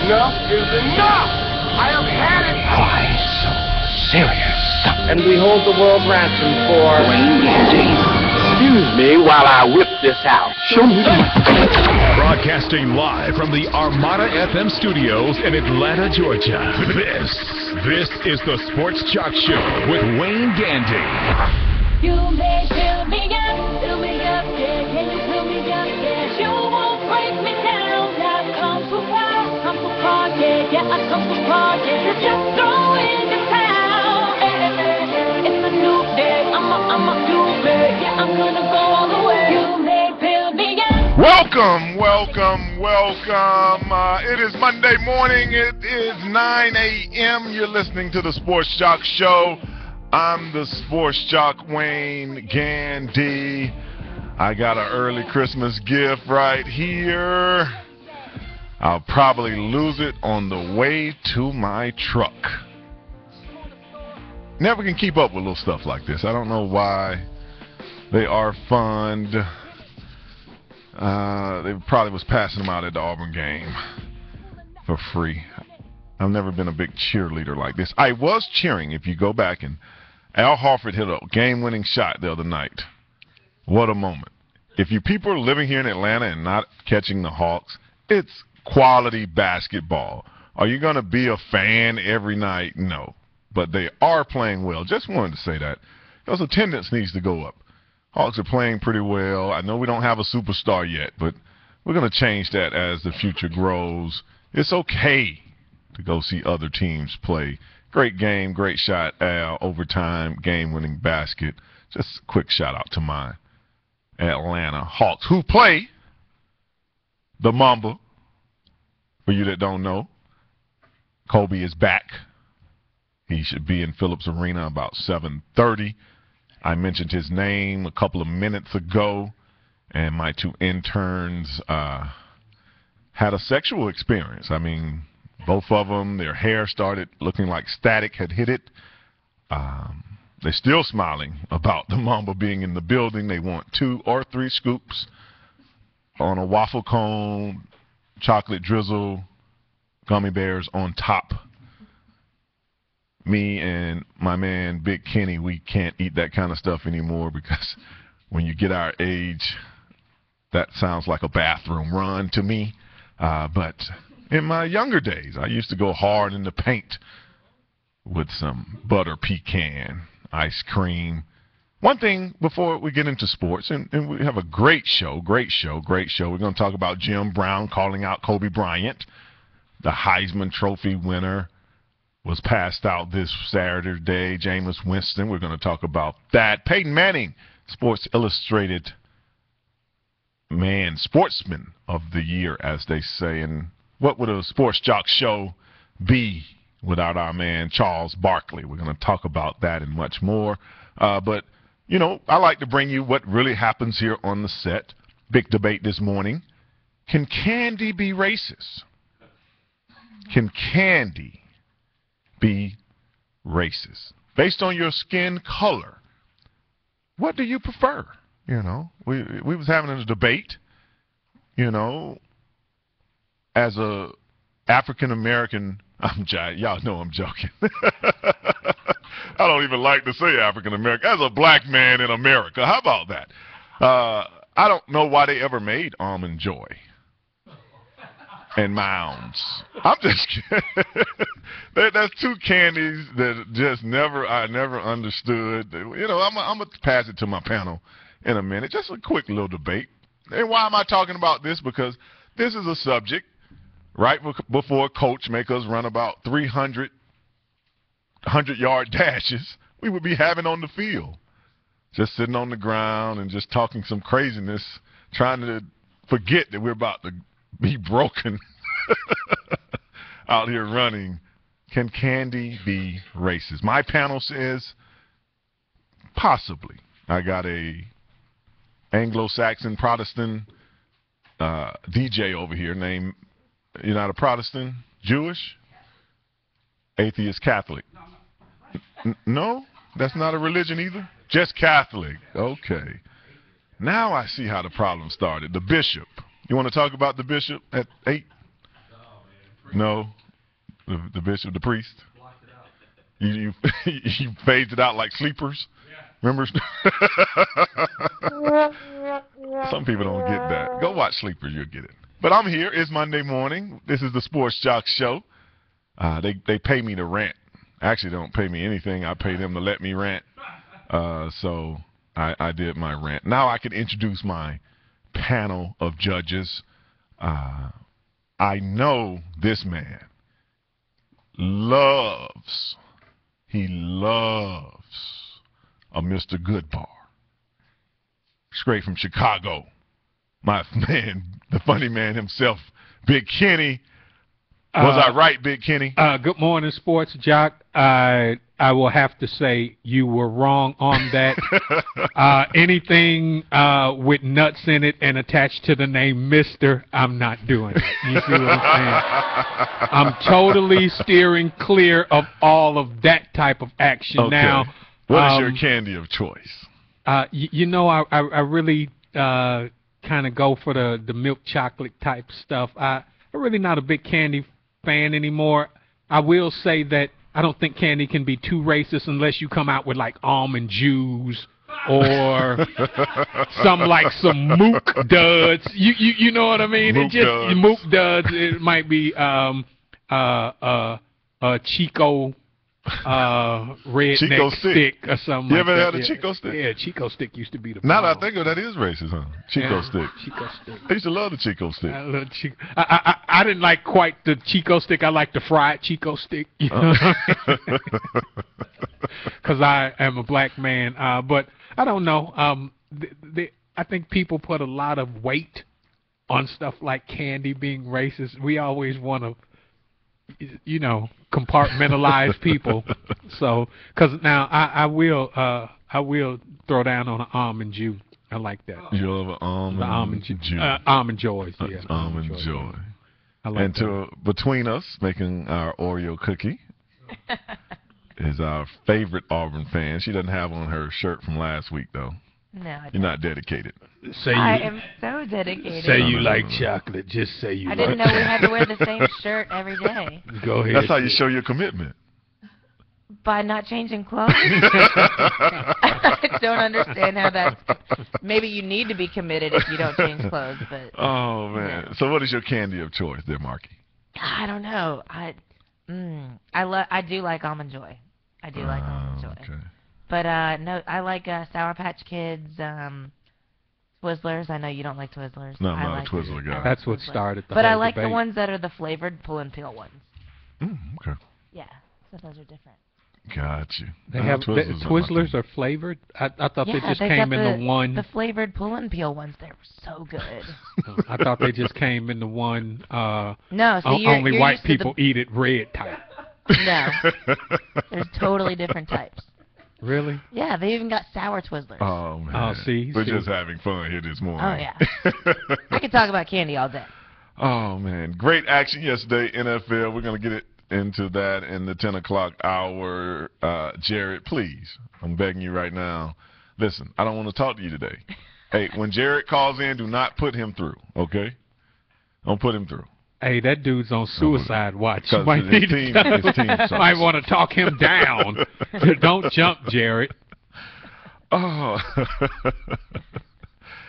Enough is enough! I have had it! Why so serious? And we hold the world ransom for... Wayne Gandy. Excuse me while I whip this out. Show me the money. Broadcasting live from the Armada FM studios in Atlanta, Georgia. This is the Sports Joc Show with Wayne Gandy. You may fill me up, yeah. Can you fill me up, yeah? You won't break me down. I've come to party, yeah. I come to party. Just throw in the towel. It's a new day. I'm a new day. Yeah, I'm gonna go all the way. You may fill me up. Welcome. It is Monday morning. It is 9 a.m. You're listening to the Sports Joc Show. I'm the Sports Joc Wayne Gandy. I got an early Christmas gift right here. I'll probably lose it on the way to my truck. Never can keep up with little stuff like this. I don't know why. They are fun. They probably was passing them out at the Auburn game for free. I've never been a big cheerleader like this. I was cheering, if you go back, and Al Horford hit a game-winning shot the other night. What a moment. If you people are living here in Atlanta and not catching the Hawks, it's quality basketball. Are you going to be a fan every night? No. But they are playing well. Just wanted to say that. Because attendance needs to go up. Hawks are playing pretty well. I know we don't have a superstar yet, but we're going to change that as the future grows. It's okay to go see other teams play. Great game, great shot, Al, overtime, game-winning basket. Just a quick shout-out to my Atlanta Hawks, who play the Mamba. For you that don't know, Kobe is back. He should be in Phillips Arena about 7:30. I mentioned his name a couple of minutes ago, and my two interns had a sexual experience. I mean, both of them, their hair started looking like static had hit it. They're still smiling about the Mamba being in the building. They want 2 or 3 scoops on a waffle cone, chocolate drizzle, gummy bears on top. Me and my man, Big Kenny, we can't eat that kind of stuff anymore because when you get our age, that sounds like a bathroom run to me. But in my younger days, I used to go hard in the paint with some butter pecan, ice cream. One thing before we get into sports, and we have a great show. We're going to talk about Jim Brown calling out Kobe Bryant. The Heisman Trophy winner was passed out this Saturday, Jameis Winston. We're going to talk about that. Peyton Manning, Sports Illustrated Sportsman of the Year, as they say. And what would a Sports Joc Show be without our man Charles Barkley? We're going to talk about that and much more. But, you know, I like to bring you what really happens here on the set. Big debate this morning. Can candy be racist? Can candy be racist? Based on your skin color, what do you prefer? You know, we was having a debate, you know, as a African-American Y'all know I'm joking. I don't even like to say African American. As a black man in America, how about that? I don't know why they ever made Almond Joy and Mounds. I'm just kidding. That's two candies that I never understood. You know, I'm gonna pass it to my panel in a minute. Just a quick little debate. And why am I talking about this? Because this is a subject right before Coach make us run about 300 100-yard dashes we would be having on the field. Just sitting on the ground and just talking some craziness, trying to forget that we're about to be broken out here running. Can candy be racist? My panel says possibly. I got a Anglo-Saxon Protestant DJ over here named, you're not a Protestant? Jewish? Atheist Catholic? No? That's not a religion either? Just Catholic. Okay. Now I see how the problem started. The bishop. You want to talk about the bishop at 8? No? The bishop, the priest? You phased it out like sleepers? Remember? Some people don't get that. Go watch Sleepers, you'll get it. But I'm here. It's Monday morning. This is the Sports Joc Show. They pay me to rant. Actually, they don't pay me anything. I pay them to let me rant. So I did my rant. Now I can introduce my panel of judges. I know this man loves a Mr. Goodbar. Straight from Chicago. My man, the funny man himself, Big Kenny. Was I right, Big Kenny? Good morning, Sports Joc. I will have to say you were wrong on that. Anything with nuts in it and attached to the name Mr., I'm not doing it. You see what I'm saying? I'm totally steering clear of all of that type of action. Okay. Now, what is your candy of choice? You know, I really kind of go for the milk chocolate type stuff. I'm really not a big candy fan anymore. I will say that I don't think candy can be too racist unless you come out with like almond Jews or some Mook Duds. You know what I mean? Mook Duds. It might be Chico redneck Chico stick or something. You like ever that. had a Chico stick? Yeah, Chico stick used to be the. Now that I think of it, that is racist, huh? Chico stick. Chico stick. I used to love the Chico stick. I love Chico. I didn't like quite the Chico stick. I like the fried Chico stick. You know, because I am a black man. But I don't know. I think people put a lot of weight on stuff like candy being racist. We always want to, you know, compartmentalize people. So, because now I will throw down on an almond Jew. I like that. You love an almond Jew? Almond Joys, yeah. Almond Joy. I like and that. Between us, making our Oreo cookie is our favorite Auburn fan. She doesn't have on her shirt from last week, though. No, I don't. You're not dedicated. I am so dedicated. Say you like chocolate. Just say you I like didn't know we had to wear the same shirt every day. Go ahead. That's how you show your commitment. By not changing clothes? I don't understand how that's... Maybe you need to be committed if you don't change clothes, but... Oh, man. No. So what is your candy of choice there, Marky? I don't know. I do like Almond Joy. I do like Almond Joy. Okay. But, no, I like Sour Patch Kids, Twizzlers. I know you don't like Twizzlers. No, I'm I not like a Twizzler guy. That's what Twizzlers. started the But whole I like the debate. ones that are the flavored pull and peel ones. Okay. Yeah, so those are different. Got you. They have Twizzlers are flavored. I thought they just came in the one. The flavored pull and peel ones, they're so good. I thought they just came in the one. No, see, only you're white used to people eat it red type. No, there's totally different types. Really? Yeah, they even got sour Twizzlers. Oh, man. Oh, see? We're just having fun here this morning. Oh, yeah. I could talk about candy all day. Oh, man. Great action yesterday, NFL. We're going to get it into that in the 10 o'clock hour. Jared, please, I'm begging you right now. Listen, I don't want to talk to you today. Hey, when Jared calls in, do not put him through, okay? Don't put him through. Hey, that dude's on suicide watch. You Because might need his to team sucks. might want to talk him down. Don't jump, Jared. Oh.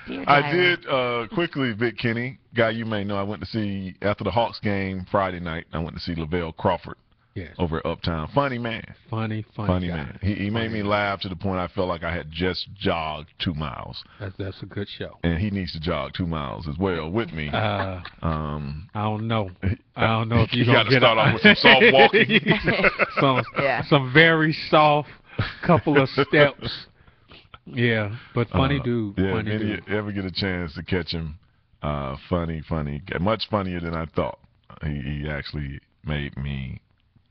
Dear I diary. did quickly, Vic Kenny, guy you may know. I went to see after the Hawks game Friday night. I went to see Lavelle Crawford Yes. over at Uptown. Funny man, Funny funny guy. man. He made me laugh to the point I felt like I had just jogged 2 miles, That's a good show. and he needs to jog 2 miles as well with me. I don't know. I don't know if You you're got gonna to get start off with some soft walking. Yeah. some very soft couple of steps. Yeah, but funny dude. Yeah, Funny if dude. you ever get a chance to catch him, funny, much funnier than I thought. He actually made me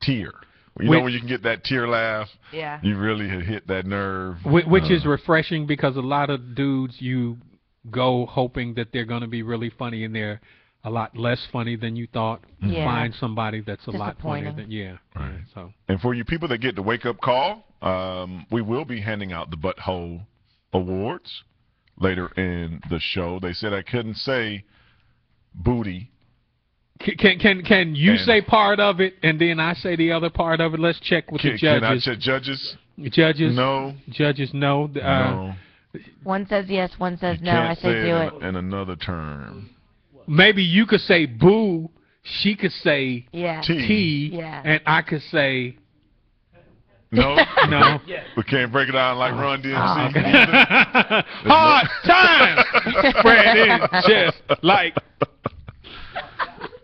tear. You know when you can get that tear laugh, Yeah. you really had hit that nerve. Which is refreshing because a lot of dudes you go hoping that they're going to be really funny and they're a lot less funny than you thought. You Yeah. find somebody that's a lot funnier Disappointing. than yeah. Right. So And for you people that get the wake-up call, we will be handing out the Butthole Awards later in the show. They said I couldn't say booty. can you And- say part of it and then I say the other part of it? Let's check with the Can I judges. say judges? Judges? No. Judges, no. No. One says yes, one says You no. can't I say do it. in another term. Maybe you could say boo. She could say Yeah. T. Yeah. And I could say No. no. We can't break it down like Run DMC. Hard time. Spread it just like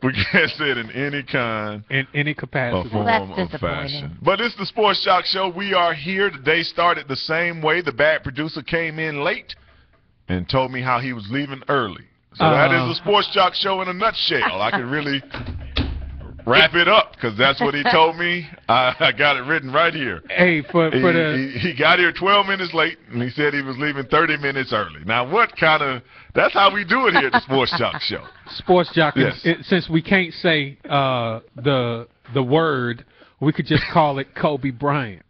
We can't say it in any kind in any of capacity. form that's of disappointing. fashion. But it's the Sports Joc Show. We are here. The day started the same way. The bad producer came in late and told me how he was leaving early. So that is the Sports Joc Show in a nutshell. I can really wrap it up because that's what he told me. I got it written right here. Hey, for the He got here 12 minutes late, and he said he was leaving 30 minutes early. Now, what kind of – that's how we do it here at the Sports Joc Show. Sports Jock, Yes. since we can't say the word, we could just call it Kobe Bryant.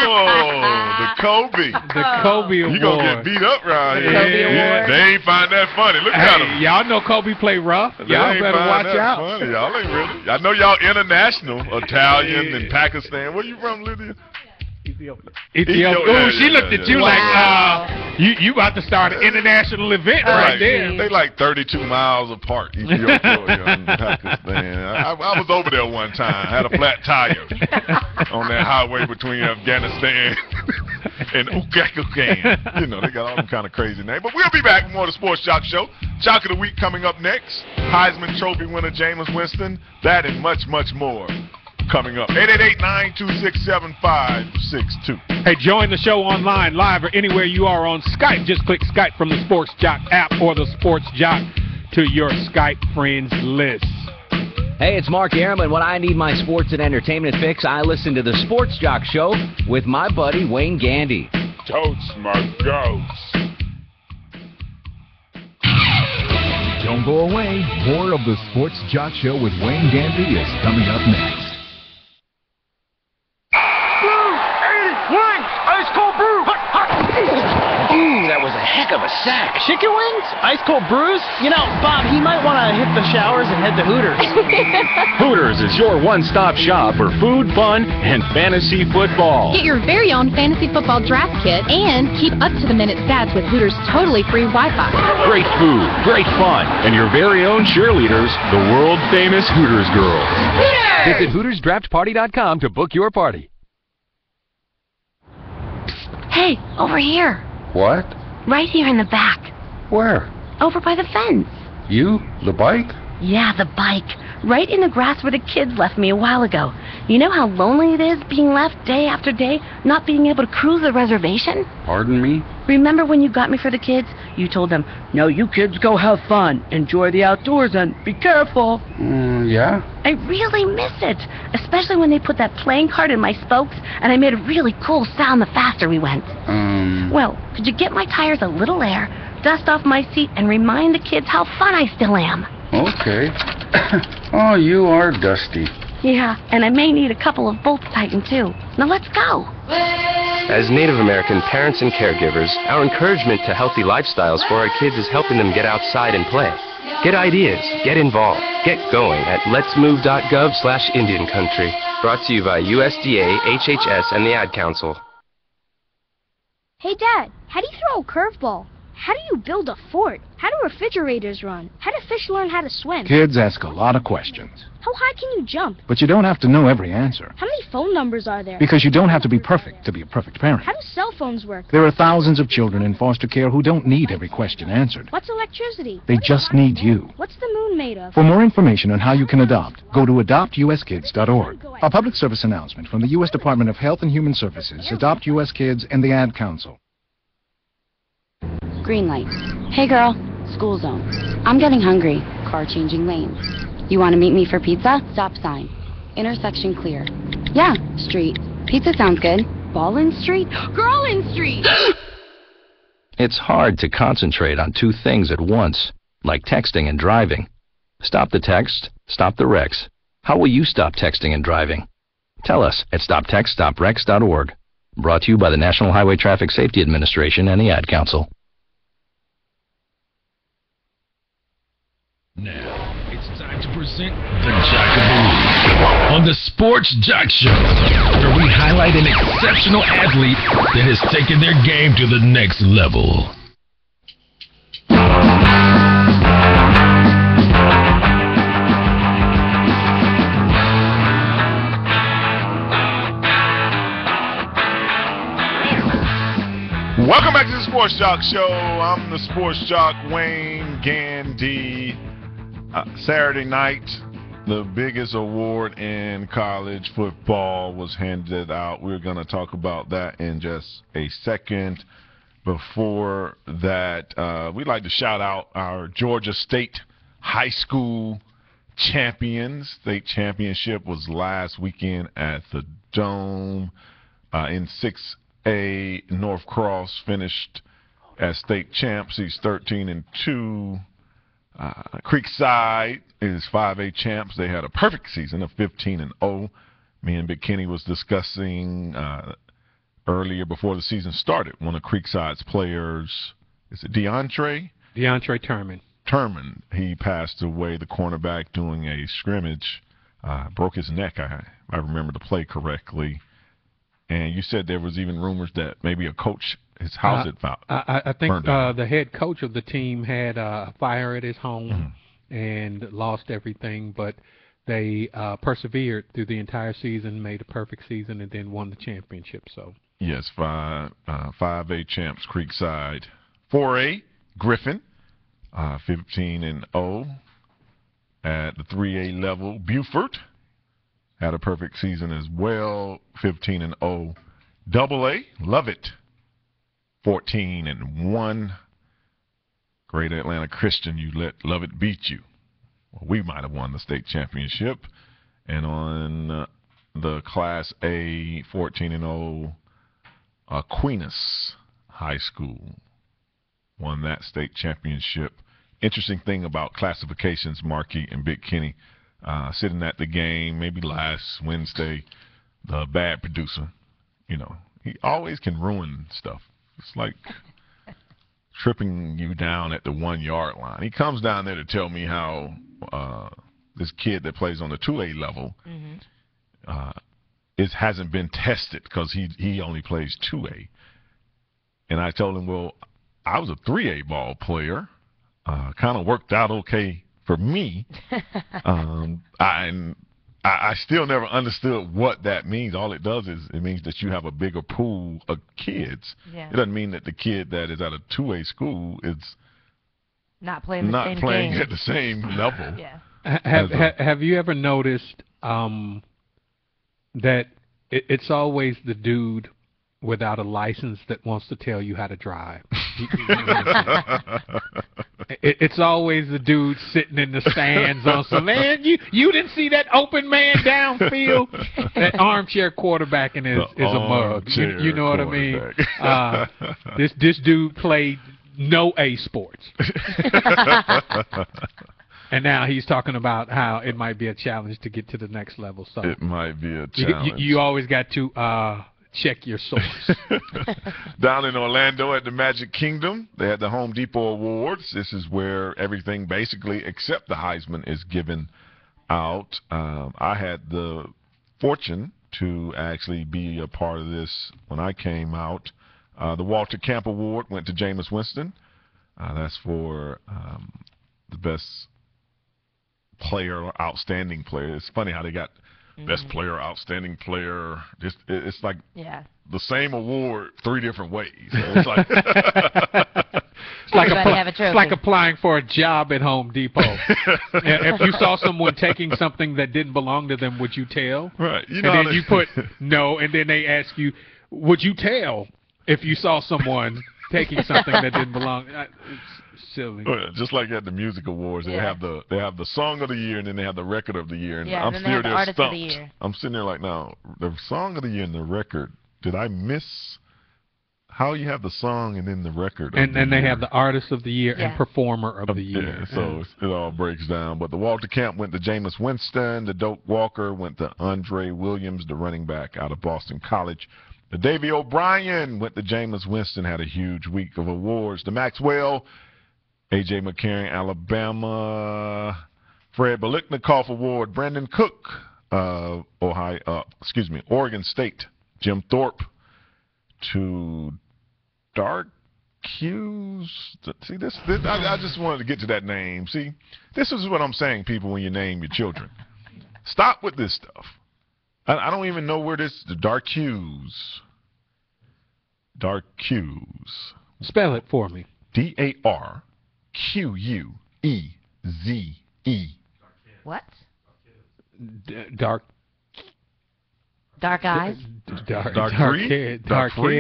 Oh, the Kobe. The Kobe Award. You going to get beat up around here. Kobe Award. They ain't find that funny. Look at Hey, them. y'all know Kobe play rough. They Y'all ain't better find watch that out. Funny. Y'all ain't really. I know y'all international, Italian and Pakistan. Where you from, Lydia? Ethiopia. Yeah, Ooh, she yeah, looked yeah, at you yeah. like, you about to start an international event right Like, there. they like 32 miles apart, Ethiopia and Pakistan. I was over there one time. I had a flat tire on that highway between Afghanistan and Uzbekistan. You know, they got all them kind of crazy names. But we'll be back with more of the Sports Joc Show. Jock of the Week coming up next. Heisman Trophy winner Jameis Winston. That and much, much more coming up. 888-926-7562. Hey, join the show online, live, or anywhere you are on Skype. Just click Skype from the Sports Jock app or the Sports Jock to your Skype friends list. Hey, it's Mark Aram, and when I need my sports and entertainment fix, I listen to the Sports Jock Show with my buddy Wayne Gandy. Totes, my goats. Don't go away. More of the Sports Jock Show with Wayne Gandy is coming up next. Ice cold brew. Ooh, that was a heck of a sack. Chicken wings? Ice cold brews? You know, Bob, he might want to hit the showers and head to Hooters. Hooters is your one-stop shop for food, fun, and fantasy football. Get your very own fantasy football draft kit and keep up to the minute stats with Hooters' totally free Wi-Fi. Great food, great fun, and your very own cheerleaders, the world-famous Hooters girls. Hooters! Visit HootersDraftParty.com to book your party. Hey, over here. What? Right here in the back. Where? Over by the fence. You? The bike? Yeah, the bike. Right in the grass where the kids left me a while ago. You know how lonely it is being left day after day, not being able to cruise the reservation? Pardon me? Remember when you got me for the kids? You told them, no, you kids go have fun, enjoy the outdoors, and be careful. Yeah? I really miss it, especially when they put that playing card in my spokes, and I made a really cool sound the faster we went. Well, could you get my tires a little air, dust off my seat, and remind the kids how fun I still am? Okay. Oh, you are dusty. Yeah, and I may need a couple of bolts tightened too. Now let's go. As Native American parents and caregivers, our encouragement to healthy lifestyles for our kids is helping them get outside and play. Get ideas, get involved, get going at letsmove.gov/Indian Country. Brought to you by USDA, HHS, and the Ad Council. Hey, Dad, how do you throw a curveball? How do you build a fort? How do refrigerators run? How do fish learn how to swim? Kids ask a lot of questions. How high can you jump? But you don't have to know every answer. How many phone numbers are there? Because you don't have to be perfect to be a perfect parent. How do cell phones work? There are thousands of children in foster care who don't need every question answered. What's electricity? They just need you. What's the moon made of? For more information on how you can adopt, go to adoptuskids.org. A public service announcement from the U.S. Department of Health and Human Services, Adopt U.S. Kids, and the Ad Council. Green light. Hey, girl. School zone. I'm getting hungry. Car changing lanes. You want to meet me for pizza? Stop sign. Intersection clear. Yeah, street. Pizza sounds good. Ball-in street? Girl-in street! It's hard to concentrate on two things at once, like texting and driving. Stop the text, stop the wrecks. How will you stop texting and driving? Tell us at stoptextstopwrecks.org. Brought to you by the National Highway Traffic Safety Administration and the Ad Council. Now, it's time to present the Joc of the Week on the Sports Joc Show, where we highlight an exceptional athlete that has taken their game to the next level. Welcome back to the Sports Joc Show. I'm the Sports Joc, Wayne Gandy. Saturday night, the biggest award in college football was handed out. We're going to talk about that in just a second. Before that, we'd like to shout out our Georgia State high school champions. State championship was last weekend at the Dome. In 6A, North Cross finished as state champs. He's 13-2. Creekside is 5A champs. They had a perfect season of 15-0. Me and Big Kenny was discussing earlier before the season started. One of Creekside's players, is it DeAndre? DeAndre Turman. Turman. He passed away, the cornerback, doing a scrimmage. Broke his neck, I remember the play correctly. And you said there was even rumors that maybe a coach, his house had found. I think the head coach of the team had a fire at his home and lost everything, but they persevered through the entire season, made a perfect season, and then won the championship. So yes, 5A champs, Creekside. 4A, Griffin, 15-0 at the 3A level. Buford had a perfect season as well, 15-0. Double A, Lovett, 14-1. Great Atlanta Christian, you let Lovett beat you. Well, we might have won the state championship. And on the Class A, 14-0, Aquinas High School won that state championship. Interesting thing about classifications, Markey and Big Kenny, sitting at the game maybe last Wednesday, the bad producer, he always can ruin stuff. It's like tripping you down at the 1 yard line. He comes down there to tell me how this kid that plays on the 2A level hasn't been tested because he only plays 2A. And I told him, well, I was a 3A ball player. Kind of worked out okay for me. I still never understood what that means. All it does is it means that you have a bigger pool of kids. Yeah. It doesn't mean that the kid that is at a 2A school is not playing at the same level. Yeah. Have you ever noticed that it's always the dude without a license that wants to tell you how to drive? It's always the dude sitting in the stands on some, man, you didn't see that open man downfield? That armchair quarterbacking is a mug. You know what I mean? This dude played no A sports. And now he's talking about how it might be a challenge to get to the next level. So it might be a challenge. You always got to check your source. Down in Orlando at the Magic Kingdom, they had the Home Depot Awards. This is where everything basically except the Heisman is given out. I had the fortune to actually be a part of this when I came out. The Walter Camp Award went to Jameis Winston. That's for the best player or outstanding player. It's funny how they got best player, outstanding player. It's like the same award 3 different ways. It's like it's like applying for a job at Home Depot. If you saw someone taking something that didn't belong to them, would you tell? Right. And then you put no, and then they ask you, would you tell if you saw someone taking something that didn't belong? It's silly. Just like at the music awards, they have the song of the year and then they have the record of the year. And I'm still there stumped. I'm sitting there like, now the song of the year and the record. Did I miss? How you have the song and then the record? And then they have the artist of the year and performer of the year. Yeah, so it all breaks down. But the Walter Camp went to Jameis Winston. The Doak Walker went to Andre Williams, the running back out of Boston College. The Davy O'Brien went to Jameis Winston, had a huge week of awards. The Maxwell, A.J. McCarron, Alabama. Fred Biletnikoff Award, Brandon Cook, Oregon State. Jim Thorpe to Dark Hughes. See, I just wanted to get to that name. See, this is what I'm saying, people, when you name your children. Stop with this stuff. I don't even know where this, Dark Hughes. Dark Hughes. Spell it for me. D-A-R-Q-U-E-Z-E. What? Dark eyes? Darkez.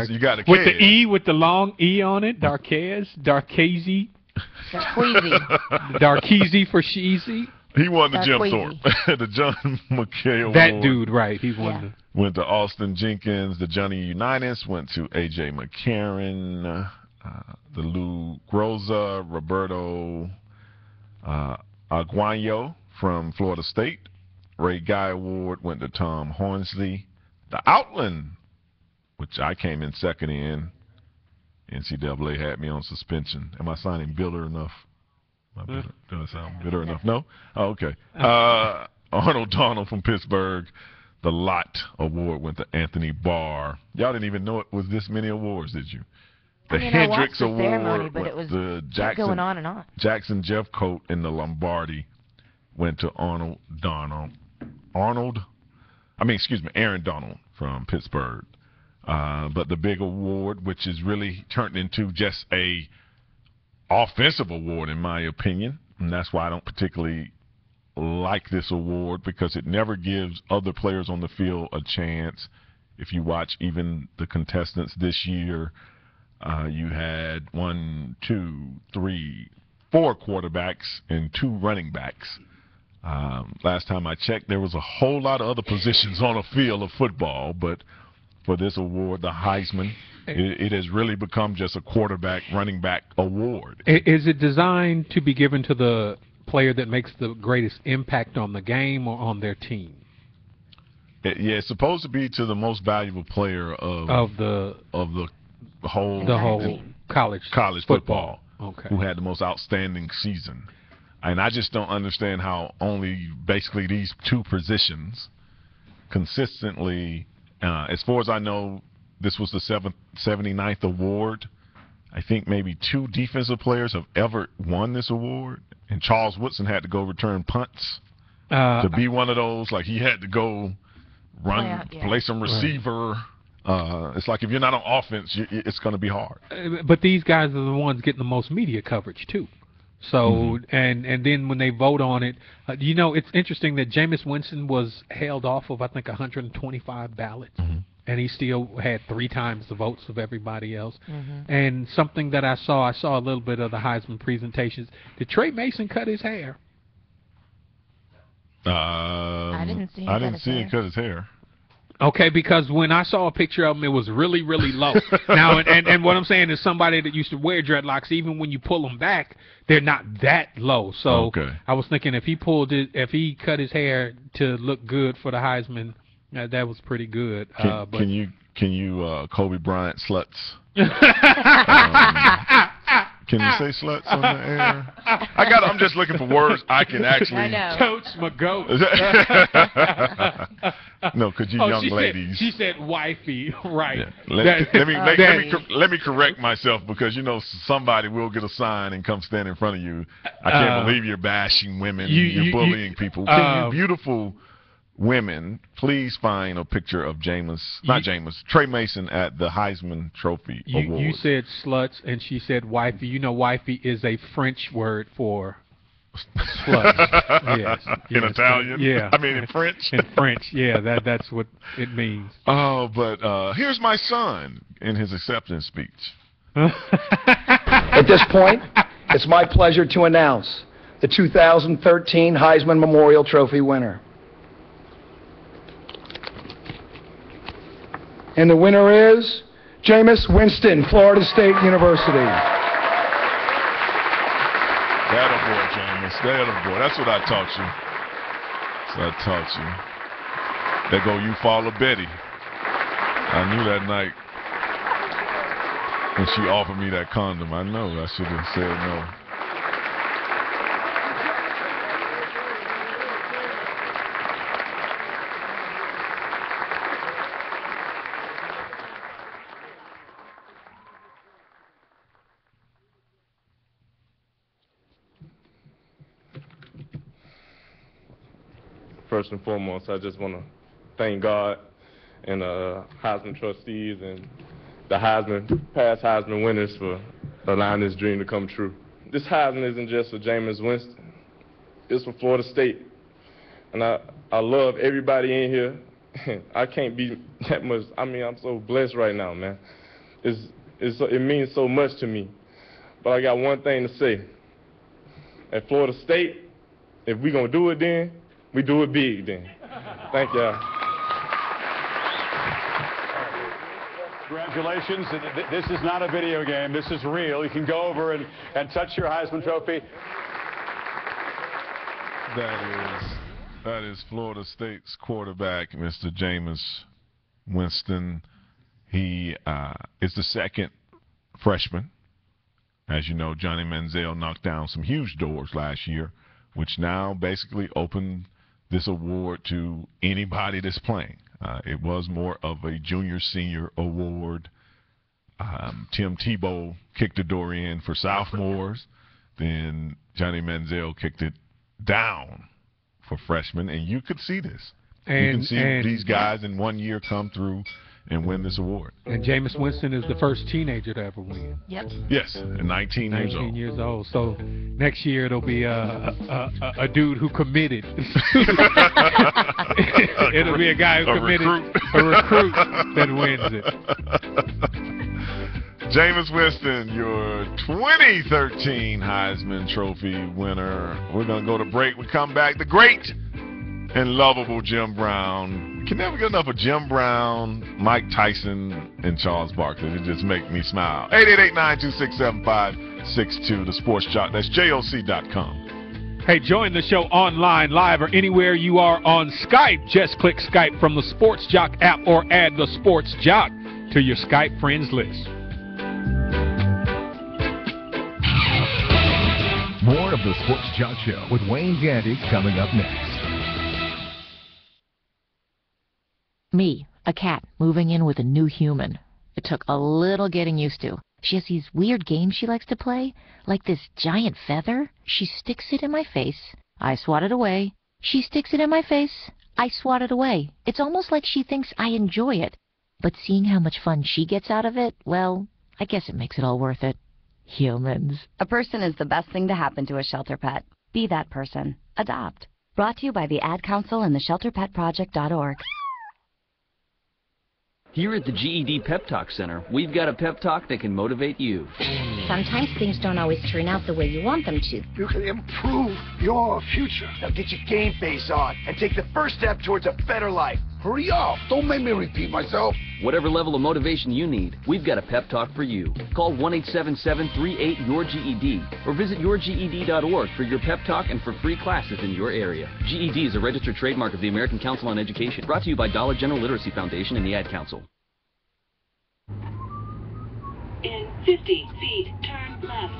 You got a with the E, with the long E on it. Darkez. Darkeezy. Darkeezy for Sheezy. He won the Jim Thorpe. The John McKay Award. That dude, right. He won Went to Austin Jenkins. The Johnny Unitas went to A.J. McCarron. The Lou Groza. Roberto Aguayo from Florida State. Ray Guy Award went to Tom Hornsley. The Outland, which I came in second in. NCAA had me on suspension. Am I sounding bitter enough? Do I sound bitter enough? No? Oh, okay. Arnold Donald from Pittsburgh. The Lot Award went to Anthony Barr. Y'all didn't even know it was this many awards, did you? The Hendricks Award, but it was the going on and on. Jackson Jeffcoat in the Lombardi went to Aaron Donald from Pittsburgh. But the big award, which is really turned into just a offensive award, in my opinion, and that's why I don't particularly like this award, because it never gives other players on the field a chance. If you watch even the contestants this year, you had 1, 2, 3, 4 quarterbacks and 2 running backs. Last time I checked, there was a whole lot of other positions on a field of football, but for this award, the Heisman, it has really become just a quarterback, running back award. Is it designed to be given to the player that makes the greatest impact on the game or on their team? It's supposed to be to the most valuable player of the whole college football. Okay. Who had the most outstanding season. And I just don't understand how only basically these 2 positions consistently, as far as I know, this was the 79th award. I think maybe 2 defensive players have ever won this award. And Charles Woodson had to go return punts to be one of those. Like, he had to go play some receiver. It's like if you're not on offense, it's going to be hard. But these guys are the ones getting the most media coverage, too. So, and then when they vote on it, it's interesting that Jameis Winston was held off of, I think, 125 ballots. And he still had 3 times the votes of everybody else. And something that I saw a little bit of the Heisman presentations. Did Trey Mason cut his hair? I didn't see him cut his hair. Okay, because when I saw a picture of him, it was really, really low. Now, and what I'm saying is somebody that used to wear dreadlocks, even when you pull them back, they're not that low. So I was thinking if he cut his hair to look good for the Heisman, That was pretty good. Can you Kobe Bryant sluts? Can you say sluts on the air? I'm just looking for words I can actually. I know. Totes my goat. No, because you young ladies. She said wifey, right? Yeah. Let me correct myself, because somebody will get a sign and come stand in front of you. I can't believe you're bashing women. You're bullying people. Can you beautiful women please find a picture of Trey Mason at the Heisman Trophy Award? You said sluts, and she said wifey. Wifey is a French word for sluts. Yes. In Italian? Yeah. I mean, in French? In French, yeah. That's what it means. Oh, but here's my son in his acceptance speech. At this point, it's my pleasure to announce the 2013 Heisman Memorial Trophy winner. And the winner is Jameis Winston, Florida State University. That'll boy, Jameis. That'll boy. That's what I taught you. There go you follow Betty. I knew that night when she offered me that condom. I know I should have said no. First and foremost, I just want to thank God and Heisman trustees and the past Heisman winners for allowing this dream to come true. This Heisman isn't just for Jameis Winston. It's for Florida State. And I love everybody in here. I can't be that much. I mean, I'm so blessed right now, man. It means so much to me. But I got one thing to say. At Florida State, if we're going to do it then, we do it big then. Thank y'all. Congratulations. This is not a video game. This is real. You can go over and touch your Heisman Trophy. That is Florida State's quarterback, Mr. Jameis Winston. He is the second freshman. As you know, Johnny Manziel knocked down some huge doors last year, which now basically opened this award to anybody that's playing. It was more of a junior-senior award. Tim Tebow kicked the door in for sophomores. Then Johnny Manziel kicked it down for freshmen. And you could see this. You can see these guys in 1 year come through and win this award. And Jameis Winston is the first teenager to ever win. Yep. Yes, and 19 years old. 19 years old. So next year it'll be a dude who committed. It'll be a guy who committed. A recruit that wins it. Jameis Winston, your 2013 Heisman Trophy winner. We're going to go to break. We come back. The great and lovable Jim Brown. Can never get enough of Jim Brown, Mike Tyson, and Charles Barkley. It just make me smile. 888-926-7562, the Sports Jock. That's JOC.com. Hey, join the show online, live, or anywhere you are on Skype. Just click Skype from the Sports Jock app or add the Sports Jock to your Skype friends list. More of the Sports Jock Show with Wayne Gandy coming up next. Me, a cat, moving in with a new human. It took a little getting used to. She has these weird games she likes to play, like this giant feather. She sticks it in my face. I swat it away. She sticks it in my face. I swat it away. It's almost like she thinks I enjoy it. But seeing how much fun she gets out of it, well, I guess it makes it all worth it. Humans. A person is the best thing to happen to a shelter pet. Be that person. Adopt. Brought to you by the Ad Council and the ShelterPetProject.org. Here at the GED Pep Talk Center, we've got a pep talk that can motivate you. Sometimes things don't always turn out the way you want them to. You can improve your future. Now get your game face on and take the first step towards a better life. Hurry up. Don't make me repeat myself. Whatever level of motivation you need, we've got a pep talk for you. Call 1-877-38-YOUR-GED or visit yourged.org for your pep talk and for free classes in your area. GED is a registered trademark of the American Council on Education. Brought to you by Dollar General Literacy Foundation and the Ad Council. In 50 feet, turn left.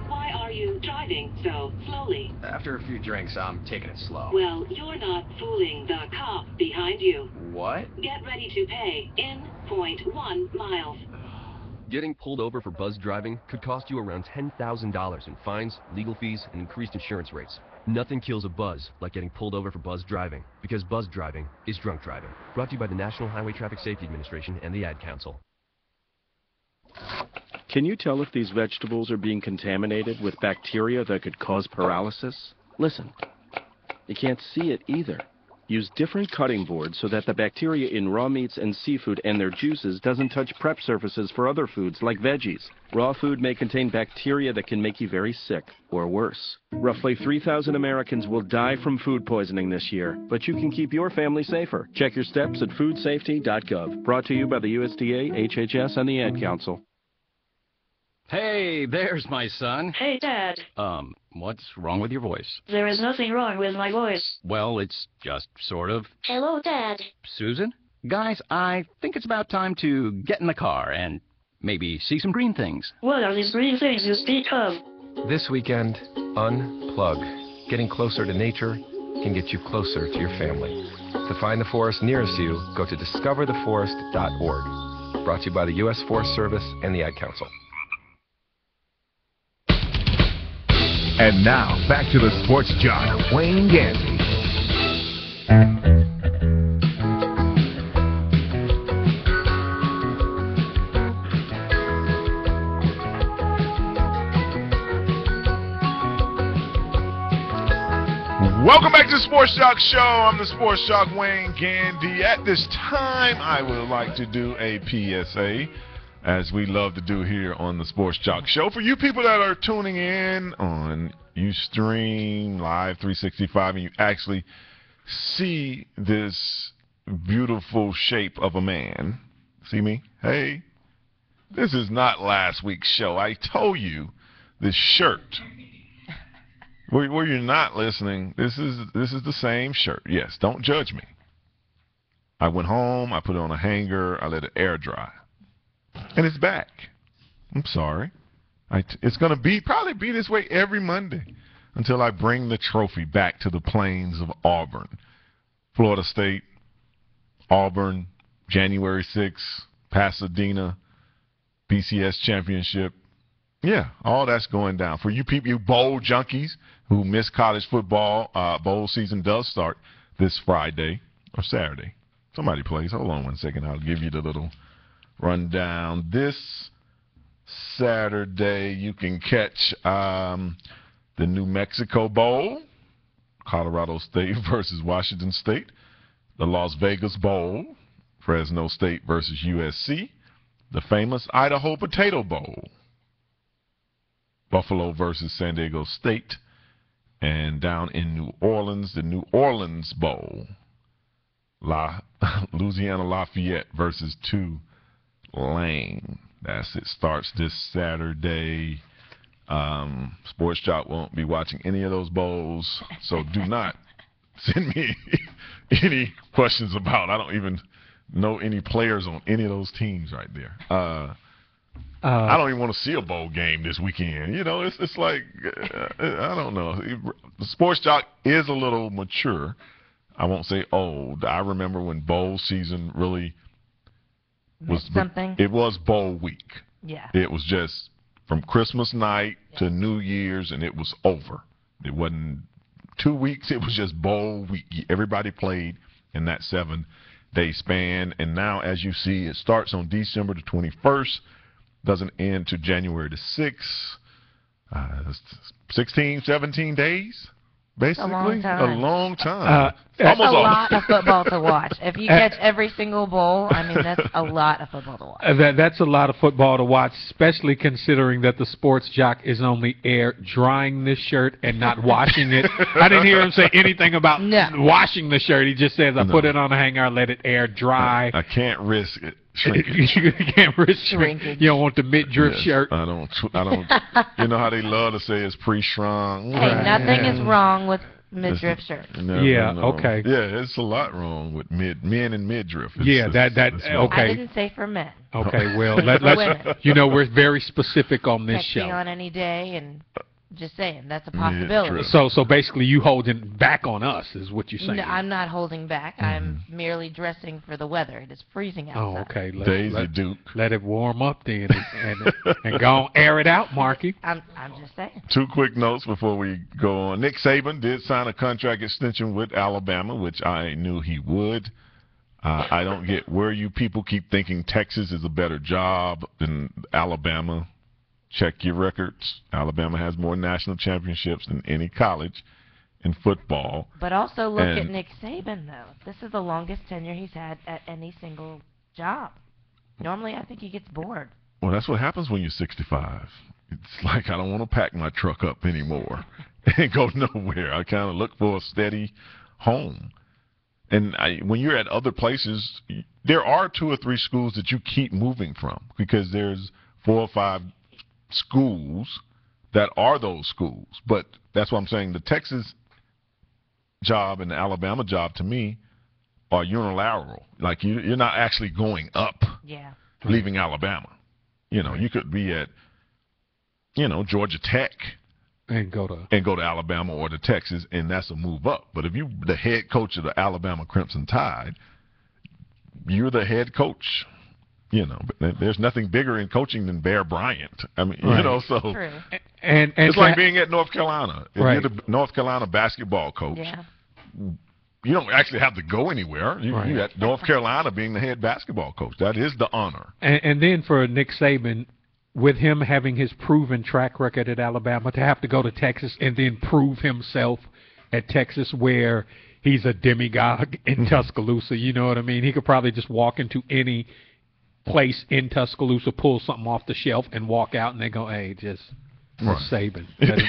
Why are you driving so slowly? After a few drinks, I'm taking it slow. Well, you're not fooling the cop behind you. What? Get ready to pay in 0.1 miles. Getting pulled over for buzz driving could cost you around $10,000 in fines, legal fees, and increased insurance rates. Nothing kills a buzz like getting pulled over for buzz driving, because buzz driving is drunk driving. Brought to you by the National Highway Traffic Safety Administration and the Ad Council. Can you tell if these vegetables are being contaminated with bacteria that could cause paralysis? Listen, you can't see it either. Use different cutting boards so that the bacteria in raw meats and seafood and their juices doesn't touch prep surfaces for other foods like veggies. Raw food may contain bacteria that can make you very sick, or worse. Roughly 3,000 Americans will die from food poisoning this year, but you can keep your family safer. Check your steps at foodsafety.gov. Brought to you by the USDA, HHS, and the Ad Council. Hey, there's my son. Hey, Dad. What's wrong with your voice? There is nothing wrong with my voice. Well, it's just sort of. Hello, Dad. Susan? Guys, I think it's about time to get in the car and maybe see some green things. What are these green things you speak of? This weekend, unplug. Getting closer to nature can get you closer to your family. To find the forest nearest you, go to discovertheforest.org. Brought to you by the U.S. Forest Service and the Ad Council. And now, back to the sports jock, Wayne Gandy. Welcome back to the Sports Jock Show. I'm the Sports Jock, Wayne Gandy. At this time, I would like to do a PSA, as we love to do here on the Sports Jock Show. For you people that are tuning in on Ustream Live 365 and you actually see this beautiful shape of a man, see me? Hey, this is not last week's show. I told you this shirt. Where you're not listening, this is the same shirt. Yes, don't judge me. I went home, I put it on a hanger, I let it air dry. And it's back. I'm sorry. It's going to probably be this way every Monday until I bring the trophy back to the plains of Auburn. Florida State, Auburn, January 6th, Pasadena, BCS Championship. Yeah, all that's going down. For you people, you bowl junkies who miss college football, bowl season does start this Friday or Saturday. Somebody plays. Hold on one second. I'll give you the little rundown. This Saturday, you can catch the New Mexico Bowl, Colorado State versus Washington State, the Las Vegas Bowl, Fresno State versus USC, the famous Idaho Potato Bowl, Buffalo versus San Diego State, and down in New Orleans, the New Orleans Bowl, Louisiana Lafayette versus Tulane. That's it. Starts this Saturday. Sports Jock won't be watching any of those bowls, so do not send me any questions about. I don't even know any players on any of those teams right there. I don't even want to see a bowl game this weekend. You know, it's like I don't know. The Sports Jock is a little mature. I won't say old. I remember when bowl season really was something. It was bowl week. Yeah. It was just from Christmas night to New Year's, and it was over. It wasn't 2 weeks. It was just bowl week. Everybody played in that 7-day span. And now, as you see, it starts on December the 21st, doesn't end to January the 6th. 16, 17 days. basically. long time. A long time. That's Almost a lot of football to watch. If you catch every single bowl, I mean, that's a lot of football to watch. That's a lot of football to watch, especially considering that the sports jock is only air drying this shirt and not washing it. I didn't hear him say anything about washing the shirt. He just says, I put it on a hanger, let it air dry. I can't risk it. Shrinkage. You can't risk shrinkage. You don't want the midriff shirt. I don't. You know how they love to say it's pre-shrunk. Hey, nothing is wrong with midriff shirt. Okay. Yeah, it's a lot wrong with men and midriff. Okay. I didn't say for men. Okay, well, women. we're very specific on this Texting show. on any day and just saying that's a possibility. So basically, you holding back on us is what you're saying. No, I'm not holding back. I'm merely dressing for the weather. It is freezing outside. Oh, okay. Daisy Duke. Let it warm up then, and go on, air it out, Marky. I'm just saying. 2 quick notes before we go on. Nick Saban did sign a contract extension with Alabama, which I knew he would. I don't get where you people keep thinking Texas is a better job than Alabama. Check your records. Alabama has more national championships than any college in football. But also look at Nick Saban, though. This is the longest tenure he's had at any single job. Normally, I think he gets bored. Well, that's what happens when you're 65. It's like I don't want to pack my truck up anymore and go nowhere. I kind of look for a steady home. And when you're at other places, there are 2 or 3 schools that you keep moving from because there's 4 or 5 schools that are those schools. But that's what I'm saying. The Texas job and the Alabama job, to me, are unilateral. Like, you're not actually going up, leaving Alabama. You could be at, Georgia Tech and go to Alabama or to Texas, and that's a move up. But if you're the head coach of the Alabama Crimson Tide, you're the head coach. But there's nothing bigger in coaching than Bear Bryant. I mean, so True. And it's like being at North Carolina. If right. you're the North Carolina basketball coach, you don't actually have to go anywhere. You're at North Carolina being the head basketball coach. That is the honor. And then for Nick Saban, with him having his proven track record at Alabama, to have to go to Texas and then prove himself at Texas where he's a demigod in Tuscaloosa, you know what I mean? He could probably just walk into any place in Tuscaloosa, pull something off the shelf, and walk out, and they go, hey, just Saban. Let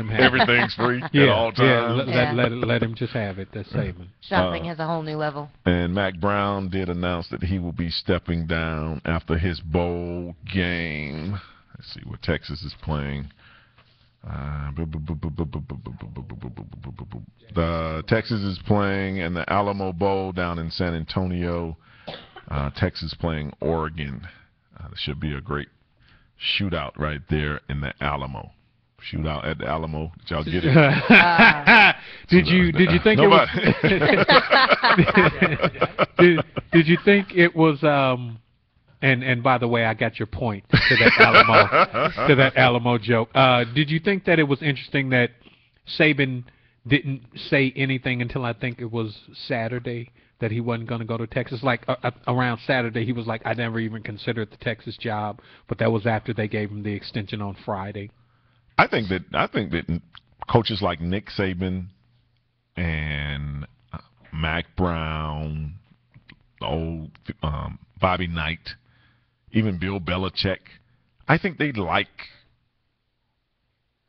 him have everything's free at all times. Let him just have it. That's Saban. Shopping has a whole new level. And Mac Brown did announce that he will be stepping down after his bowl game. Let's see what Texas is playing. Texas is playing in the Alamo Bowl down in San Antonio. Texas playing Oregon. There should be a great shootout right there in the Alamo. Shootout at the Alamo. Did y'all get it? Did you think it was? did you think it was? And by the way, I got your point to that Alamo joke. Did you think that it was interesting that Saban didn't say anything until I think it was Saturday that he wasn't going to go to Texas? Like around Saturday, he was like, I never even considered the Texas job, but that was after they gave him the extension on Friday. I think that coaches like Nick Saban and Mac Brown, old Bobby Knight, even Bill Belichick, I think they like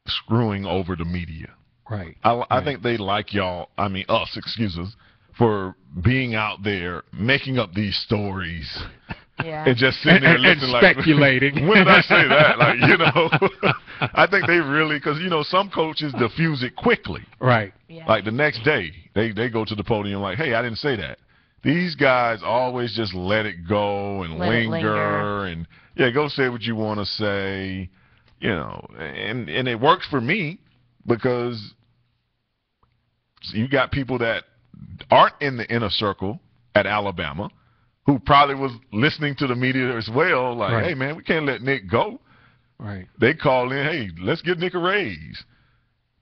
screwing over the media. Right. I think they like us, excuse us, for being out there making up these stories. Yeah. And just sitting there and listening speculating. When did I say that? I think they really, because, some coaches diffuse it quickly. Right. Yeah. Like the next day, they go to the podium like, hey, I didn't say that. These guys always just let it go and linger. And, go say what you want to say, and it works for me because you got people that aren't in the inner circle at Alabama who probably was listening to the media as well, like, hey, man, we can't let Nick go. Right. They call in, hey, let's give Nick a raise.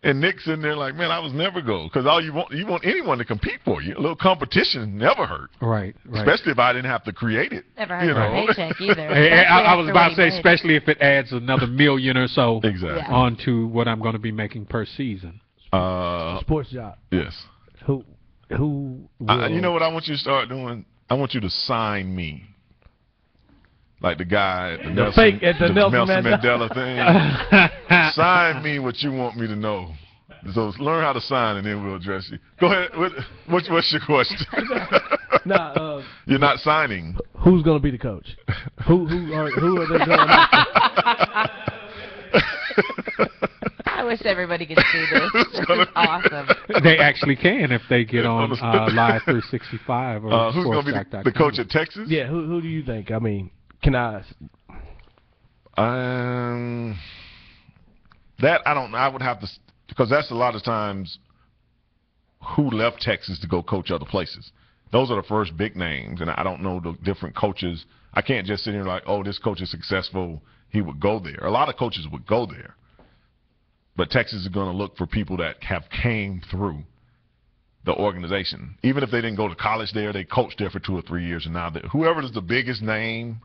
And Nick's in there like, man, I was never go. Because you want anyone to compete for you. A little competition never hurt. Right. Especially if I didn't have to create it. Never hurt my paycheck either. I was about to say, especially if it adds another $1 million or so exactly onto what I'm going to be making per season. Sports job. Yes. Who will... You know what I want you to start doing? I want you to sign me. Like the guy at the Nelson Mandela thing. Sign me what you want me to know. So learn how to sign, and then we'll address you. Go ahead. What's your question? You're not signing. Who's going to be the coach? Who are they going after? I wish everybody could see this. This is awesome. They actually can if they get on Live 365 or who's going to be the coach at Texas? Yeah, who do you think? I mean, can I... That I don't know. I would have to, because that's a lot of times who left Texas to go coach other places. Those are the first big names, and I don't know the different coaches. I can't just sit here like, oh, this coach is successful, he would go there. A lot of coaches would go there. But Texas is going to look for people that have came through the organization. Even if they didn't go to college there, they coached there for 2 or 3 years, and now whoever is the biggest name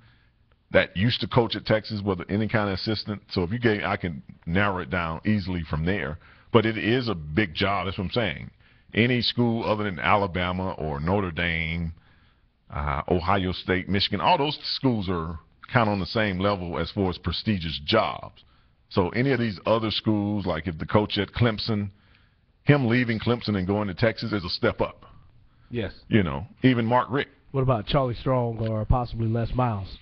that used to coach at Texas, whether any kind of assistant. So if you gave, I can narrow it down easily from there. But it is a big job. That's what I'm saying. Any school other than Alabama or Notre Dame, Ohio State, Michigan, all those schools are kind of on the same level as far as prestigious jobs. So any of these other schools, like if the coach at Clemson, him leaving Clemson and going to Texas is a step up. Yes. You know, even Mark Richt. What about Charlie Strong or possibly Les Miles?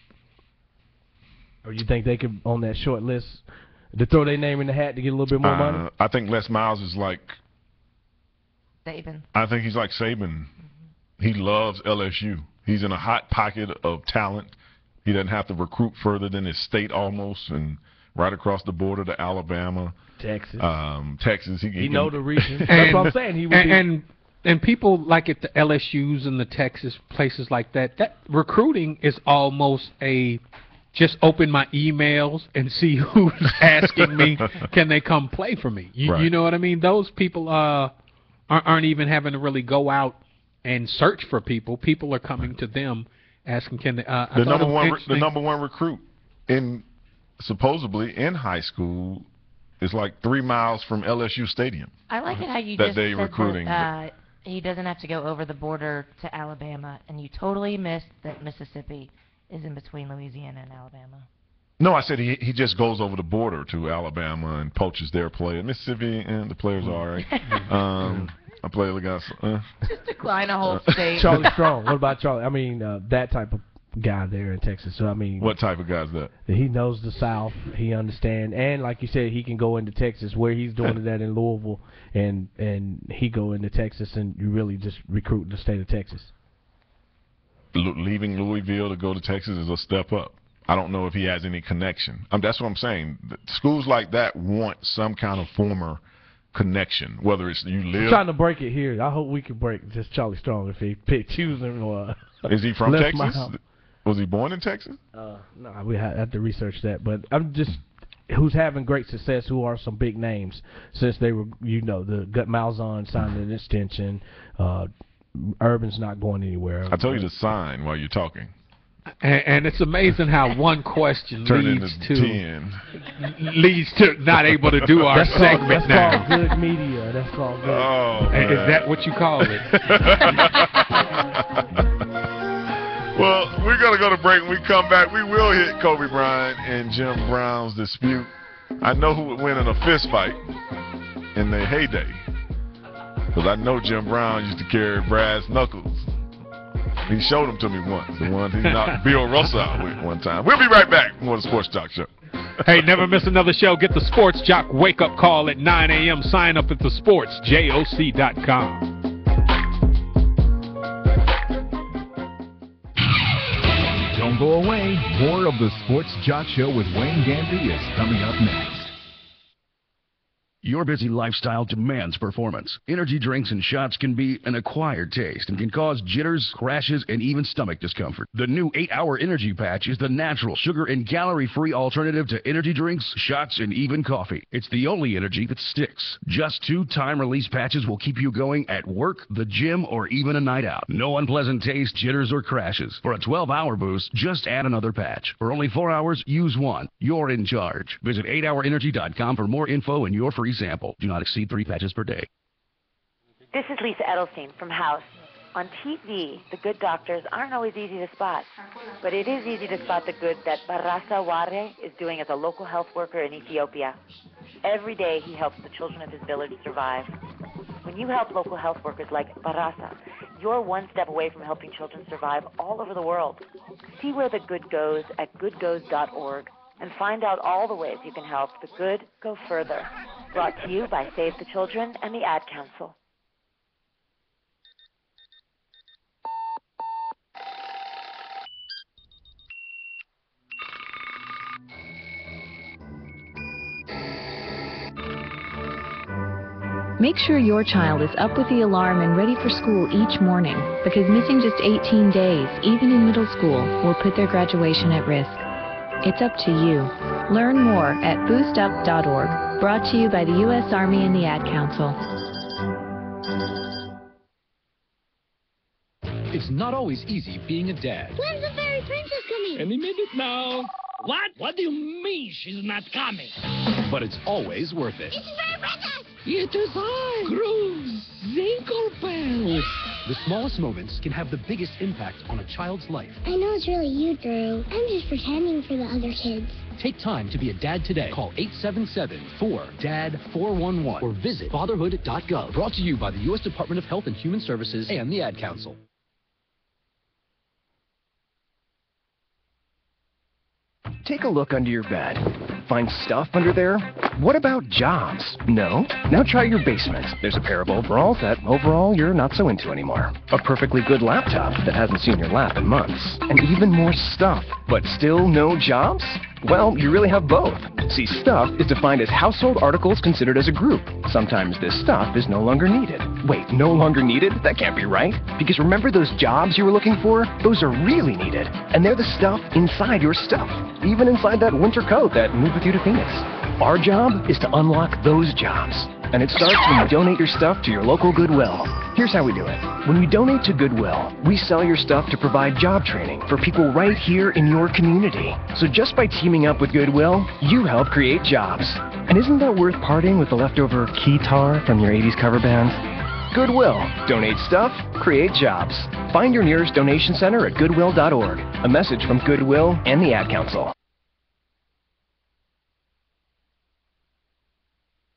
Or you think they could, on that short list, to throw their name in the hat to get a little bit more money? I think Les Miles is like Saban. I think he's like Saban. He loves LSU. He's in a hot pocket of talent. He doesn't have to recruit further than his state almost, and right across the border to Alabama, Texas. Texas. He know the region. That's what I'm saying. He would and people like at the LSUs and the Texas places like that, that recruiting is almost a just open my emails and see who's asking me, can they come play for me? You know what I mean? Those people aren't even having to really go out and search for people. People are coming to them asking, can they? The number one recruit supposedly in high school is like 3 miles from LSU Stadium. I like it how you that just they said recruiting. That he doesn't have to go over the border to Alabama, and you totally missed that Mississippi is in between Louisiana and Alabama. No, I said he just goes over the border to Alabama and poaches their player. Mississippi, and the players are all right. I play against. Just decline a whole state. Charlie Strong. What about Charlie? I mean, that type of guy there in Texas. So I mean, what type of guy is that? He knows the South. He understands, and like you said, he can go into Texas where he's doing that in Louisville, and he go into Texas, and you really just recruit the state of Texas. Leaving Louisville to go to Texas is a step up. I don't know if he has any connection. That's what I'm saying. Schools like that want some kind of former connection, whether it's you live. I'm trying to break it here. I hope we can break just Charlie Strong if he choose him. Or is he from Texas? Was he born in Texas? No, we have to research that. But I'm just who's having great success. Who are some big names since they were, the Gut Malzahn signed an extension. Urban's not going anywhere. I told you to sign while you're talking. And it's amazing how one question leads to not able to do our segment now. That's called good media. That's called good. Oh, is that what you call it? Well, we're going to go to break. When we come back, we will hit Kobe Bryant and Jim Brown's dispute. I know who would win in a fist fight in their heyday. Because I know Jim Brown used to carry brass knuckles. He showed them to me once. The one he knocked Bill Russell out with one time. We'll be right back. More of the Sports Joc Show. Hey, never miss another show. Get the Sports Joc wake-up call at 9 a.m. Sign up at thesportsjoc.com. Don't go away. More of the Sports Joc Show with Wayne Gandy is coming up next. Your busy lifestyle demands performance. Energy drinks and shots can be an acquired taste and can cause jitters, crashes, and even stomach discomfort. The new 8-Hour Energy Patch is the natural, sugar, and calorie-free alternative to energy drinks, shots, and even coffee. It's the only energy that sticks. Just 2 time-release patches will keep you going at work, the gym, or even a night out. No unpleasant taste, jitters, or crashes. For a 12-hour boost, just add another patch. For only 4 hours, use one. You're in charge. Visit 8hourenergy.com for more info and your free example, do not exceed 3 patches per day. This is Lisa Edelstein from House. On TV, the good doctors aren't always easy to spot, but it is easy to spot the good that Barasa Ware is doing as a local health worker in Ethiopia. Every day he helps the children of his village survive. When you help local health workers like Barasa, you're one step away from helping children survive all over the world. See where the good goes at goodgoes.org and find out all the ways you can help the good go further. Brought to you by Save the Children and the Ad Council. Make sure your child is up with the alarm and ready for school each morning, because missing just 18 days, even in middle school, will put their graduation at risk. It's up to you. Learn more at boostup.org. Brought to you by the U.S. Army and the Ad Council. It's not always easy being a dad. When's the fairy princess coming? Any minute now. What? What do you mean she's not coming? But it's always worth it. It's the fairy princess! It is I, Groove Zinklebell. The smallest moments can have the biggest impact on a child's life. I know it's really you, Drew. I'm just pretending for the other kids. Take time to be a dad today. Call 877-4DAD-411 or visit fatherhood.gov. Brought to you by the U.S. Department of Health and Human Services and the Ad Council. Take a look under your bed. Find stuff under there? What about jobs? No? Now try your basement. There's a pair of overalls that overall you're not so into anymore. A perfectly good laptop that hasn't seen your lap in months. And even more stuff. But still no jobs? Well, you really have both. See, stuff is defined as household articles considered as a group. Sometimes this stuff is no longer needed. Wait, no longer needed? That can't be right. Because remember those jobs you were looking for? Those are really needed. And they're the stuff inside your stuff. Even inside that winter coat that moved with you to Phoenix. Our job is to unlock those jobs. And it starts when you donate your stuff to your local Goodwill. Here's how we do it. When you donate to Goodwill, we sell your stuff to provide job training for people right here in your community. So just by teaming up with Goodwill, you help create jobs. And isn't that worth parting with the leftover keytar from your 80s cover band? Goodwill. Donate stuff, create jobs. Find your nearest donation center at goodwill.org. A message from Goodwill and the Ad Council.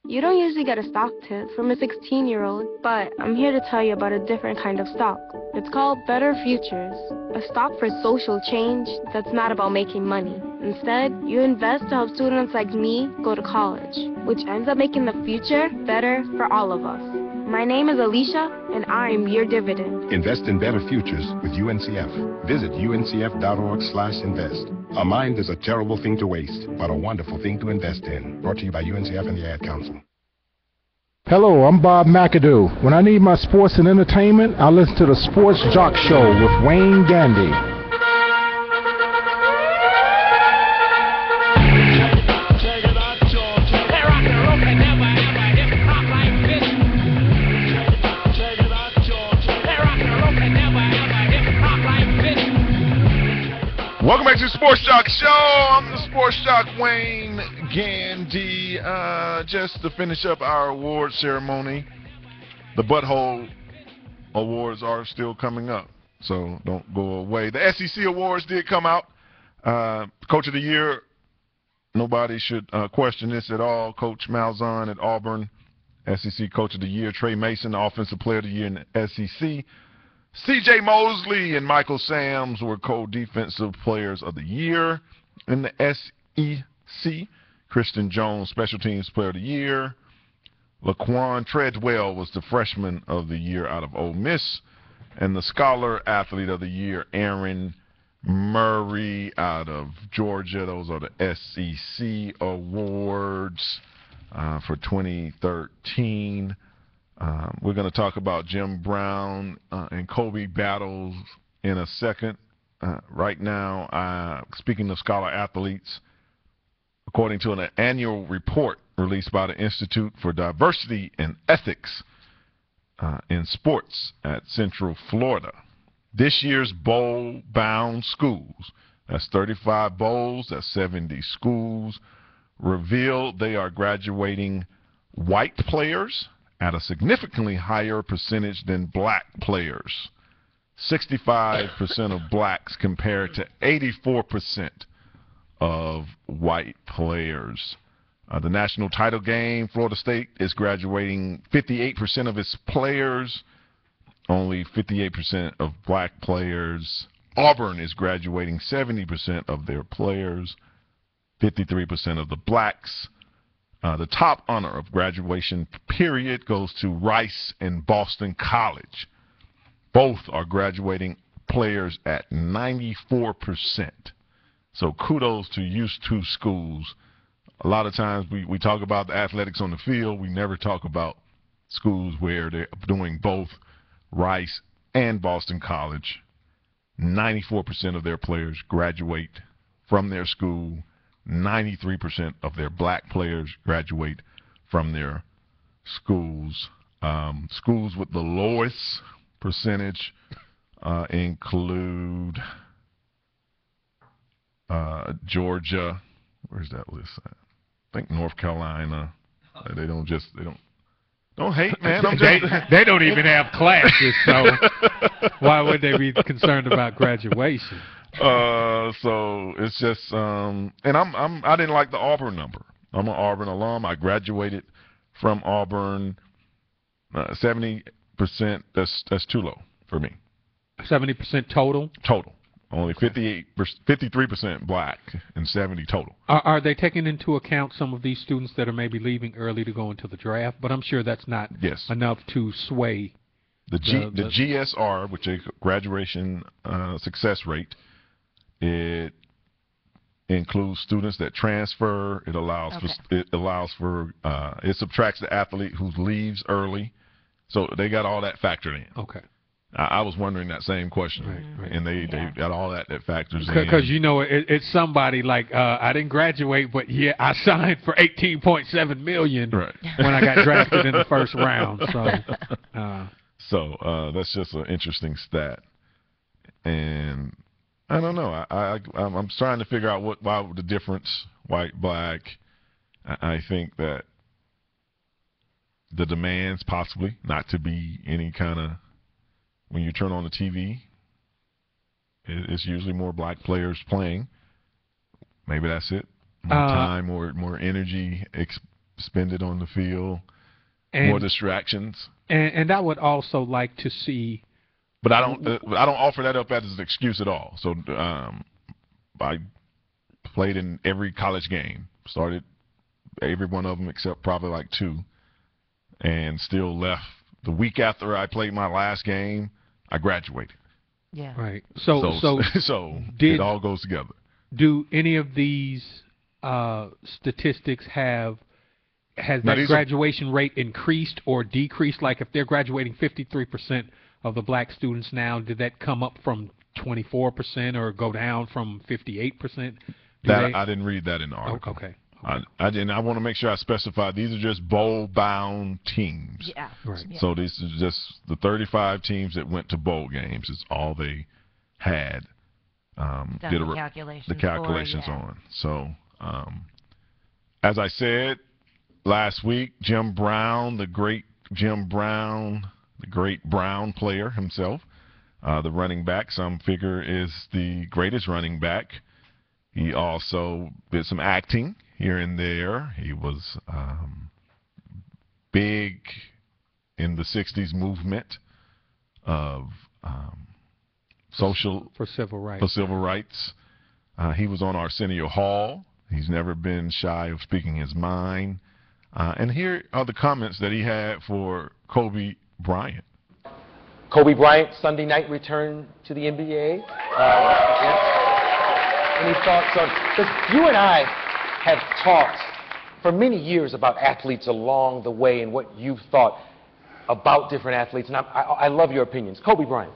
You don't usually get a stock tip from a 16-year-old, but I'm here to tell you about a different kind of stock. It's called Better Futures, a stock for social change that's not about making money. Instead, you invest to help students like me go to college, which ends up making the future better for all of us. My name is Alicia, and I'm your dividend. Invest in better futures with UNCF. Visit uncf.org/invest. A mind is a terrible thing to waste, but a wonderful thing to invest in. Brought to you by UNCF and the Ad Council. Hello, I'm Bob McAdoo. When I need my sports and entertainment, I listen to the Sports Joc Show with Wayne Gandy. Welcome back to the Sports Joc Show. I'm the Sports Joc Wayne Gandy. Just to finish up our award ceremony, the Butthole Awards are still coming up, so don't go away. The SEC Awards did come out. Coach of the Year, nobody should question this at all. Coach Malzahn at Auburn, SEC Coach of the Year. Trey Mason, Offensive Player of the Year in the SEC. C.J. Mosley and Michael Sams were co-defensive players of the year in the SEC. Christian Jones, Special Teams Player of the Year. Laquan Treadwell was the Freshman of the Year out of Ole Miss. And the Scholar Athlete of the Year, Aaron Murray out of Georgia. Those are the SEC Awards for 2013. We're going to talk about Jim Brown and Kobe battles in a second. Right now, speaking of scholar athletes, according to an annual report released by the Institute for Diversity and Ethics in Sports at Central Florida, this year's bowl-bound schools, that's 35 bowls, that's 70 schools, revealed they are graduating white players at a significantly higher percentage than black players. 65% of blacks compared to 84% of white players. The national title game, Florida State is graduating 58% of its players, only 58% of black players. Auburn is graduating 70% of their players, 53% of the blacks. The top honor of graduation period goes to Rice and Boston College. Both are graduating players at 94%. So kudos to these two schools. A lot of times we talk about the athletics on the field. We never talk about schools where they're doing both. Rice and Boston College, 94% of their players graduate from their school. 93% of their black players graduate from their schools. Schools with the lowest percentage include Georgia. Where's that list at? I think North Carolina. They don't hate, man. They don't even have classes, so why would they be concerned about graduation? So it's just and I didn't like the Auburn number. I'm an Auburn alum. I graduated from Auburn. 70%. That's too low for me. 70% total? Total. Only 53% black and 70 total. Are they taking into account some of these students that are maybe leaving early to go into the draft? But I'm sure that's not enough to sway the GSR, which is graduation success rate. It includes students that transfer. It allows for it subtracts the athlete who leaves early. So they got all that factored in. Okay. I was wondering that same question, right. And they got all that factors in. Because it's somebody like I didn't graduate, but I signed for $18.7 million when I got drafted in the first round. So that's just an interesting stat, and I don't know. I'm trying to figure out why the difference, white, black. I think that the demands possibly not to be any kind of. When you turn on the TV, it's usually more black players playing. Maybe that's it. More time, more energy expended on the field, more distractions. And I would also like to see. But I don't offer that up as an excuse at all. So I played in every college game, started every one of them except probably like 2, and still left. The week after I played my last game, I graduated. Yeah. Right. So it all goes together. Do any of these statistics has that graduation rate increased or decreased? Like if they're graduating 53% of the black students now, did that come up from 24% or go down from 58%? I didn't read that in the article. Okay. I want to make sure I specify these are just bowl-bound teams. Yeah. Right. So these are just the 35 teams that went to bowl games. Is all they had. Did the calculations on. So as I said last week, Jim Brown, the great Brown player himself, the running back, some figure is the greatest running back. He also did some acting here and there. He was big in the 60s movement of for civil rights. He was on Arsenio Hall. He's never been shy of speaking his mind. And here are the comments that he had for Kobe Bryant. Kobe Bryant, Sunday night return to the NBA. Any thoughts on, because you and I have talked for many years about athletes along the way and what you've thought about different athletes, and I love your opinions. Kobe Bryant.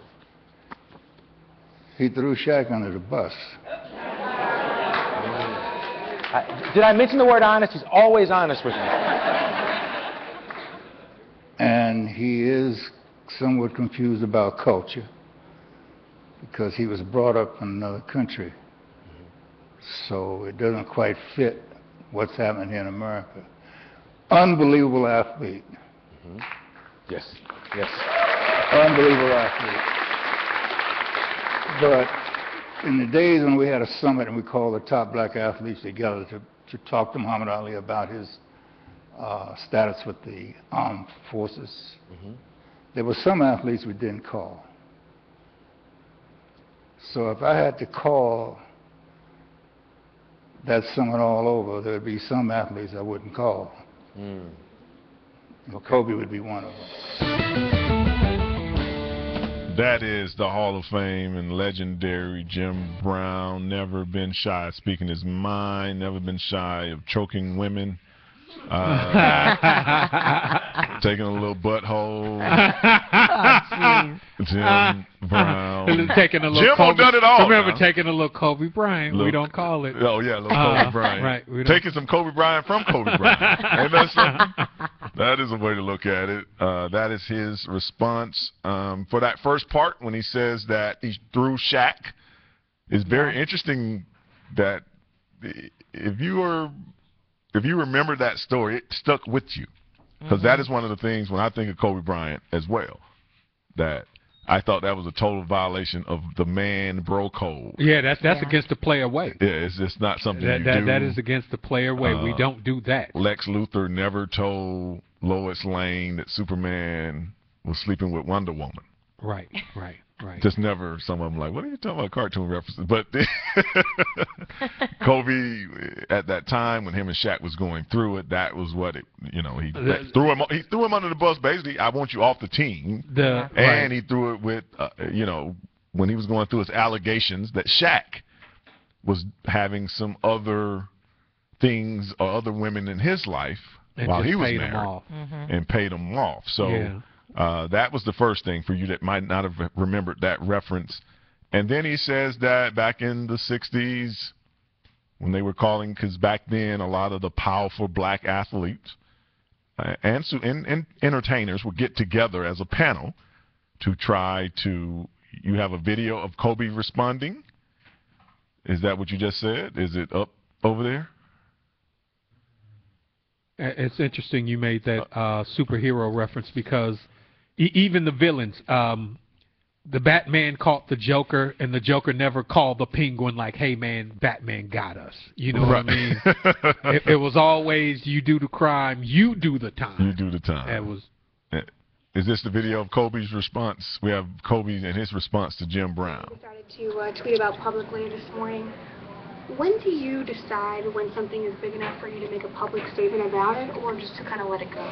He threw Shaq under the bus. Did I mention the word honest? He's always honest with me. And he is somewhat confused about culture because he was brought up in another country. So it doesn't quite fit what's happening here in America. unbelievable athlete. Mm-hmm. Yes, yes. Unbelievable athlete. But in the days when we had a summit and we called the top black athletes together to talk to Muhammad Ali about his status with the armed forces, there were some athletes we didn't call. So if I had to call that summit all over, there would be some athletes I wouldn't call. And Kobe would be one of them. That is the Hall of Fame and legendary Jim Brown. Never been shy of speaking his mind, never been shy of choking women, taking a little butthole. Jim Brown. Taking a little Jim Kobe. done it all. Remember now. taking a little Kobe Bryant. We don't call it. Oh, yeah, a little Kobe Bryant. Right. We Taking some Kobe Bryant from Kobe Bryant. Ain't that something? That is a way to look at it. That is his response. For that first part, when he says that he threw Shaq, it's very interesting that if you remember that story, it stuck with you. Because that is one of the things when I think of Kobe Bryant as well, that I thought that was a total violation of the man bro code. Yeah, that's against the player way. Yeah, it's just not something you do. That is against the player way. We don't do that. Lex Luthor never told Lois Lane that Superman was sleeping with Wonder Woman. Right. Just never. Some of them like, what are you talking about cartoon references? But Kobe, at that time when him and Shaq was going through it, that was what it. He threw him under the bus. Basically, I want you off the team. And he threw it with, when he was going through his allegations that Shaq was having some other things or other women in his life while he was married, and paid him off. So. Yeah. That was the first thing for you that might not have remembered that reference. And then he says that back in the 60s, when they were calling, because back then a lot of the powerful black athletes and entertainers would get together as a panel to try to, you have a video of Kobe responding? Is that what you just said? Is it up over there? It's interesting you made that superhero reference because even the villains, the Batman caught the Joker, and the Joker never called the Penguin like, hey, man, Batman got us. You know what I mean? It was always, you do the crime, you do the time. You do the time. Is this the video of Kobe's response? We have Kobe and his response to Jim Brown. I started to tweet about publicly this morning. When do you decide when something is big enough for you to make a public statement about it, or just to kind of let it go?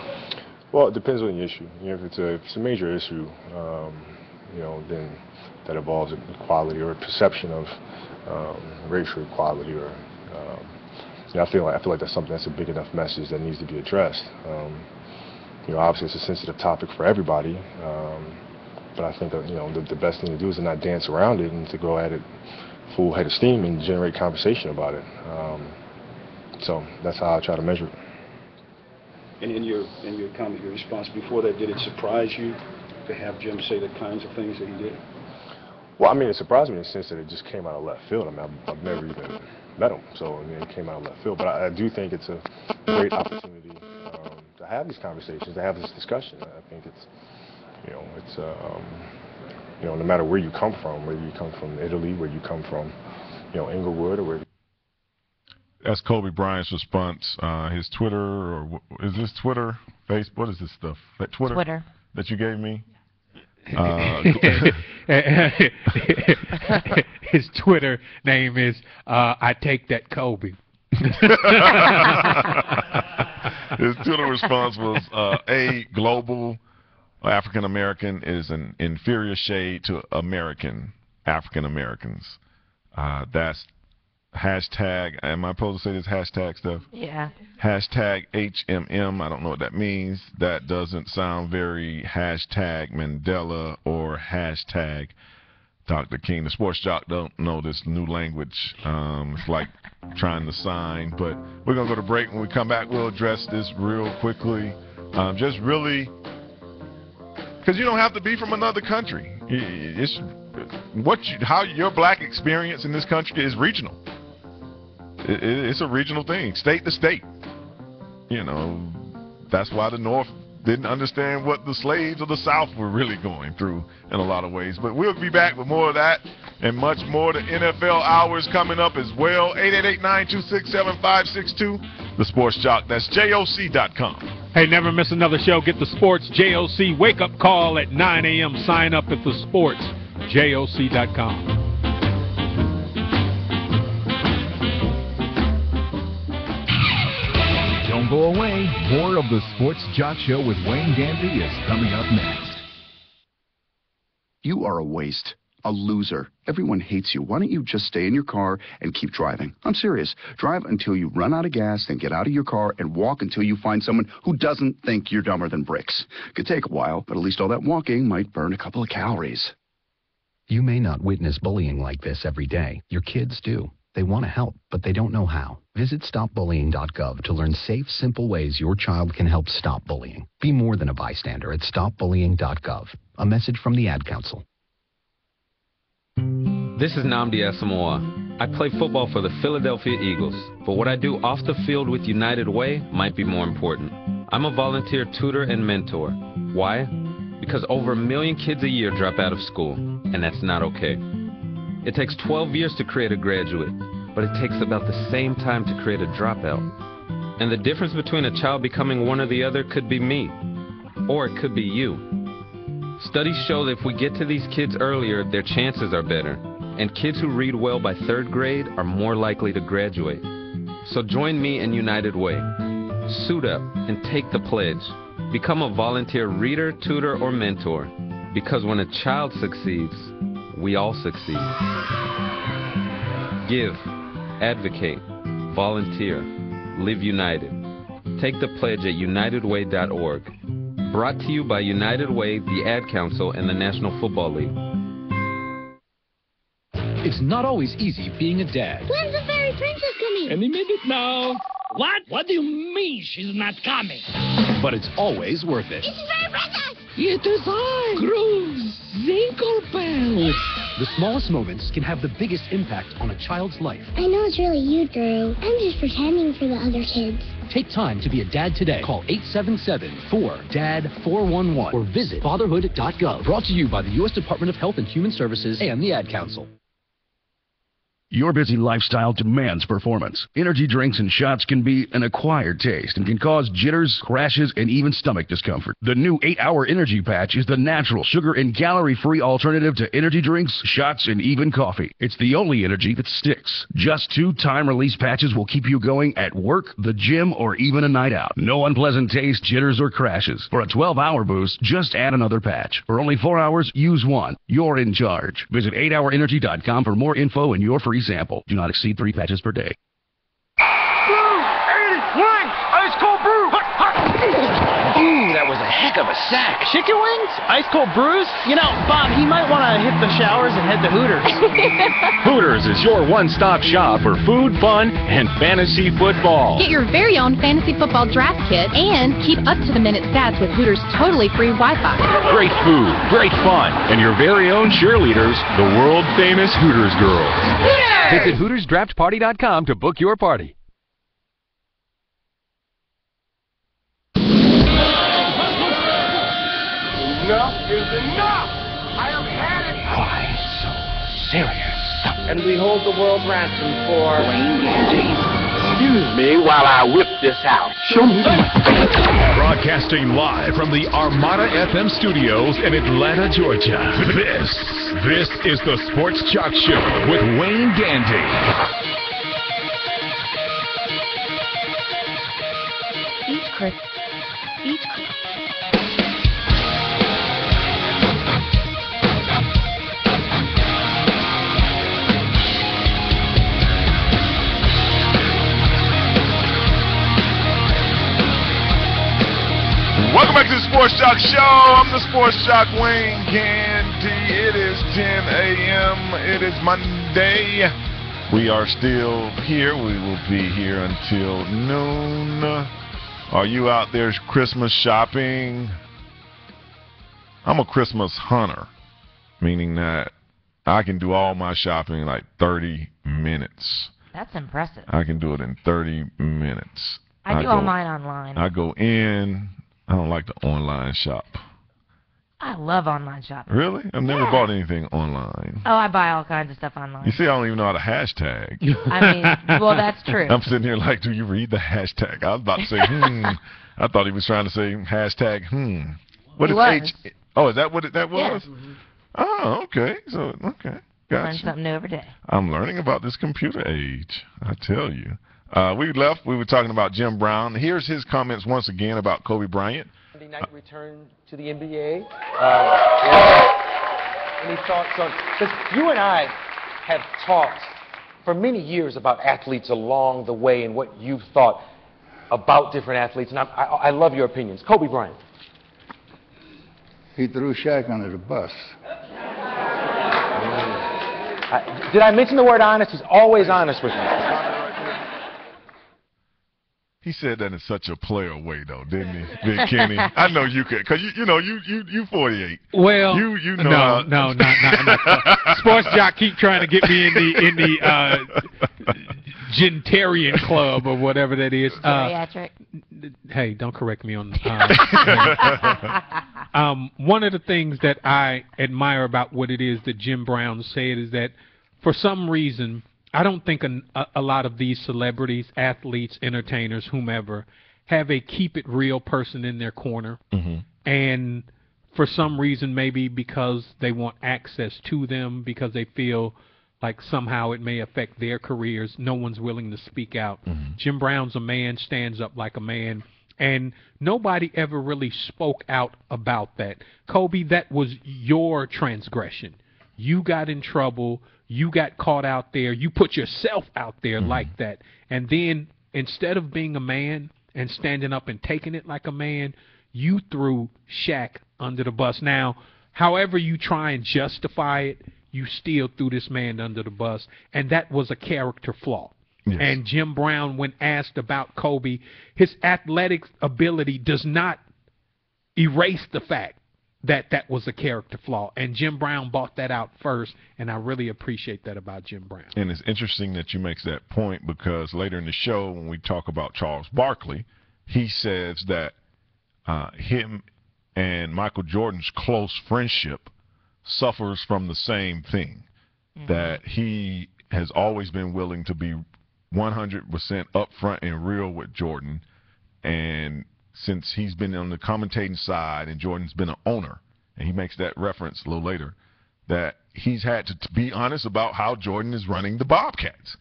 Well, it depends on the issue. If it's a major issue, then that involves equality or perception of racial equality, or I feel like that's something that's a big enough message that needs to be addressed. Obviously it's a sensitive topic for everybody, but I think that the best thing to do is to not dance around it and to go at it full head of steam and generate conversation about it. So that's how I try to measure it. And in your comment, your response before that, did it surprise you to have Jim say the kinds of things that he did? Well, I mean, it surprised me in the sense that it just came out of left field. I mean, I've never even met him, so it came out of left field. But I do think it's a great opportunity to have these conversations, to have this discussion. I think it's no matter where you come from, whether you come from Italy, where you come from, Inglewood, or where. That's Kobe Bryant's response. His Twitter, or is this Twitter? Facebook? What is this stuff? That Twitter that you gave me? His Twitter name is I Take That Kobe. His Twitter response was global African American is an inferior shade to American African Americans. That's hashtag, am I supposed to say this hashtag stuff? Yeah. Hashtag HMM, I don't know what that means. That doesn't sound very hashtag Mandela or hashtag Dr. King. The sports jock don't know this new language. It's like trying to sign. But we're going to go to break. When we come back, we'll address this real quickly. Just really, because you don't have to be from another country. It's how your black experience in this country is regional. It's a regional thing, state to state. That's why the North didn't understand what the slaves of the South were really going through in a lot of ways. But we'll be back with more of that and much more. The NFL Hours coming up as well. 888-926-7562. The Sports Jock. That's JOC.com. Hey, never miss another show. Get the Sports JOC wake-up call at 9 a.m. Sign up at the Sports JOC.com. Don't go away. More of the Sports Jock Show with Wayne Gandy is coming up next. You are a waste. A loser. Everyone hates you. Why don't you just stay in your car and keep driving? I'm serious. Drive until you run out of gas, then get out of your car and walk until you find someone who doesn't think you're dumber than bricks. Could take a while, but at least all that walking might burn a couple of calories. You may not witness bullying like this every day. Your kids do. They want to help, but they don't know how. Visit stopbullying.gov to learn safe, simple ways your child can help stop bullying. Be more than a bystander at stopbullying.gov. A message from the Ad Council. This is Nnamdi Asamoah. I play football for the Philadelphia Eagles, but what I do off the field with United Way might be more important. I'm a volunteer tutor and mentor. Why? Because over 1 million kids a year drop out of school, and that's not okay. It takes 12 years to create a graduate, but it takes about the same time to create a dropout. And the difference between a child becoming one or the other could be me, or it could be you. Studies show that if we get to these kids earlier, their chances are better, and kids who read well by 3rd grade are more likely to graduate. So join me in United Way. Suit up and take the pledge. Become a volunteer reader, tutor, or mentor, because when a child succeeds, we all succeed. Give, advocate, volunteer, live united. Take the pledge at unitedway.org. Brought to you by United Way, the Ad Council, and the National Football League. It's not always easy being a dad. When's the fairy princess coming? Any minute now. What? What do you mean she's not coming? But it's always worth it. It's the fairy princess! It is I, Groove Zinklebell. The smallest moments can have the biggest impact on a child's life. I know it's really you, Drew. I'm just pretending for the other kids. Take time to be a dad today. Call 877-4DAD-411 or visit fatherhood.gov. Brought to you by the U.S. Department of Health and Human Services and the Ad Council. Your busy lifestyle demands performance. Energy drinks and shots can be an acquired taste and can cause jitters, crashes, and even stomach discomfort. The new 8-Hour Energy Patch is the natural, sugar, and calorie-free alternative to energy drinks, shots, and even coffee. It's the only energy that sticks. Just 2 time-release patches will keep you going at work, the gym, or even a night out. No unpleasant taste, jitters, or crashes. For a 12-hour boost, just add another patch. For only 4 hours, use one. You're in charge. Visit 8hourenergy.com for more info and your free sample. Do not exceed 3 patches per day. Ice cold brew! Ooh, that was a heck of a sack. Chicken wings? Ice cold brews? You know, Bob, he might want to hit the showers and head to Hooters. Hooters is your one-stop shop for food, fun, and fantasy football. Get your very own fantasy football draft kit and keep up-to-the-minute stats with Hooters' totally free Wi-Fi. Great food, great fun, and your very own cheerleaders, the world-famous Hooters girls. Hooters! Visit HootersDraftParty.com to book your party. Enough is enough! I have had it! Why so serious? And we hold the world ransom for Wayne Gandy. Excuse me while I whip this out. Show me the Broadcasting live from the Armada FM studios in Atlanta, Georgia. This is the Sports Joc Show with Wayne Gandy. Welcome back to the Sports Jock Show. I'm the Sports Jock, Wayne Gandy. It is 10 a.m. It is Monday. We are still here. We will be here until noon. Are you out there Christmas shopping? I'm a Christmas hunter, meaning that I can do all my shopping in like 30 minutes. That's impressive. I can do it in 30 minutes. I do all mine online. I go in. I don't like the online shop. I love online shopping. Really? I've never bought anything online. Oh, I buy all kinds of stuff online. You see, I don't even know how to hashtag. I mean, well, that's true. I'm sitting here like, do you read the hashtag? I was about to say, I thought he was trying to say hashtag, What is H? Oh, is that what that was? Yeah. Oh, okay. So, okay. Gotcha. Learn something new every day. I'm learning about this computer age. I tell you. We were talking about Jim Brown. Here's his comments once again about Kobe Bryant. Monday night return to the NBA. Any thoughts on? Because you and I have talked for many years about athletes along the way and what you've thought about different athletes, and I love your opinions. Kobe Bryant. He threw Shaq under the bus. Did I mention the word honest? He's always honest with me. He said that in such a player way, though, didn't he, Big Kenny? I know you could, because you 48. Well, you know no. Sports Jock keep trying to get me in the Gentarian club or whatever that is. Geriatric. Hey, don't correct me on. One of the things that I admire about what it is that Jim Brown said is that for some reason, I don't think a lot of these celebrities, athletes, entertainers, whomever, have a keep it real person in their corner. Mm-hmm. And for some reason, maybe because they want access to them, because they feel like somehow it may affect their careers, no one's willing to speak out. Mm-hmm. Jim Brown's a man, stands up like a man, and nobody ever really spoke out about that. Kobe, that was your transgression. You got in trouble. You got caught out there. You put yourself out there like that. And then instead of being a man and standing up and taking it like a man, you threw Shaq under the bus. Now, however you try and justify it, you still threw this man under the bus. And that was a character flaw. Yes. And Jim Brown, when asked about Kobe, his athletic ability does not erase the fact that that was a character flaw. And Jim Brown bought that out first, and I really appreciate that about Jim Brown. And it's interesting that you make that point, because later in the show, when we talk about Charles Barkley, he says that him and Michael Jordan's close friendship suffers from the same thing, that he has always been willing to be 100% upfront and real with Jordan, and since he's been on the commentating side and Jordan's been an owner, and he makes that reference a little later, that he's had to be honest about how Jordan is running the Bobcats.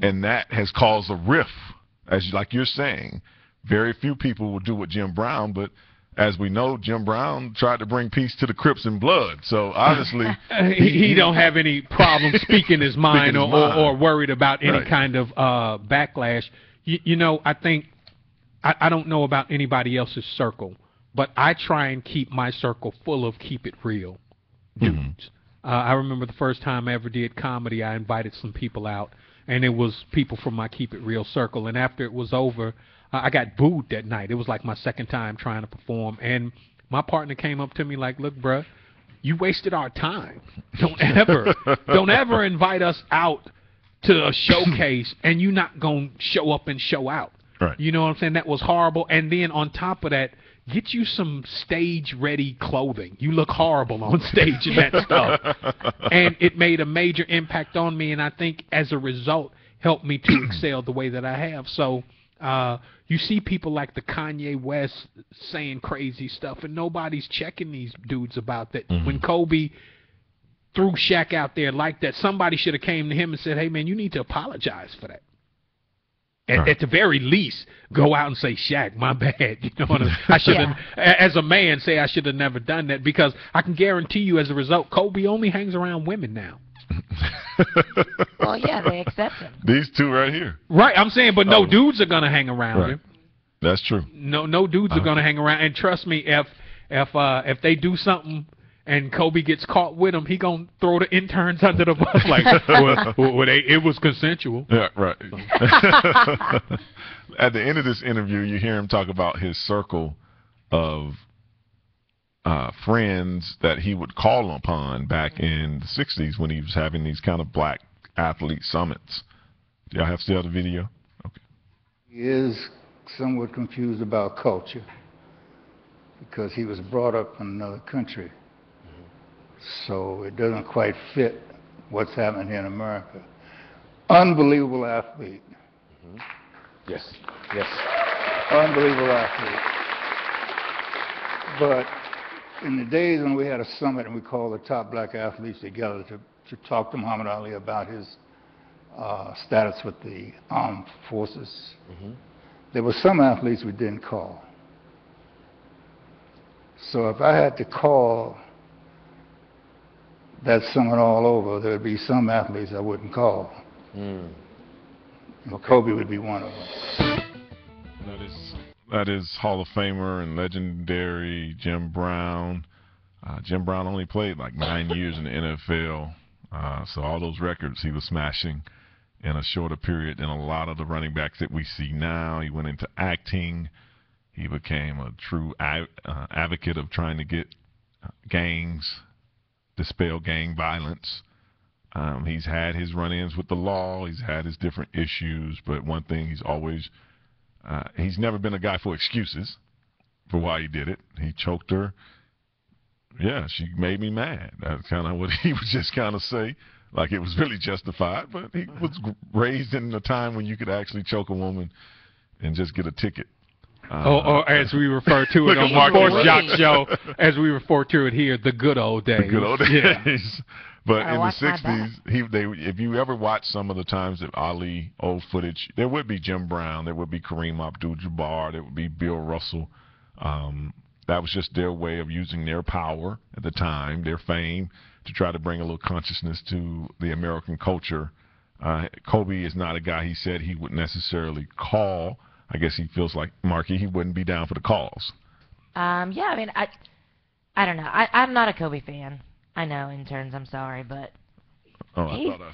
And that has caused a rift, like you're saying. Very few people will do what Jim Brown, but as we know, Jim Brown tried to bring peace to the Crips and Blood. So honestly, he don't have any problem speaking his mind or worried about any kind of backlash. You know, I think, I don't know about anybody else's circle, but I try and keep my circle full of keep it real dudes. I remember the first time I ever did comedy, I invited some people out, and it was people from my keep it real circle. And after it was over, I got booed that night. It was like my second time trying to perform. And my partner came up to me like, look, bruh, you wasted our time. Don't ever invite us out to a showcase and you not going to show up and show out. Right. You know what I'm saying? That was horrible. And then on top of that, get you some stage-ready clothing. You look horrible on stage in that stuff. And it made a major impact on me, and I think as a result helped me to excel the way that I have. So you see people like the Kanye West saying crazy stuff, and nobody's checking these dudes about that. When Kobe threw Shaq out there like that, somebody should have came to him and said, hey, man, you need to apologize for that. At the very least, go out and say, Shaq, my bad. You know what I should have, as a man, say I should have never done that, because I can guarantee you as a result, Kobe only hangs around women now. Well, yeah, they accept him. These two right here. Right, I'm saying, but no dudes are going to hang around him. That's true. No dudes are going to hang around. And trust me, if they do something and Kobe gets caught with him, he gonna throw the interns under the bus like, it was consensual. Yeah, right. At the end of this interview, you hear him talk about his circle of friends that he would call upon back in the 60s when he was having these kind of black athlete summits. Do y'all still have the video? Okay. He is somewhat confused about culture because he was brought up in another country. So it doesn't quite fit what's happening here in America. Unbelievable athlete. Yes, yes. Unbelievable athlete. But in the days when we had a summit and we called the top black athletes together to talk to Muhammad Ali about his status with the armed forces, there were some athletes we didn't call. So if I had to call that summit all over, there would be some athletes I wouldn't call. And Kobe would be one of them. That is Hall of Famer and legendary Jim Brown. Jim Brown only played like 9 years in the NFL, so all those records he was smashing in a shorter period than a lot of the running backs that we see now. He went into acting. He became a true advocate of trying to get gangs, dispel gang violence. He's had his run-ins with the law. He's had his different issues, but one thing he's always he's never been a guy for excuses for why he did it. He choked her. Yeah, she made me mad. That's kind of what he would just kind of say, like it was really justified. But he was raised in a time when you could actually choke a woman and just get a ticket. Or as we refer to it on the Sports Joc Show, as we refer to it here, the good old days. The good old days. Yeah. But in the 60s, if you ever watch some of the times that Ali, old footage, there would be Jim Brown, there would be Kareem Abdul-Jabbar, there would be Bill Russell. That was just their way of using their power at the time, their fame, to try to bring a little consciousness to the American culture. Kobe is not a guy he said he would necessarily call. I guess he feels like, Marky, he wouldn't be down for the calls. Yeah, I mean, I don't know. I'm not a Kobe fan. I know, interns, I'm sorry, but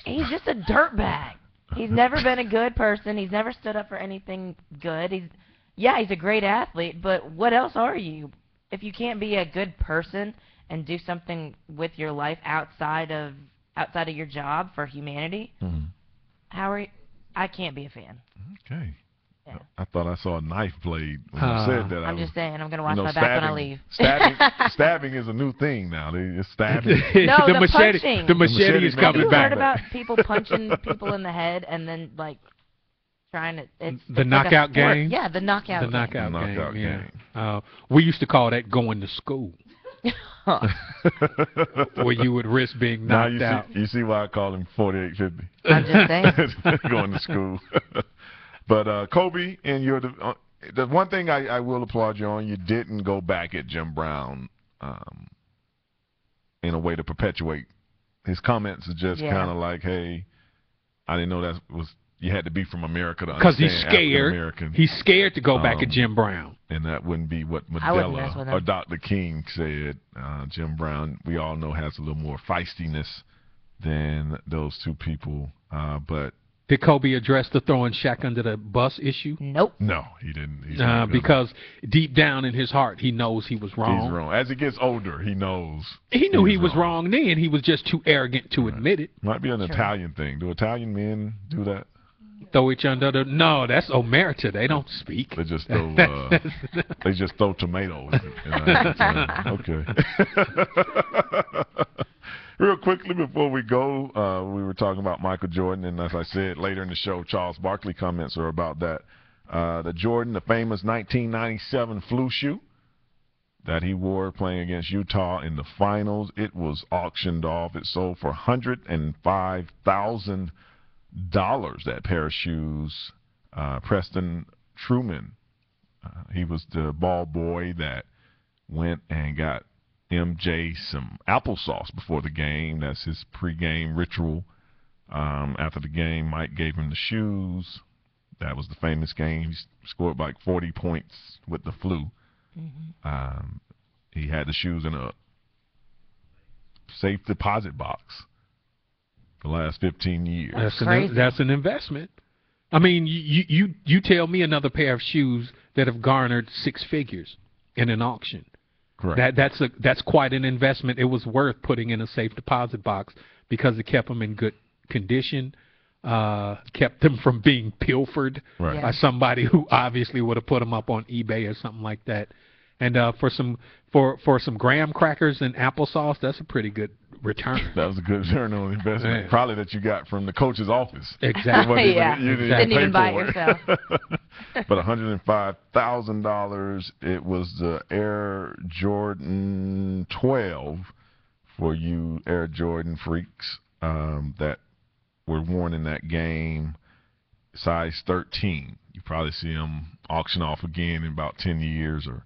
he's just a dirtbag. He's never been a good person. He's never stood up for anything good. He's a great athlete, but what else are you? If you can't be a good person and do something with your life outside of your job for humanity, how are you? I can't be a fan. Okay. Yeah. I thought I saw a knife blade when you said that. I'm just saying, I'm going to watch my back when I leave. Stabbing is a new thing now. They're stabbing. No, the machete. Punching. The machete is coming back. Have you heard about people punching people in the head and then, like, trying to... It's knockout game? Yeah, the knockout game. The knockout game, yeah. We used to call that going to school. Where you would risk being knocked out. You see why I call him 4850. I'm just saying. Going to school. But Kobe, and you're the one thing I will applaud you on, you didn't go back at Jim Brown in a way to perpetuate his comments. Are just kind of like, hey, I didn't know that was you had to be from America to understand. Because he's scared. He's scared to go back at Jim Brown. And that wouldn't be what Mandela or Dr. King said. Jim Brown, we all know, has a little more feistiness than those two people, but. Did Kobe address the throwing Shaq under the bus issue? Nope. No, he didn't. Because deep down in his heart, he knows he was wrong. He's wrong. As he gets older, he knows. He knew he was wrong then. He was just too arrogant to admit it. Might be an Italian thing. Do Italian men do that? Throw each other under the... No, that's omerta. They don't speak. They just throw tomatoes. Okay. Real quickly before we go, we were talking about Michael Jordan, and as I said later in the show, Charles Barkley comments are about that. The Jordan, the famous 1997 flu shoe that he wore playing against Utah in the finals, it was auctioned off. It sold for $105,000, that pair of shoes. Preston Truman, he was the ball boy that went and got MJ some applesauce before the game. That's his pregame ritual. After the game, Mike gave him the shoes. That was the famous game. He scored like 40 points with the flu. He had the shoes in a safe deposit box for the last 15 years. That's an investment. I mean, you tell me another pair of shoes that have garnered 6 figures in an auction. Correct. That's quite an investment. It was worth putting in a safe deposit box because it kept them in good condition. kept them from being pilfered Right. by somebody who obviously would have put them up on eBay or something like that. And for some graham crackers and applesauce, that's a pretty good return. That was a good return on investment. Yeah. Probably that you got from the coach's office. Exactly. You Didn't even buy it for yourself. But $105,000. It was the Air Jordan 12 for you Air Jordan freaks that were worn in that game, size 13. You probably see them auction off again in about 10 years, or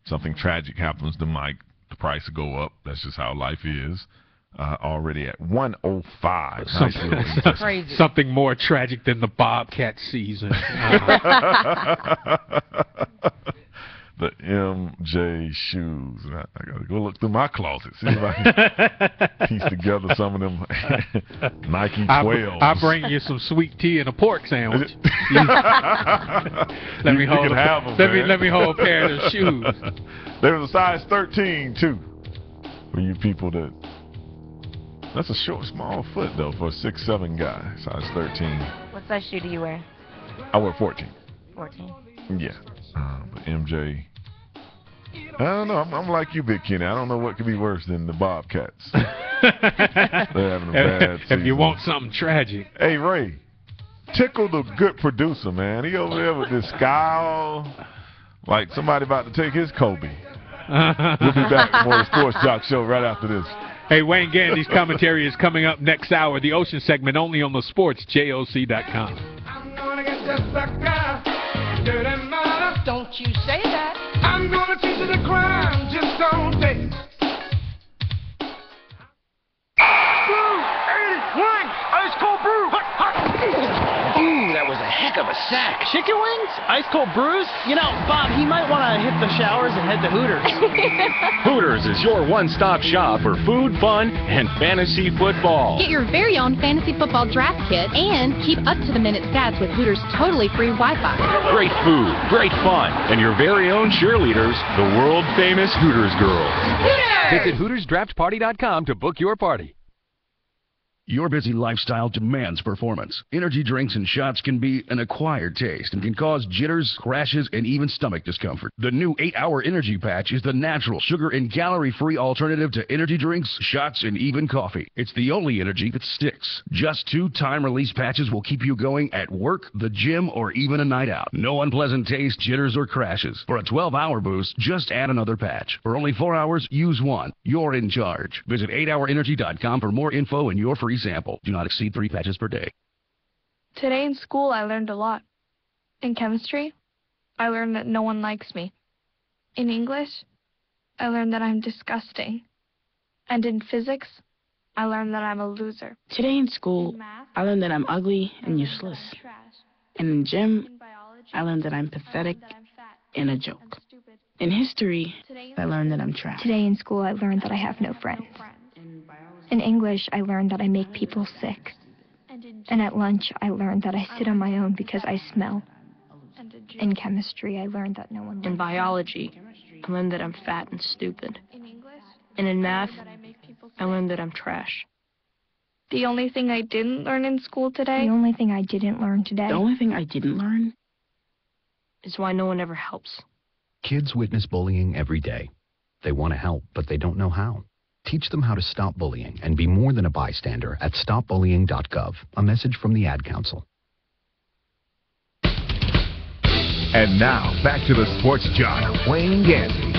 something tragic happens to Mike. The price will go up. That's just how life is. Already at 105. Crazy. Something more tragic than the Bobcat season. The MJ shoes. I got to go look through my closet, see if I can piece together some of them Nike 12s. I'll bring you some sweet tea and a pork sandwich. Let me hold a pair of those shoes. There was a size 13 too. For you people that's a small foot though for a 6'7" guy. Size 13. What size shoe do you wear? I wear 14. 14. Yeah. But MJ, I don't know. I'm like you, Big Kenny. I don't know what could be worse than the Bobcats. They're having a bad season. If you want something tragic. Hey, Ray, tickle the good producer, man. He over there with this scowl like somebody about to take his Kobe. We'll be back for the Sports Joc Show right after this. Hey, Wayne Gandy's commentary is coming up next hour. The Ocean segment only on the sportsjoc.com. Don't you say that. I'm gonna teach you the crime, just don't take. Brew 81, ice cold brew. Hot, hot. Ooh, that was a heck of a sack. Chicken wings? Ice cold brews? You know, Bob, he might want to hit the showers and head to Hooters. Hooters is your one-stop shop for food, fun, and fantasy football. Get your very own fantasy football draft kit and keep up to the minute stats with Hooters' totally free Wi-Fi. Great food, great fun, and your very own cheerleaders, the world-famous Hooters girls. Hooters! Visit HootersDraftParty.com to book your party. Your busy lifestyle demands performance. Energy drinks and shots can be an acquired taste and can cause jitters, crashes, and even stomach discomfort. The new 8-Hour Energy Patch is the natural, sugar, and calorie-free alternative to energy drinks, shots, and even coffee. It's the only energy that sticks. Just 2 time-release patches will keep you going at work, the gym, or even a night out. No unpleasant taste, jitters, or crashes. For a 12-hour boost, just add another patch. For only 4 hours, use one. You're in charge. Visit 8hourenergy.com for more info and your free sample. Do not exceed 3 patches per day. Today in school, I learned a lot. In chemistry, I learned that no one likes me. In English, I learned that I'm disgusting. And in physics, I learned that I'm a loser. Today in school, I learned that I'm ugly and useless. And in gym, I learned that I'm pathetic and a joke. In history, I learned that I'm trash. Today in school, I learned that I have no friends. In English, I learned that I make people sick. And at lunch, I learned that I sit on my own because I smell. In chemistry, I learned that no one likes me. In biology, I learned that I'm fat and stupid. And in math, I learned that I'm trash. The only thing I didn't learn in school today? The only thing I didn't learn today. The only thing I didn't learn is why no one ever helps. Kids witness bullying every day. They want to help, but they don't know how. Teach them how to stop bullying and be more than a bystander at stopbullying.gov. A message from the Ad Council. And now, back to the Sports Joc, Wayne Gandy.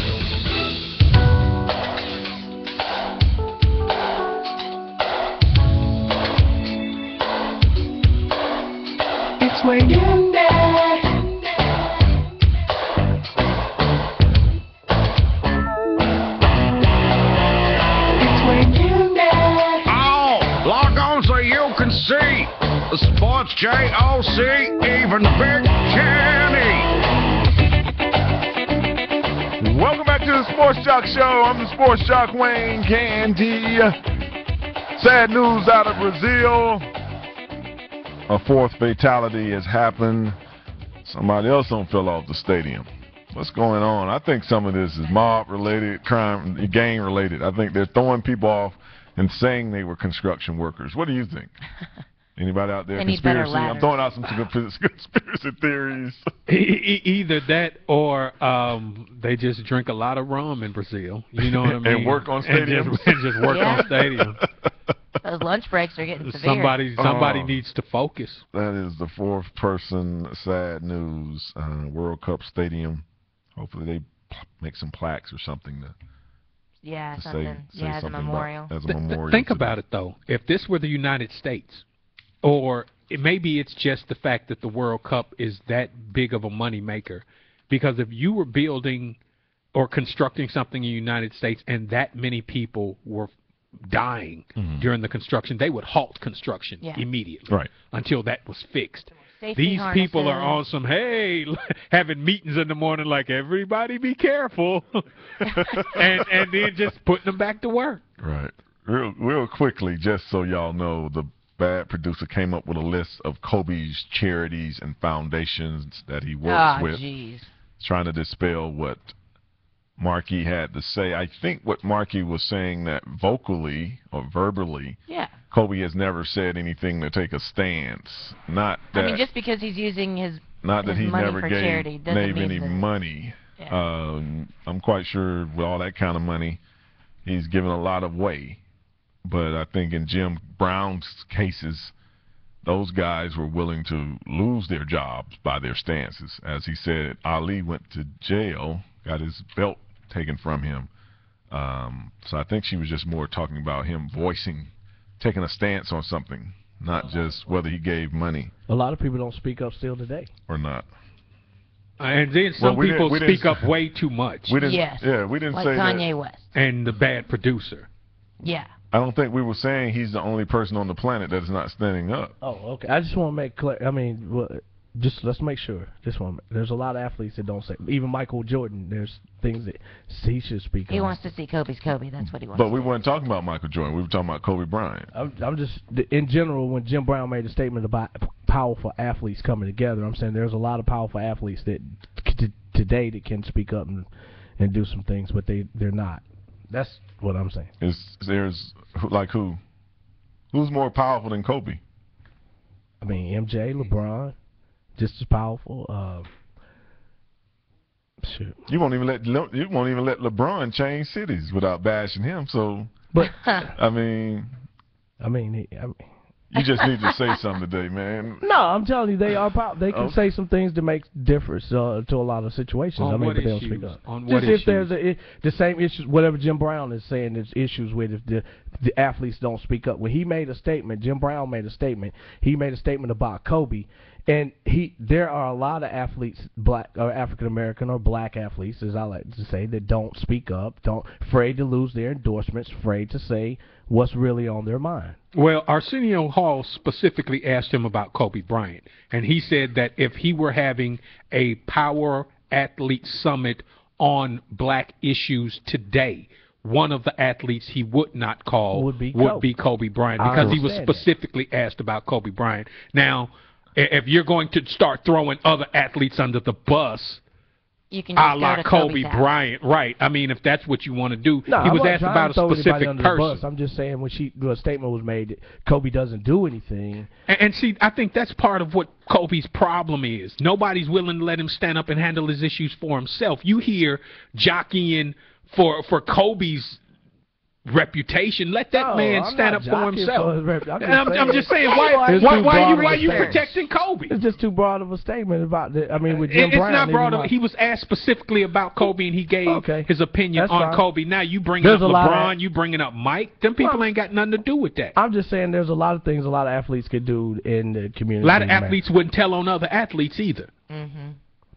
It's Wayne Gandy. See the Sports JOC, even Big Kenny. Welcome back to the Sports Joc Show. I'm the Sports Joc, Wayne Gandy. Sad news out of Brazil. A 4th fatality has happened. Somebody else done fell off the stadium. What's going on? I think some of this is mob-related, crime, gang-related. I think they're throwing people off and saying they were construction workers. What do you think? Anybody out there? They need better Conspiracy? I'm throwing out some conspiracy theories. Either that or they just drink a lot of rum in Brazil. You know what I mean? And work on stadiums. And just work on stadiums. Those lunch breaks are getting severe. Somebody needs to focus. That is the fourth person. Sad news. World Cup Stadium. Hopefully they make some plaques or something to. Yeah, to something. Say as a memorial. As a memorial. Think about it though. If this were the United States, or maybe it's just the fact that the World Cup is that big of a money maker, because if you were building or constructing something in the United States and that many people were dying during the construction, they would halt construction immediately until that was fixed. These people are on some, hey, having meetings in the morning like, everybody be careful, and then just putting them back to work. Right. Real quickly, just so y'all know, the bad producer came up with a list of Kobe's charities and foundations that he works with, trying to dispel what Markey had to say. I think what Markey was saying that vocally or verbally, Kobe has never said anything to take a stance. Not that. I mean, just because he's using his not that he money never for gave charity doesn't mean any money. I'm quite sure with all that kind of money, he's given a lot away. But I think in Jim Brown's cases, those guys were willing to lose their jobs by their stances. As he said, Ali went to jail, got his belt taken from him. So I think she was just more talking about him taking a stance on something, not just whether he gave money. A lot of people don't speak up still today. Or not. And then some people speak up way too much. We didn't, we didn't like say Kanye that. West. And the bad producer. Yeah. I don't think we were saying he's the only person on the planet that is not standing up. Oh, okay. I just want to make clear. I mean, just let's make sure. There's a lot of athletes that don't say. Even Michael Jordan, there's things that he should speak. He wants to see Kobe's Kobe. That's what he wants. But we weren't talking about Michael Jordan. We were talking about Kobe Bryant. I'm just in general. When Jim Brown made a statement about powerful athletes coming together, I'm saying there's a lot of powerful athletes that today that can speak up and do some things, but they're not. That's what I'm saying. There's like who? Who's more powerful than Kobe? I mean, MJ, LeBron, just as powerful. Shoot. You won't even let LeBron change cities without bashing him. So, but I mean, you just need to say something today, man. No, I'm telling you, they are powerful. They can say some things to make difference to a lot of situations. On but what they don't issues? speak up. On just what if issues? There's the same issues, whatever Jim Brown is saying, there's issues with if the athletes don't speak up. When he made a statement, Jim Brown made a statement. He made a statement about Kobe. And there are a lot of athletes, black or African American or black athletes, as I like to say, that don't speak up, afraid to lose their endorsements, afraid to say what's really on their mind. Well, Arsenio Hall specifically asked him about Kobe Bryant, and he said that if he were having a power athlete summit on black issues today, one of the athletes he would not call would be Kobe Bryant, because he was specifically asked about Kobe Bryant. Now, if you're going to start throwing other athletes under the bus, you can just a la Kobe Bryant, right? I mean, if that's what you want to do. No, he was asked about a specific person. I'm just saying when a statement was made that Kobe doesn't do anything. And see, I think that's part of what Kobe's problem is. Nobody's willing to let him stand up and handle his issues for himself. You hear jockeying for Kobe's reputation. Let that man stand up for himself. I'm just saying, why are you protecting Kobe? It's just too broad of a statement about that. I mean, with Jim Brown, it's not broad. He was asked specifically about Kobe, and he gave his opinion on Kobe. Now you bringing up LeBron, you bringing up Mike. Them people ain't got nothing to do with that. I'm just saying there's a lot of things a lot of athletes could do in the community. A lot of athletes wouldn't tell on other athletes either.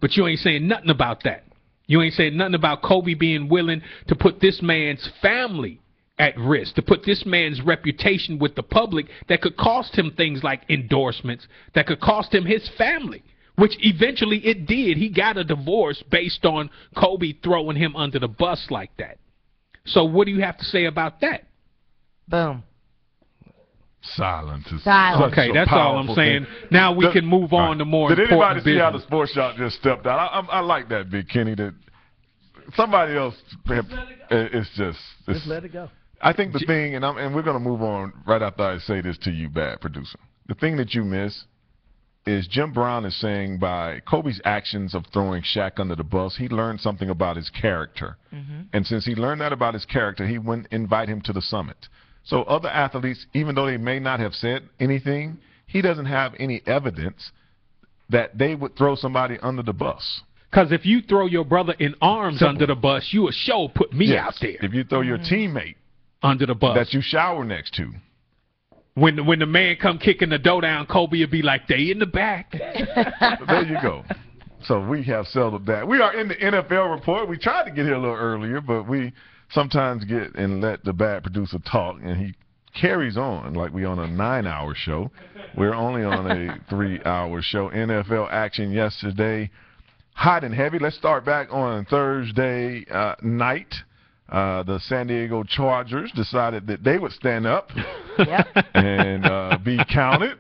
But you ain't saying nothing about that. You ain't saying nothing about Kobe being willing to put this man's family at risk, to put this man's reputation with the public that could cost him things like endorsements, that could cost him his family, which eventually it did. He got a divorce based on Kobe throwing him under the bus like that. So what do you have to say about that? Boom. Silence. Okay, that's all I'm saying. Now we can move on to more important business. Did anybody see how the sports shop just stepped out? I like that, Big Kenny. That somebody else, it's just let it go. I think the thing, and we're going to move on right after I say this to you, bad producer. the thing that you miss is Jim Brown is saying by Kobe's actions of throwing Shaq under the bus, he learned something about his character. And since he learned that about his character, he wouldn't invite him to the summit. So other athletes, even though they may not have said anything, he doesn't have any evidence that they would throw somebody under the bus. Because if you throw your brother in arms under the bus, you a show put me out there. If you throw your teammate under the bus that you shower next to. When the man come kicking the door down, Kobe will be like, they in the back. There you go. So we have settled that. We are in the NFL report. We tried to get here a little earlier, but we sometimes get and let the bad producer talk, and he carries on like we on a 9-hour show. We're only on a 3-hour show. NFL action yesterday, hot and heavy. Let's start back on Thursday night. The San Diego Chargers decided that they would stand up and be counted.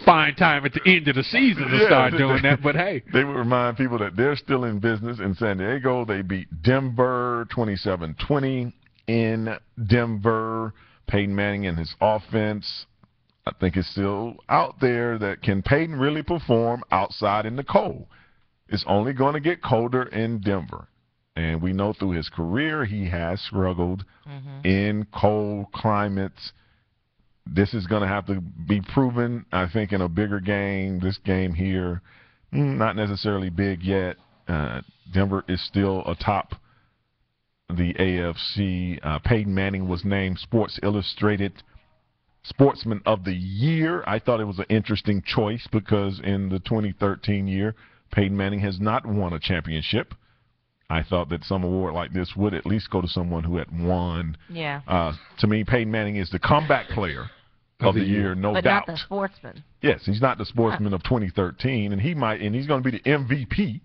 Fine time at the end of the season to start doing that, but hey. They would remind people that they're still in business in San Diego. They beat Denver 27-20 in Denver. Peyton Manning and his offense, I think, is still out there. That can Peyton really perform outside in the cold? It's only going to get colder in Denver. And we know through his career he has struggled in cold climates. This is going to have to be proven, I think, in a bigger game. This game here, not necessarily big yet. Denver is still atop the AFC. Peyton Manning was named Sports Illustrated Sportsman of the Year. I thought it was an interesting choice because in the 2013 year, Peyton Manning has not won a championship. I thought that some award like this would at least go to someone who had won. Yeah. To me, Peyton Manning is the comeback player of the year, no doubt. But not the sportsman. Yes, he's not the sportsman of 2013, and he's going to be the MVP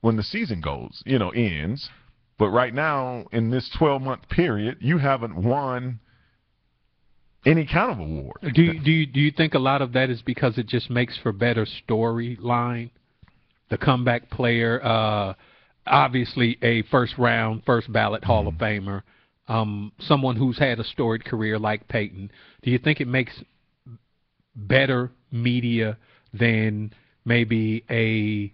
when the season ends. But right now, in this 12-month period, you haven't won any kind of award. Do you think a lot of that is because it just makes for better storyline? The comeback player, obviously a first ballot Hall of Famer, someone who's had a storied career like Peyton. Do you think it makes better media than maybe a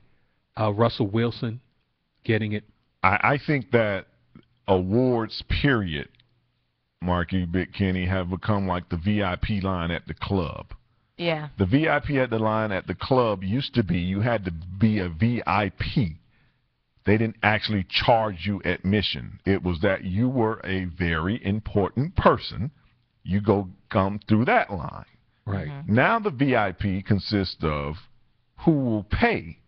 Russell Wilson getting it? I think that awards, period, Marky, Big Kenny, have become like the VIP line at the club. Yeah. The VIP at the line at the club used to be you had to be a VIP. They didn't actually charge you admission. It was that you were a very important person. You come through that line. Right. Now the VIP consists of who will pay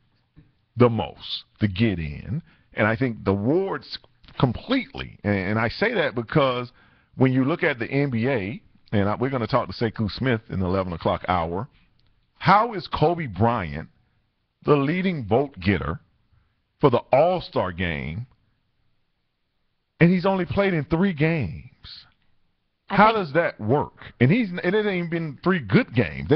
the most to get in. And I think the awards completely, and I say that because when you look at the NBA, and we're going to talk to Sekou Smith in the 11 o'clock hour, how is Kobe Bryant the leading vote getter for the All-Star game, and he's only played in 3 games? How does that work? And it ain't even been 3 good games.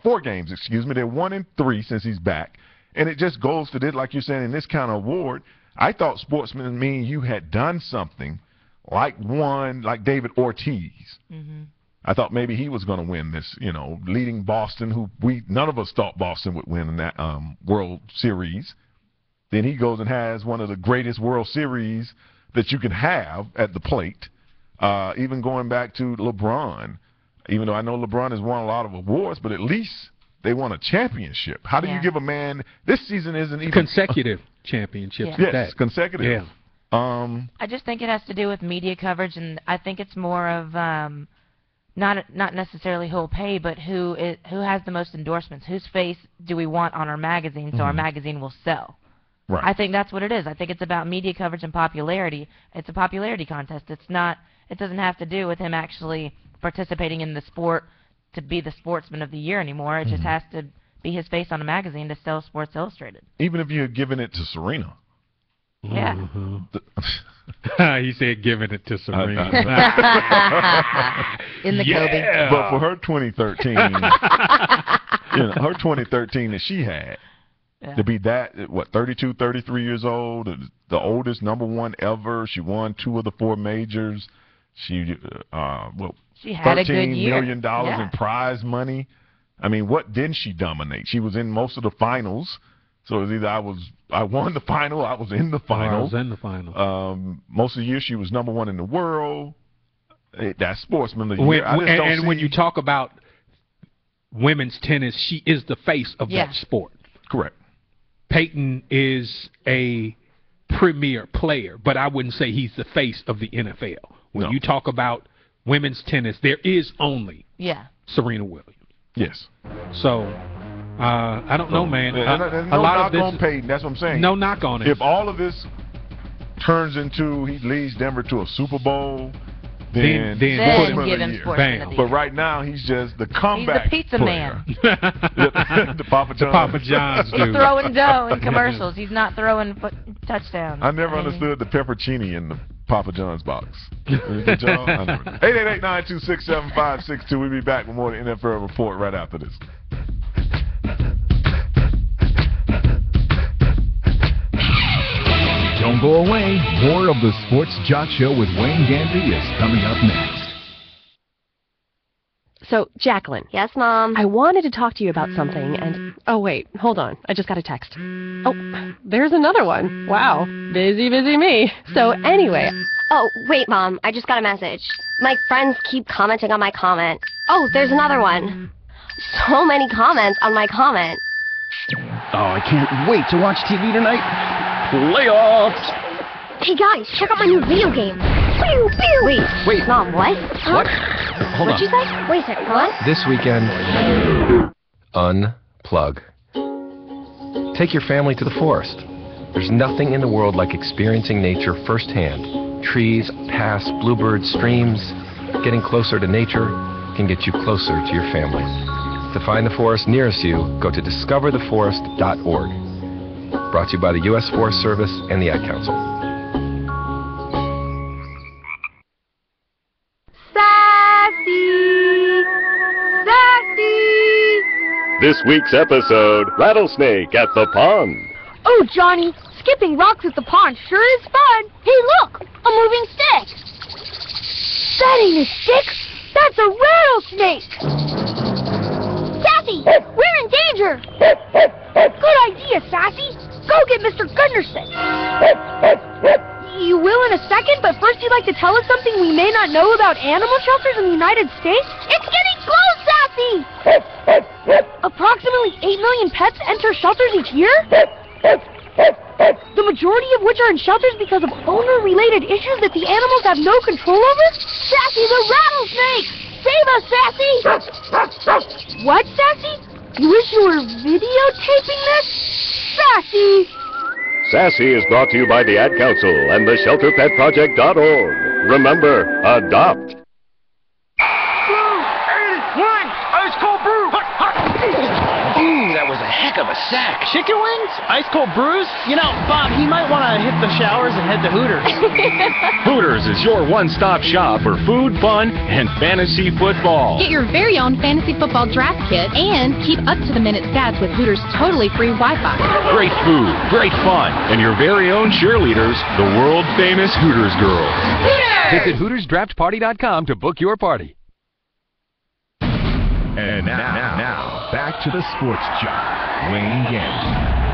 4 games, excuse me. They're 1-3 since he's back. And it just goes to this, like you're saying, in this kind of award, I thought sportsman mean you had done something like David Ortiz. I thought maybe he was going to win this, leading Boston, who none of us thought Boston would win in that World Series. Then he goes and has one of the greatest World Series that you can have at the plate. Even going back to LeBron, even though I know LeBron has won a lot of awards, but at least they won a championship. How do you give a man – this season isn't even – consecutive championships. Yes, consecutive. Yeah. I just think it has to do with media coverage, and I think it's more of not necessarily who'll pay, but who has the most endorsements. Whose face do we want on our magazine so our magazine will sell? Right. I think that's what it is. I think it's about media coverage and popularity. It's a popularity contest. It doesn't have to do with him actually participating in the sport to be the sportsman of the year anymore. It just has to be his face on a magazine to sell Sports Illustrated. Even if you had given it to Serena. Yeah. He said giving it to Serena. In the Kobe. But for her 2013, her 2013 that she had, to be that, 32, 33 years old, the oldest #1 ever. She won 2 of the 4 majors. She had a good $13 year. million in prize money. I mean, what didn't she dominate? She was in most of the finals. So it was either I won the final, I was in the final. I was in the final. Most of the year she was number 1 in the world. That's Sportsman of the Year. And when you talk about women's tennis, she is the face of that sport. Correct. Peyton is a premier player, but I wouldn't say he's the face of the NFL. When you talk about women's tennis, there is only Serena Williams. Yes. So, I don't know, man. No knock on Peyton. That's what I'm saying. No knock on it. If all of this turns into he leads Denver to a Super Bowl, then give him Sportsman of the Year. But right now, he's just the comeback He's the pizza player. man. the Papa John's. The Papa John's dude. He's throwing dough in commercials. He's not throwing touchdowns. I never understood the peppercini in the Papa John's box. 888-926-7562. We'll be back with more of the NFL Report right after this. Don't go away. More of the Sports Joc Show with Wayne Gandy is coming up next. So, Jacqueline. Yes, Mom? I wanted to talk to you about something, and... Oh, wait. Hold on. I just got a text. Oh, there's another one. Wow. Busy me. So, anyway... Oh, wait, Mom. I just got a message. My friends keep commenting on my comment. Oh, there's another one. So many comments on my comment. Oh, I can't wait to watch TV tonight. Playoffs! Hey, guys, check out my new video game. Pew, pew. Wait. Mom, what? What? Hold What'd you say? Wait a second, what? This weekend, unplug. Take your family to the forest. There's nothing in the world like experiencing nature firsthand. Trees, paths, bluebirds, streams. Getting closer to nature can get you closer to your family. To find the forest nearest you, go to discovertheforest.org. Brought to you by the U.S. Forest Service and the Ad Council. This week's episode, Rattlesnake at the Pond. Oh, Johnny, skipping rocks at the pond sure is fun. Hey, look, a moving stick. That ain't a stick. That's a rattlesnake. Sassy, we're in danger. Good idea, Sassy. Go get Mr. Gunderson. You will in a second, but first you'd like to tell us something we may not know about animal shelters in the United States? It's getting close, Sassy! Approximately 8 million pets enter shelters each year? The majority of which are in shelters because of owner-related issues that the animals have no control over? Sassy the rattlesnake! Save us, Sassy! What, Sassy? You wish you were videotaping this? Sassy! Sassy is brought to you by the Ad Council and the ShelterPetProject.org. Remember, adopt. 81! Ice cold brew! Ooh, that was a heck of a sack. Chicken wings? Ice cold brews? You know, Bob, he might want to hit the showers and head to Hooters. Hooters is your one-stop shop for food, fun, and fantasy football. Get your very own fantasy football draft kit and keep up to the minute stats with Hooters' totally free Wi-Fi. Great food, great fun, and your very own cheerleaders, the world-famous Hooters girls. Hooters! Visit HootersDraftParty.com to book your party. And now, back to the Sports Joc, Wayne Gandy.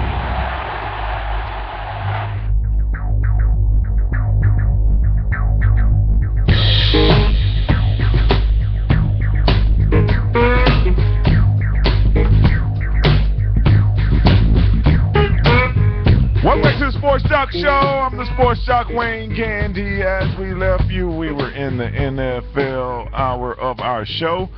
Welcome back to the Sports Joc Show. I'm the Sports Joc Wayne Gandy. As we left you, we were in the NFL hour of our show.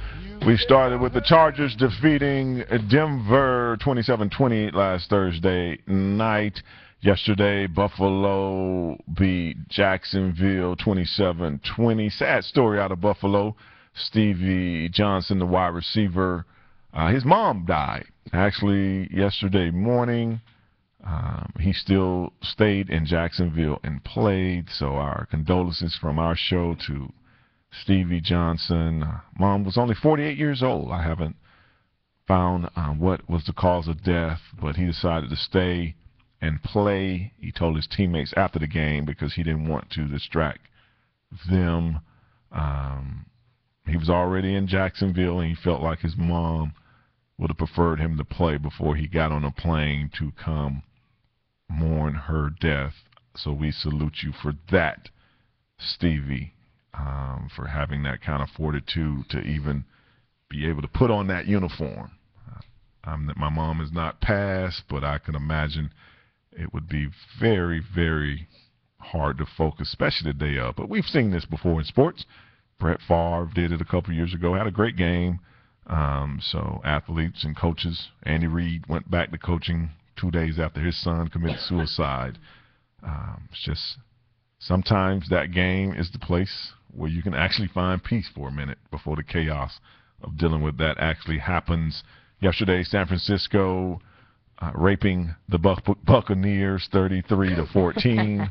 We started with the Chargers defeating Denver 27-20 last Thursday night. Yesterday, Buffalo beat Jacksonville 27-20. Sad story out of Buffalo. Stevie Johnson, the wide receiver, his mom died. Actually, yesterday morning, he still stayed in Jacksonville and played. So our condolences from our show to Stevie Johnson. Mom was only 48 years old. I haven't found what was the cause of death, but he decided to stay and play. He told his teammates after the game because he didn't want to distract them. He was already in Jacksonville, and he felt like his mom would have preferred him to play before he got on a plane to come mourn her death. So we salute you for that, Stevie, for having that kind of fortitude to even be able to put on that uniform. My mom is not passed, but I can imagine it would be very, very hard to focus, especially the day of. But we've seen this before in sports. Brett Favre did it a couple years ago, had a great game. So athletes and coaches, Andy Reid went back to coaching 2 days after his son committed suicide. It's just sometimes that game is the place where you can actually find peace for a minute before the chaos of dealing with that actually happens. Yesterday, San Francisco raping the Buccaneers 33-14,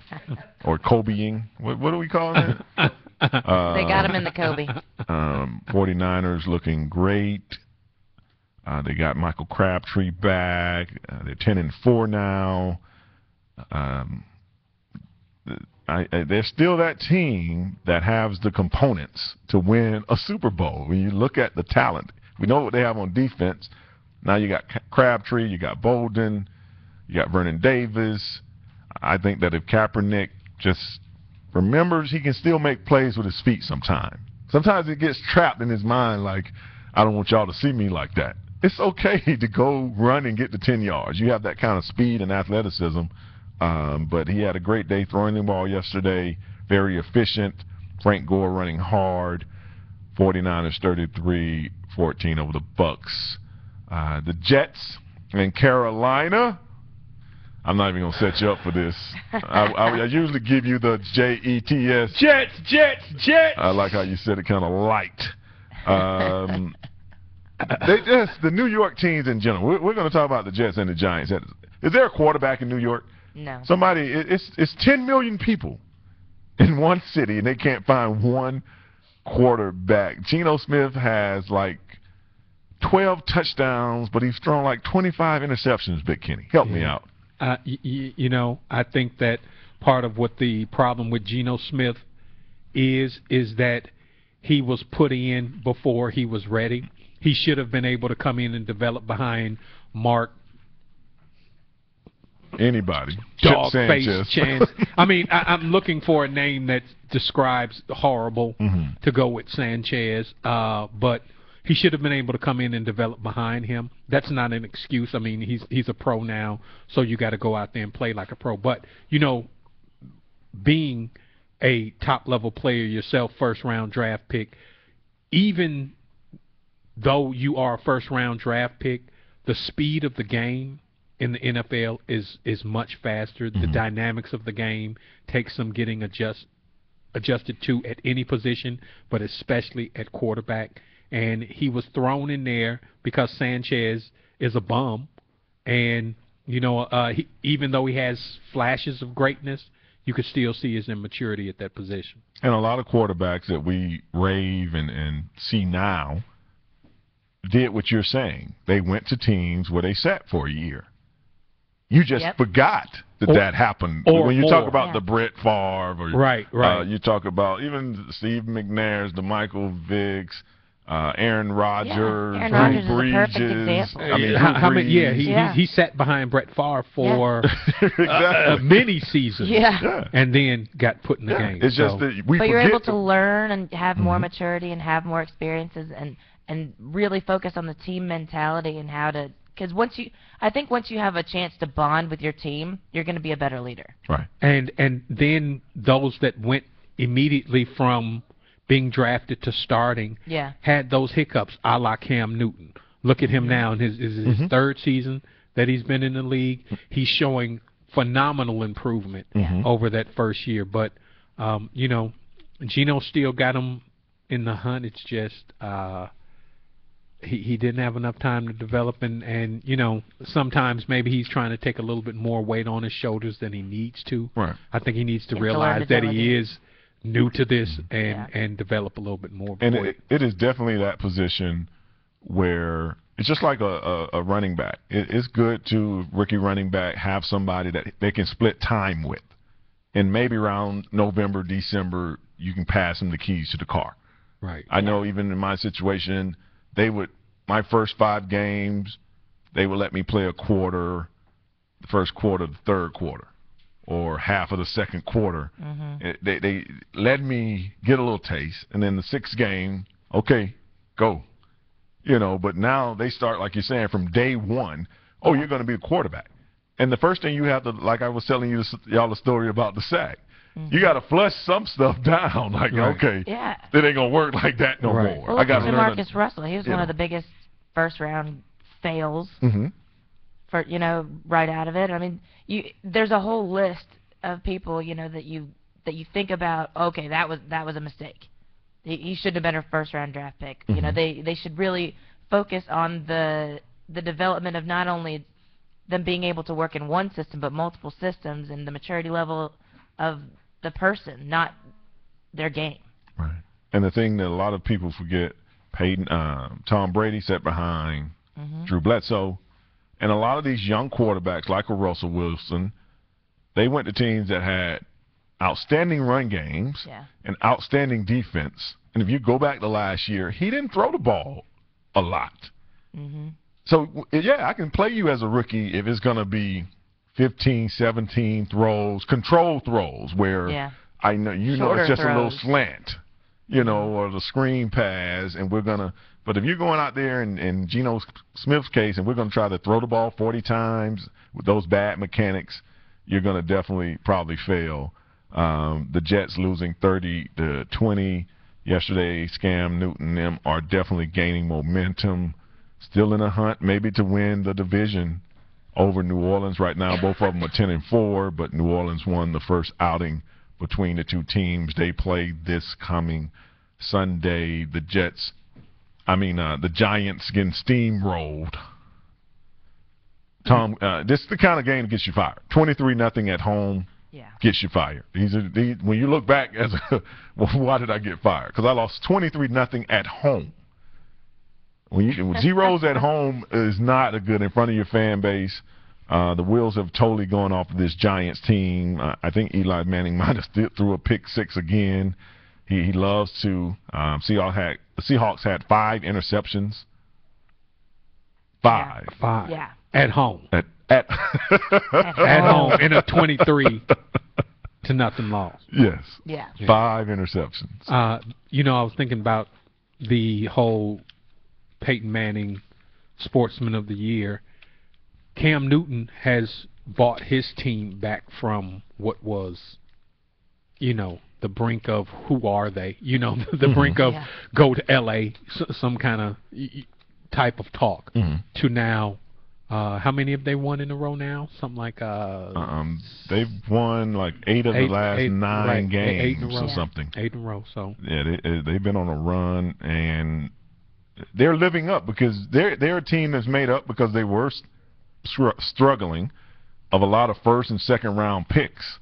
or Kobeing. What do we call it? They got him in the Kobe. 49ers looking great. They got Michael Crabtree back. They're 10-4 now. They're still that team that has the components to win a Super Bowl. When you look at the talent, we know what they have on defense. Now you got Crabtree, you got Bolden, you got Vernon Davis. I think that if Kaepernick just remembers he can still make plays with his feet sometimes. Sometimes it gets trapped in his mind like, I don't want y'all to see me like that. It's okay to go run and get the 10 yards. You have that kind of speed and athleticism. But he had a great day throwing the ball yesterday, very efficient. Frank Gore running hard. 49ers 33-14 over the Bucks. The Jets in Carolina. I'm not even going to set you up for this. I usually give you the Jets. Jets. I like how you said it kind of light. The New York teams in general. We're going to talk about the Jets and the Giants. Is there a quarterback in New York? No. It's 10 million people in one city, and they can't find one quarterback. Geno Smith has like 12 touchdowns, but he's thrown like 25 interceptions, Big Kenny. Help me out. I think that part of what the problem with Geno Smith is that he was put in before he was ready. He should have been able to come in and develop behind Mark. Anybody. Dog face chance. I mean, I'm looking for a name that describes horrible to go with Sanchez, but he should have been able to come in and develop behind him. That's not an excuse. I mean, he's a pro now, so you got to go out there and play like a pro. But, being a top-level player yourself, first-round draft pick, even though you are a first-round draft pick, the speed of the game in the NFL is much faster. The dynamics of the game takes some getting adjusted to at any position, but especially at quarterback. And he was thrown in there because Sanchez is a bum. And, even though he has flashes of greatness, you could still see his immaturity at that position. And a lot of quarterbacks that we rave and see now did what you're saying. They went to teams where they sat for a year. You just forgot that happened. When you talk about the Brett Favre, or, right. You talk about even Steve McNair's, the Michael Vicks, Aaron Rodgers, Aaron Rodgers is a perfect example. I mean, he sat behind Brett Favre for many seasons, and then got put in the game. It's just that but you're able to learn and have more maturity and have more experiences and really focus on the team mentality and how to. Because once you have a chance to bond with your team, you're going to be a better leader. Right. And then those that went immediately from being drafted to starting had those hiccups, a la Cam Newton. Look at him now in his third season that he's been in the league. He's showing phenomenal improvement over that first year. But, Geno still got him in the hunt. It's just he didn't have enough time to develop, and sometimes maybe he's trying to take a little bit more weight on his shoulders than he needs to. Right. I think he needs to realize that he is new to this and develop a little bit more. And it is definitely that position where it's just like a running back. It's good to rookie running back have somebody that they can split time with, and maybe around November, December you can pass them the keys to the car. Right. I know even in my situation, my first 5 games, they would let me play a quarter, the first quarter, the third quarter, or half of the second quarter. They let me get a little taste, and then the 6th game, okay, go. But now they start, like you're saying, from day one, you're going to be a quarterback. And the first thing you have to, like I was telling y'all the story about the sack, you got to flush some stuff down. Like, okay, it ain't going to work like that no more. Well, I got to learn. Marcus Russell, he was one of the biggest first-round fails for, right out of it. I mean, there's a whole list of people, that you think about, okay, that was a mistake. He shouldn't have been a first-round draft pick. They should really focus on the development of not only them being able to work in one system, but multiple systems, and the maturity level of the person, not their game. Right. And the thing that a lot of people forget, Tom Brady sat behind Drew Bledsoe, and a lot of these young quarterbacks, like a Russell Wilson, they went to teams that had outstanding run games and outstanding defense. And if you go back to last year, he didn't throw the ball a lot. So, I can play you as a rookie if it's going to be 15, 17 throws, controlled throws, where I know it's just a little slant, or the screen pass, and we're going to – but if you're going out there in Geno Smith's case and we're going to try to throw the ball 40 times with those bad mechanics, you're going to definitely probably fail. The Jets losing 30-20 yesterday, Cam Newton and them are definitely gaining momentum, still in a hunt maybe to win the division over New Orleans right now. Both of them are 10-4, but New Orleans won the first outing between the two teams. They play this coming Sunday. The Giants getting steamrolled. Tom, this is the kind of game that gets you fired. 23-0 at home gets you fired. When you look back why did I get fired? Because I lost 23-0 at home. When zeros at home is not a good in front of your fan base. The wheels have totally gone off of this Giants team. I think Eli Manning might have threw a pick 6 again. He loves to. The Seahawks had 5 interceptions. 5. Yeah. At home. At home in a 23-0 loss. Yes. Yeah. 5 interceptions. I was thinking about the whole Peyton Manning Sportsman of the Year. Cam Newton has brought his team back from what was, the brink of who are they? The brink of go to L.A., some kind of type of talk, to now. How many have they won in a row now? Something like they've won like 8 of the last 9 games 8 in a row. Or something. 8 in a row. So they've been on a run, and they're living up because they're a team that's made up because they were struggling of a lot of first and second round picks,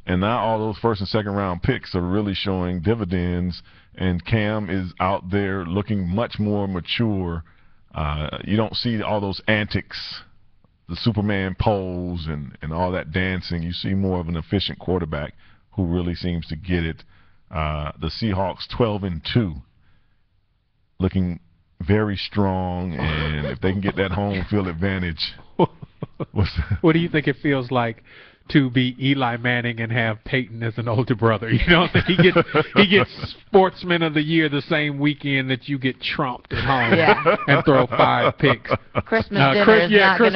and now all those first and second round picks are really showing dividends, and Cam is out there looking much more mature. You don't see all those antics, the Superman pose and all that dancing. You see more of an efficient quarterback who really seems to get it. The Seahawks 12-2, looking very strong, and if they can get that home field advantage. What do you think it feels like to be Eli Manning and have Peyton as an older brother? He gets Sportsman of the Year the same weekend that you get trumped at home and throw 5 picks. Christmas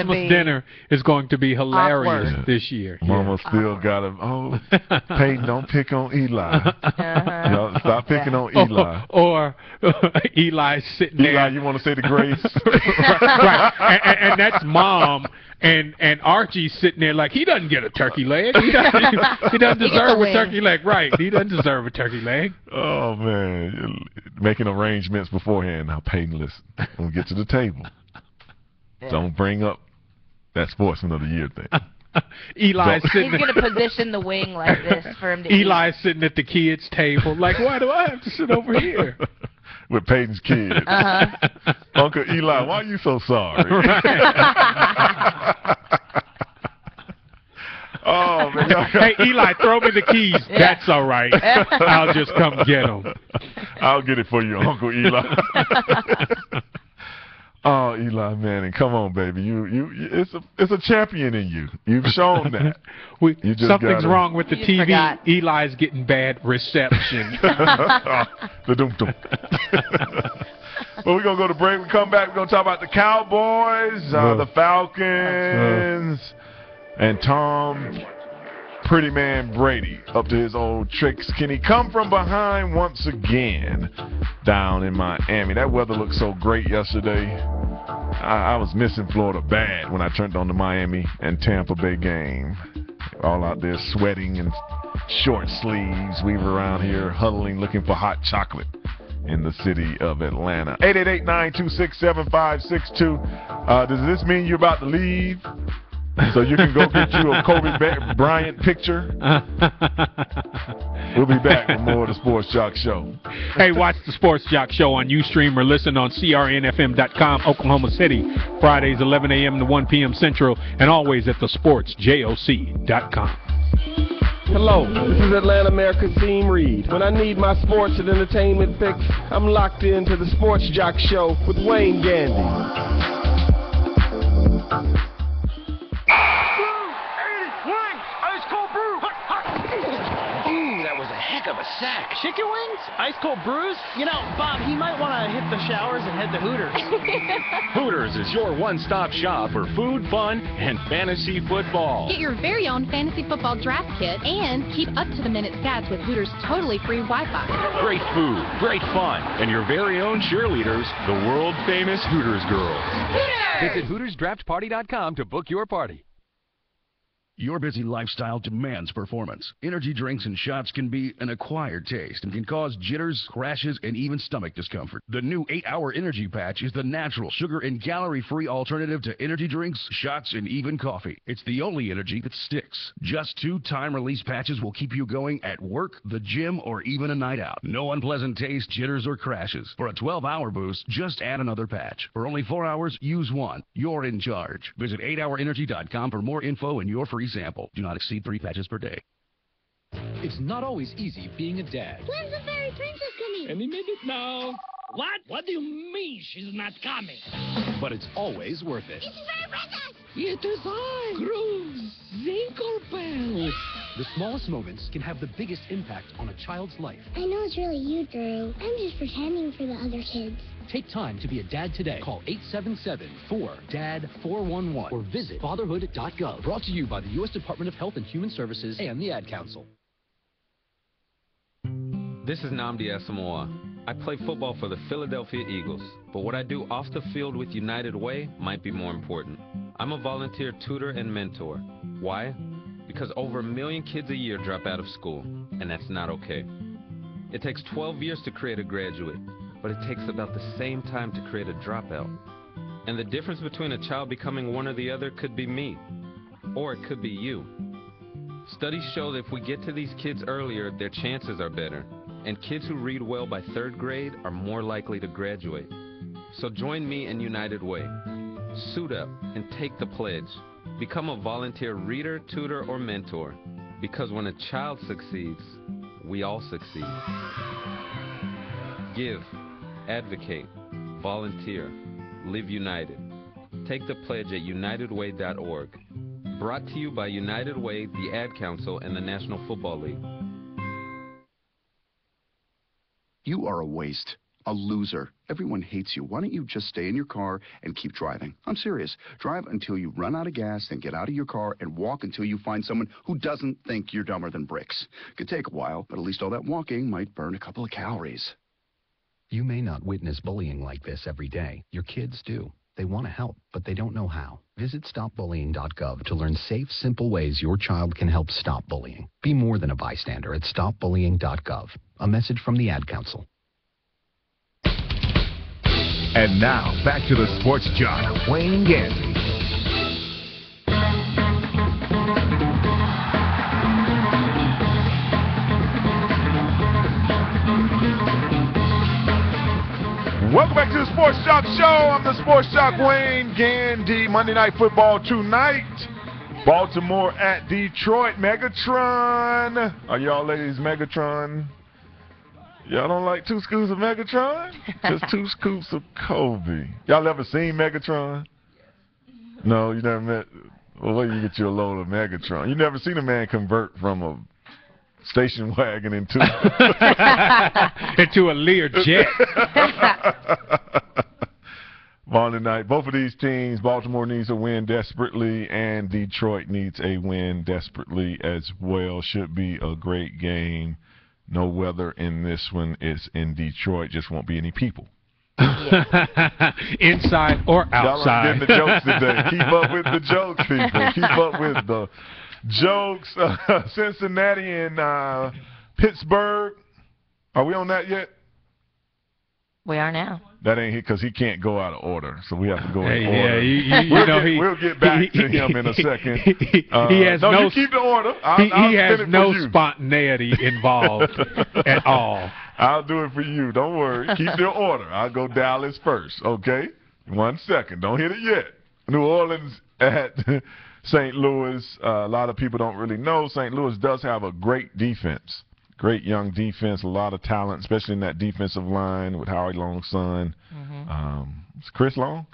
dinner is going to be hilarious this year. Mama still got him. Peyton, don't pick on Eli. Stop picking on Eli. Or Eli's sitting there. Eli, you want to say the grace? Right. And that's Mom. And Archie's sitting there like he doesn't get a turkey leg. He doesn't deserve a turkey leg. Right. He doesn't deserve a turkey leg. Oh, man. Making arrangements beforehand. Now, Peyton, listen. When we get to the table, don't bring up that Sportsman of the Year thing. Eli's sitting. He's going to position the wing like this for him to Eli's sitting at the kids' table. Like, why do I have to sit over here? With Peyton's kids. Uncle Eli, why are you so sorry? Oh, man. Hey, Eli, throw me the keys. Yeah. That's all right. I'll just come get them. I'll get it for you, Uncle Eli. Oh, Eli Manning, come on, baby. It's a champion in you. You've shown that. Something's wrong with the TV. Forgot. Eli's getting bad reception. The dum-dum. Well, we're going to go to break. We come back. We're going to talk about the Cowboys, the Falcons, and Tom Pretty Man Brady up to his old tricks. Can he come from behind once again down in Miami? That weather looked so great yesterday. I was missing Florida bad when I turned on the Miami and Tampa Bay game. All out there sweating in short sleeves. We were around here huddling looking for hot chocolate in the city of Atlanta. 888-926-7562. Does this mean you're about to leave? So you can go get you a Kobe Bryant picture. We'll be back with more of the Sports Joc Show. Hey, watch the Sports Joc Show on Ustream or listen on crnfm.com, Oklahoma City, Fridays 11 a.m. to 1 p.m. Central, and always at thesportsjoc.com. Hello, this is Atlanta Mayor Kasim Reed. When I need my sports and entertainment fix, I'm locked into the Sports Joc Show with Wayne Gandy. Of a sack. Chicken wings? Ice cold brews? You know, Bob, he might want to hit the showers and head to Hooters. Hooters is your one-stop shop for food, fun, and fantasy football. Get your very own fantasy football draft kit and keep up-to-the-minute stats with Hooters' totally free Wi-Fi. Great food, great fun, and your very own cheerleaders, the world-famous Hooters girls. Hooters! Visit HootersDraftParty.com to book your party. Your busy lifestyle demands performance. Energy drinks and shots can be an acquired taste and can cause jitters, crashes, and even stomach discomfort. The new 8-Hour Energy Patch is the natural, sugar, and calorie-free alternative to energy drinks, shots, and even coffee. It's the only energy that sticks. Just 2 time-release patches will keep you going at work, the gym, or even a night out. No unpleasant taste, jitters, or crashes. For a 12-hour boost, just add another patch. For only 4 hours, use one. You're in charge. Visit 8hourenergy.com for more info and your free sample. Do not exceed 3 patches per day. It's not always easy being a dad. When's the fairy princess coming? Any minute now. What? What do you mean she's not coming? But it's always worth it. It's the fairy princess! It is I, Groove Zinklebell. The smallest moments can have the biggest impact on a child's life. I know it's really you, Drew. I'm just pretending for the other kids. Take time to be a dad today. Call 877-4DAD-411 or visit fatherhood.gov. Brought to you by the U.S. Department of Health and Human Services and the Ad Council. This is Nnamdi Asamoah. I play football for the Philadelphia Eagles, but what I do off the field with United Way might be more important. I'm a volunteer tutor and mentor. Why? Because over 1 million kids a year drop out of school, and that's not okay. It takes 12 years to create a graduate, but it takes about the same time to create a dropout. And the difference between a child becoming one or the other could be me, or it could be you. Studies show that if we get to these kids earlier, their chances are better, and kids who read well by 3rd grade are more likely to graduate. So join me in United Way. Suit up and take the pledge. Become a volunteer reader, tutor, or mentor, because when a child succeeds, we all succeed. Give, advocate, volunteer, live united. Take the pledge at unitedway.org. Brought to you by United Way, the Ad Council, and the National Football League. You are a waste. A loser. Everyone hates you. Why don't you just stay in your car and keep driving? I'm serious. Drive until you run out of gas, then get out of your car and walk until you find someone who doesn't think you're dumber than bricks. Could take a while, but at least all that walking might burn a couple of calories. You may not witness bullying like this every day. Your kids do. They want to help, but they don't know how. Visit stopbullying.gov to learn safe, simple ways your child can help stop bullying. Be more than a bystander at stopbullying.gov. A message from the Ad Council. And now, back to the Sports Joc, Wayne Gandy. Welcome back to the Sports Joc Show. I'm the Sports Joc Wayne Gandy. Monday Night Football tonight. Baltimore at Detroit. Megatron. Are y'all ladies Megatron? Y'all don't like 2 scoops of Megatron? Just 2 scoops of Kobe. Y'all ever seen Megatron? No, you never met. Well, where you get your load of Megatron? You never seen a man convert from a station wagon into a Lear jet. Monday night. Both of these teams, Baltimore needs a win desperately, and Detroit needs a win desperately as well. Should be a great game. No weather in this one. It's in Detroit. Just won't be any people. Inside or outside. Y'all are getting the jokes today. Keep up with the jokes, people. Keep up with the jokes. Cincinnati and Pittsburgh. Are we on that yet? We are now. That ain't because he can't go out of order, so we have to go in order. We'll get back to him in a second. He has no. You keep the order. He has no spontaneity involved at all. I'll do it for you. Don't worry. Keep your order. I'll go Dallas first. Okay. 1 second. Don't hit it yet. New Orleans at St. Louis. A lot of people don't really know St. Louis does have a great defense. Great young defense, a lot of talent, especially in that defensive line with Howie Long's son. Is Chris Long?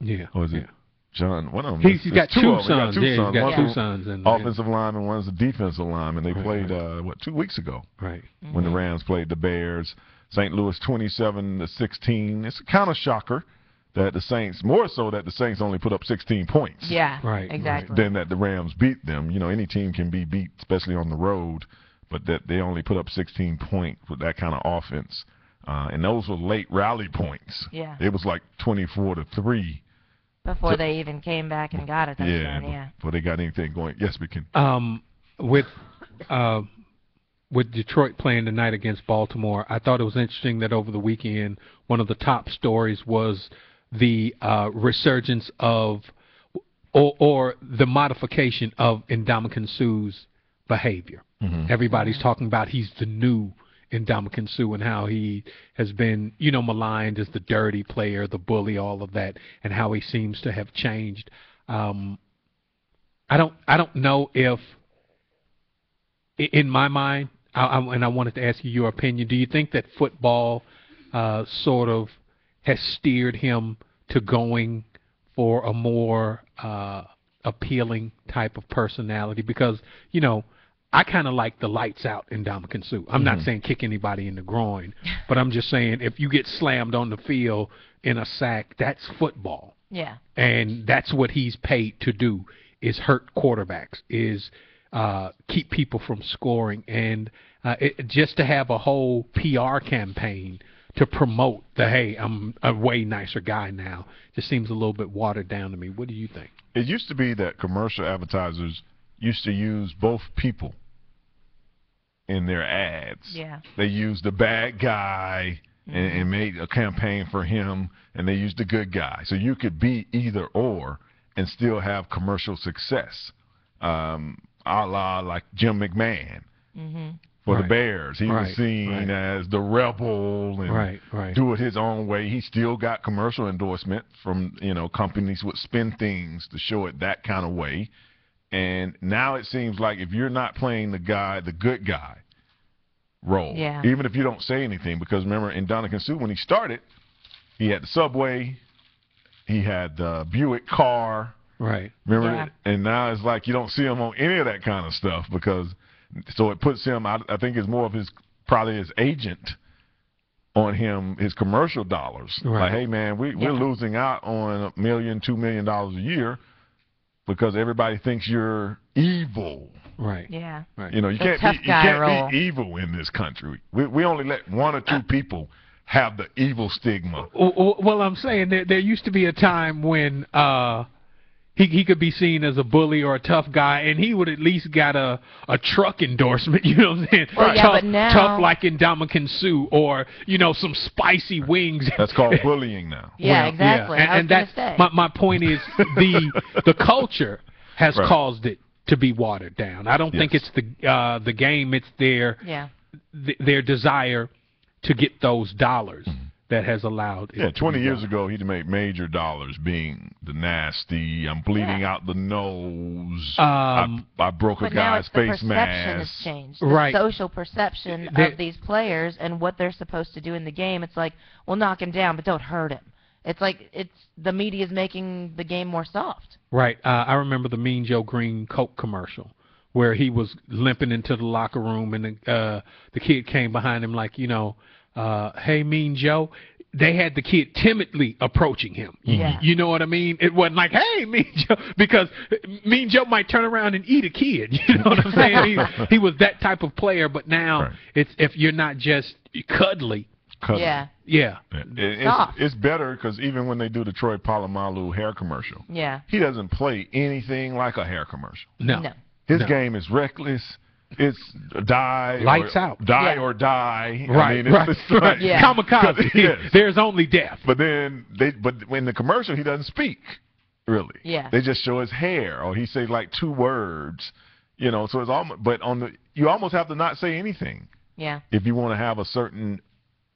Yeah. Or is it John? One of them. He's got 2 sons. He's got 2 sons. Offensive lineman, one's a defensive lineman. They played, 2 weeks ago? Right. When the Rams played the Bears. St. Louis 27-16. It's a kind of shocker that the Saints, more so that the Saints only put up 16 points. Yeah, right. Exactly. Than that the Rams beat them. You know, any team can be beat, especially on the road. But that they only put up 16 points with that kind of offense. And those were late rally points. Yeah. It was like 24-3. Before they even came back and got a touchdown, before they got anything going. Yes, we can. With Detroit playing tonight against Baltimore, I thought it was interesting that over the weekend, one of the top stories was the resurgence of or the modification of Ndamukong Suh's behavior. Everybody's talking about he's the new Ndamukong Suh and how he has been, maligned as the dirty player, the bully, all of that, and how he seems to have changed. I don't know if, in my mind, and I wanted to ask you your opinion, do you think that football sort of has steered him to going for a more appealing type of personality? Because, I kind of like the lights out in Ndamukong Suh. I'm not saying kick anybody in the groin, but I'm just saying if you get slammed on the field in a sack, that's football. Yeah. And that's what he's paid to do, is hurt quarterbacks, is keep people from scoring. And just to have a whole PR campaign to promote hey, I'm a way nicer guy now, just seems a little bit watered down to me. What do you think? It used to be that commercial advertisers used to use both people in their ads. Yeah. They used the bad guy and made a campaign for him, and they used the good guy. So you could be either or and still have commercial success, a la like Jim McMahon for the Bears. He was seen as the rebel and do it his own way. He still got commercial endorsement from companies would spin things to show it that kind of way. And now it seems like if you're not playing the good guy role, even if you don't say anything, because remember in Ndamukong Suh when he started, he had the Subway, he had the Buick car, remember, and now it's like you don't see him on any of that kind of stuff so it puts him, I think it's more of probably his agent on him, his commercial dollars. Like, hey man, we're losing out on $1 million, $2 million a year, because everybody thinks you're evil. Yeah. You can't be evil in this country. We only let 1 or 2 people have the evil stigma. Well, I'm saying there used to be a time when he could be seen as a bully or a tough guy, and he would at least got a truck endorsement, you know what I'm saying? Well, but now, tough like in Ndamukong Suh, or, some spicy wings. That's called bullying now. Yeah, exactly. Yeah. And that's my point is the culture has caused it to be watered down. I don't think it's the game, it's their desire to get those dollars. that has allowed it. Yeah, 20 to years done. ago, he'd made major dollars being the nasty, I'm bleeding out the nose, I broke a But now guy's it's the face perception mask. has changed. The Right. social perception They- of these players and what they're supposed to do in the game. It's like, well, knock him down, but don't hurt him. It's like the media's making the game more soft. Right. I remember the Mean Joe Green Coke commercial where he was limping into the locker room and the kid came behind him like, hey, Mean Joe. They had the kid timidly approaching him. Yeah. You know what I mean? It wasn't like, hey, Mean Joe, because Mean Joe might turn around and eat a kid. You know what I'm saying? He was that type of player, but now it's if you're not just cuddly. Yeah. Yeah. It's better because even when they do the Troy Polamalu hair commercial, Yeah. he doesn't play anything like a hair commercial. No. His game is reckless. It's die. Lights out. Die Yeah. or die. Right, I mean, right, it's like, Yeah. Kamikaze. Yes. There's only death. But then when the commercial, he doesn't speak, really. Yeah. They just show his hair, or he says like 2 words, so it's almost, but you almost have to not say anything. Yeah. If you want to have a certain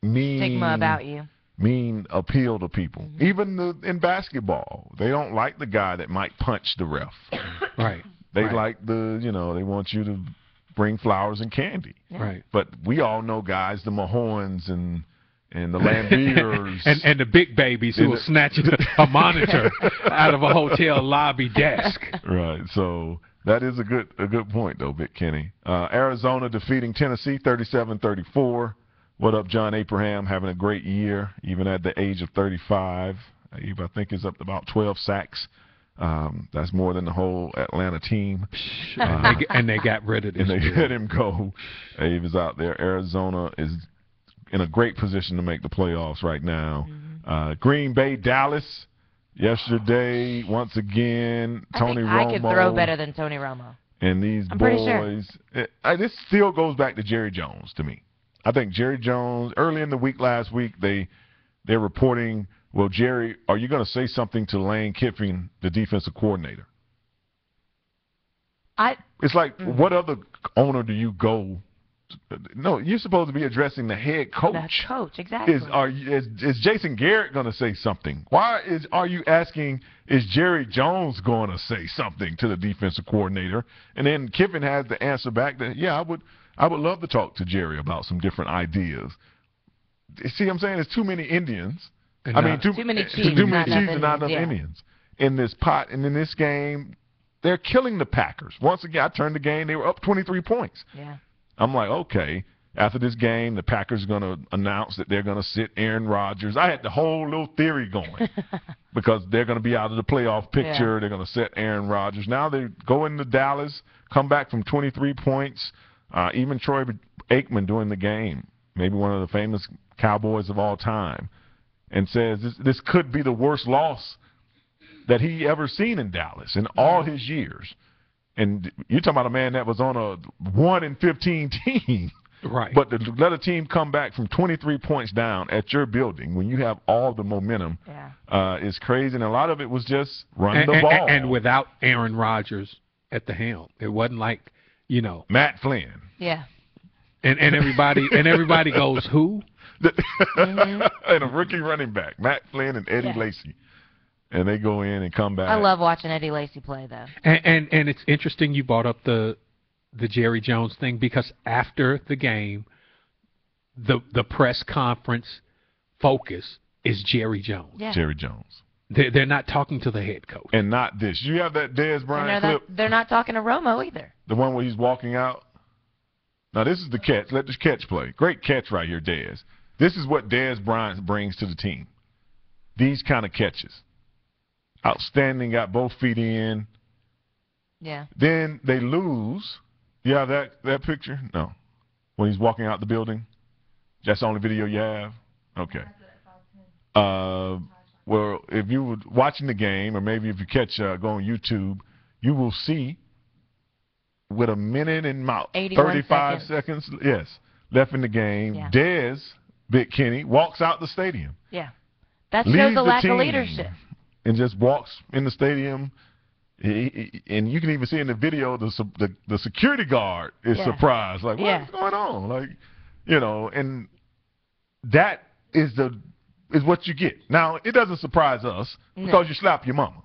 Stigma about you. mean appeal to people. Even in basketball, they don't like the guy that might punch the ref. Right. They Right. like they want you to bring flowers and candy. Right. But we all know guys, the Mahorns and the Lambiers. and the big babies who will snatch a monitor out of a hotel lobby desk. Right. So that is a good point, though, Vic Kenny. Arizona defeating Tennessee 37-34. What up, John Abraham? Having a great year, even at the age of 35. I think is up to about 12 sacks. That's more than the whole Atlanta team. And they got rid of this. And they dude. let him go. He was out there. Arizona is in a great position to make the playoffs right now. Green Bay, Dallas. Yesterday, once again, Tony Romo. I could throw better than Tony Romo. And these I'm boys. pretty sure. This still goes back to Jerry Jones to me. I think Jerry Jones, early in the week last week, they're reporting, well, Jerry, are you going to say something to Lane Kiffin, the defensive coordinator? It's like, what other owner do you go? No, you're supposed to be addressing the head coach. The coach, exactly. Is Jason Garrett going to say something? Are you asking, is Jerry Jones going to say something to the defensive coordinator? And then Kiffin has the answer back that, yeah, I would love to talk to Jerry about some different ideas. See what I'm saying? There's too many Indians. Too many chiefs, and not enough yeah. Indians in this pot. And in this game, they're killing the Packers. Once again, I turned the game. They were up 23 points. Yeah. I'm like, okay, after this game, the Packers are going to announce that they're going to sit Aaron Rodgers. I had the whole little theory going because they're going to be out of the playoff picture. Yeah. They're going to set Aaron Rodgers. Now they go into Dallas, come back from 23 points. Even Troy Aikman during the game, maybe one of the famous Cowboys of all time, and says this could be the worst loss that he ever seen in Dallas in all his years. And you're talking about a man that was on a 1-15 team. Right. But to let a team come back from 23 points down at your building when you have all the momentum is crazy. And a lot of it was just running the ball. And without Aaron Rodgers at the helm. It wasn't like, Matt Flynn. Yeah. And everybody goes, who? And a rookie running back, Matt Flynn and Eddie Lacy. And they go in and come back. I love watching Eddie Lacy play, though. And it's interesting you brought up the Jerry Jones thing because after the game, the press conference focus is Jerry Jones. Yeah. Jerry Jones. They're not talking to the head coach. And not this. You have that Dez Bryant clip? They're not talking to Romo either. The one where he's walking out? Now, this is the catch. Let this catch play. Great catch right here, Dez. This is what Dez Bryant brings to the team. These kind of catches. Outstanding, got both feet in. Yeah. Then they lose. You have that picture? No. When he's walking out the building? That's the only video you have? Okay. Well, if you were watching the game, or maybe if you go on YouTube, you will see with a minute and about 35 seconds left in the game, Dez, Big Kenny, walks out the stadium. Yeah. That shows a lack of leadership. And just walks in the stadium. And you can even see in the video the security guard is surprised. Like, what's going on? Like, and that is the is what you get. Now, it doesn't surprise us because you slap your mama.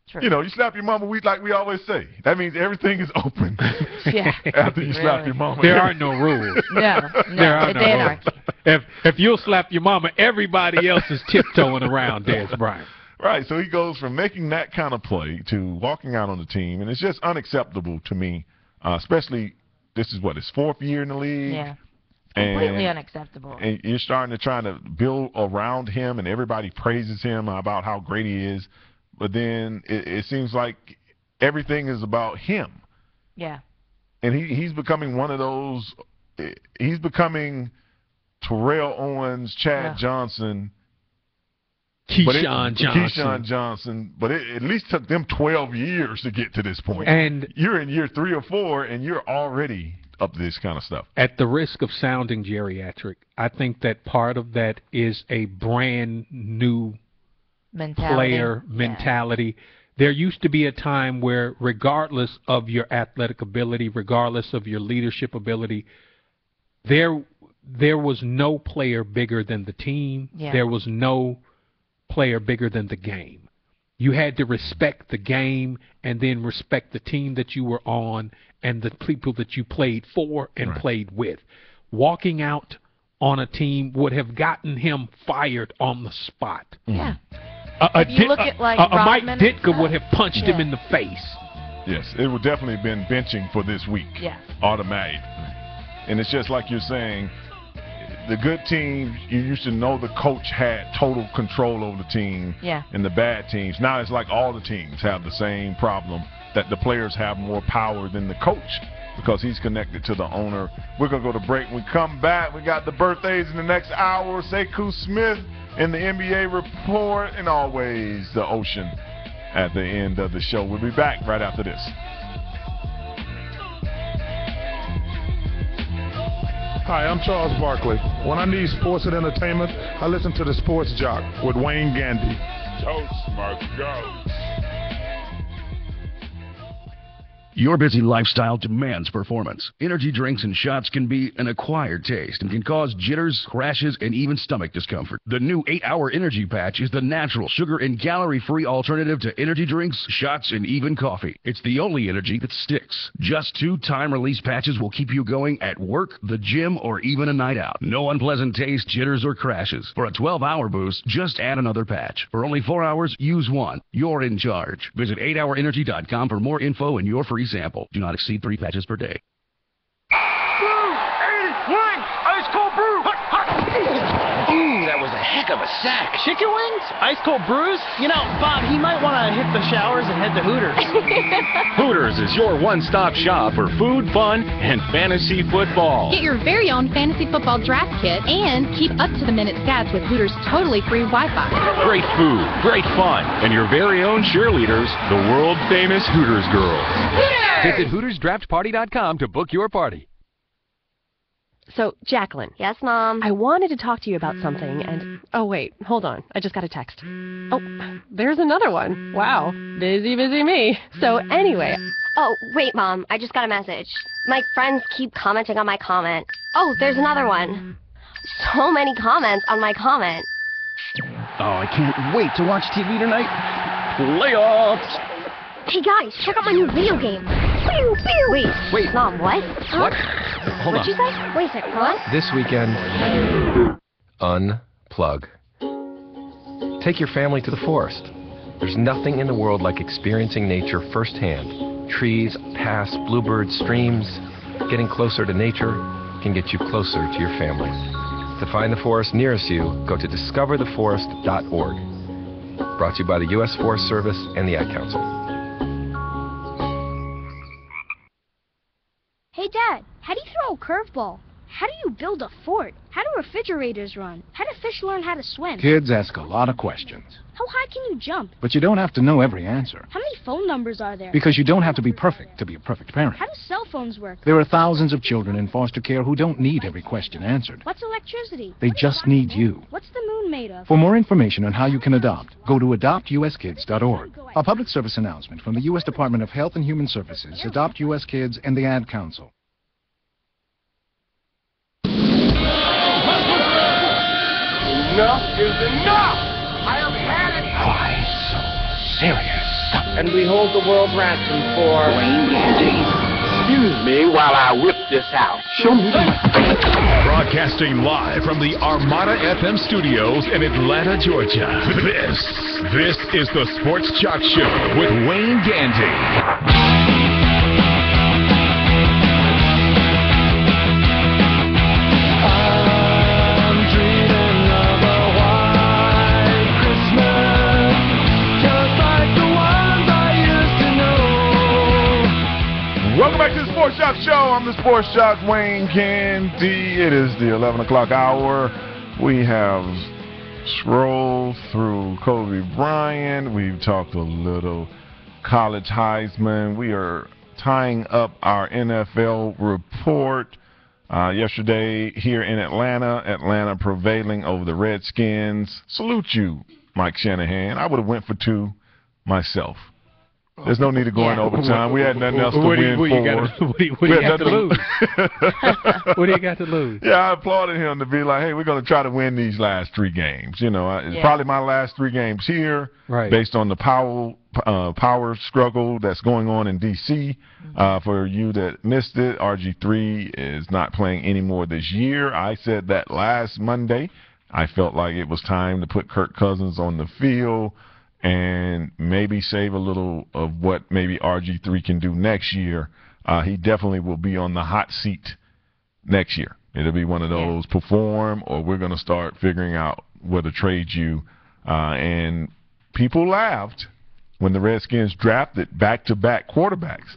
True. You know, you slap your mama, like we always say. That means everything is open after you slap your mama. There are no rules. No, there are it's no anarchy. rules. If you'll slap your mama, everybody else is tiptoeing around Des Bryant. Right, so he goes from making that kind of play to walking out on the team, and it's just unacceptable to me, especially this is his 4th year in the league. Yeah, completely unacceptable. And you're starting to try to build around him, and everybody praises him about how great he is. But then it seems like everything is about him. Yeah. And he's becoming one of those – he's becoming Terrell Owens, Chad Johnson. Keyshawn Johnson. But it at least took them 12 years to get to this point. And you're in year 3 or 4, and you're already up to this kind of stuff. At the risk of sounding geriatric, I think that part of that is a brand new player mentality. There used to be a time where regardless of your athletic ability, regardless of your leadership ability, there was no player bigger than the team. Yeah. There was no player bigger than the game. You had to respect the game and then respect the team that you were on and the people that you played for and played with. Walking out on a team would have gotten him fired on the spot. Yeah. You look at, like, Mike Rodman Ditka would have punched him in the face. Yes, it would definitely have been benching for this week. Yeah. Automatic. And it's just like you're saying, the good teams, you used to know the coach had total control over the team. Yeah. And the bad teams. Now it's like all the teams have the same problem, that the players have more power than the coach because he's connected to the owner. We're going to go to break. When we come back, we got the birthdays in the next hour. Sekou Smith in the NBA report, and always the ocean at the end of the show. We'll be back right after this. Hi, I'm Charles Barkley. When I need sports and entertainment, I listen to the Sports Jock with Wayne Gandy. Go. Your busy lifestyle demands performance. Energy drinks and shots can be an acquired taste and can cause jitters, crashes, and even stomach discomfort. The new 8-Hour Energy Patch is the natural, sugar, and calorie-free alternative to energy drinks, shots, and even coffee. It's the only energy that sticks. Just 2 time-release patches will keep you going at work, the gym, or even a night out. No unpleasant taste, jitters, or crashes. For a 12-hour boost, just add another patch. For only 4 hours, use one. You're in charge. Visit 8hourenergy.com for more info and your free sample. Do not exceed 3 patches per day. Ice cold brew! That was a heck of a sack. Chicken wings? Ice cold brews? You know, Bob, he might want to hit the showers and head to Hooters. Hooters is your one-stop shop for food, fun, and fantasy football. Get your very own fantasy football draft kit and keep up to the minute stats with Hooters' totally free Wi-Fi. Great food, great fun, and your very own cheerleaders, the world-famous Hooters girls. Hooters! Visit HootersDraftParty.com to book your party. So, Jacqueline. Yes, Mom? I wanted to talk to you about something, and... Oh, wait. Hold on. I just got a text. Oh, there's another one. Wow. Busy me. So, anyway... Oh, wait, Mom. I just got a message. My friends keep commenting on my comment. Oh, there's another one. So many comments on my comment. Oh, I can't wait to watch TV tonight. Playoffs! Hey guys, check out my new video game. Pew, pew. Wait, Mom, what? What? Hold What'd you say? Wait a second, what? This weekend, unplug. Take your family to the forest. There's nothing in the world like experiencing nature firsthand. Trees, paths, bluebirds, streams. Getting closer to nature can get you closer to your family. To find the forest nearest you, go to discovertheforest.org. Brought to you by the U.S. Forest Service and the Ad Council. Hey, Dad, how do you throw a curveball? How do you build a fort? How do refrigerators run? How do fish learn how to swim? Kids ask a lot of questions. How high can you jump? But you don't have to know every answer. How many phone numbers are there? Because you don't have to be perfect to be a perfect parent. How do cell phones work? There are thousands of children in foster care who don't need every question answered. What's electricity? They just need you. What's the moon made of? For more information on how you can adopt, go to adoptuskids.org. A public service announcement from the U.S. Department of Health and Human Services, Adopt U.S. Kids, and the Ad Council. Enough is enough! I have had it! Why so serious? And we hold the world ransom for... Wayne Gandy. Excuse me while I whip this out. Show me the Broadcasting live from the Armada FM studios in Atlanta, Georgia. This is the Sports Joc Show with Wayne Gandy. Welcome back to the Sports Joc Show. I'm the Sports Joc, Wayne Gandy. It is the 11 o'clock hour. We have scrolled through Kobe Bryant. We've talked a little college Heisman. We are tying up our NFL report. Yesterday here in Atlanta prevailing over the Redskins. Salute you, Mike Shanahan. I would have went for 2 myself. There's no need to go in overtime. We had nothing else to win for. What do you got to lose? What do you got to lose? Yeah, I applauded him to be like, hey, we're going to try to win these last 3 games. You know, it's probably my last 3 games here, based on the power struggle that's going on in D.C. For you that missed it, RG3 is not playing anymore this year. I said that last Monday. I felt like it was time to put Kirk Cousins on the field and maybe save a little of what maybe RG3 can do next year. He definitely will be on the hot seat next year. It'll be one of those perform, or we're going to start figuring out where to trade you. And people laughed when the Redskins drafted back-to-back quarterbacks.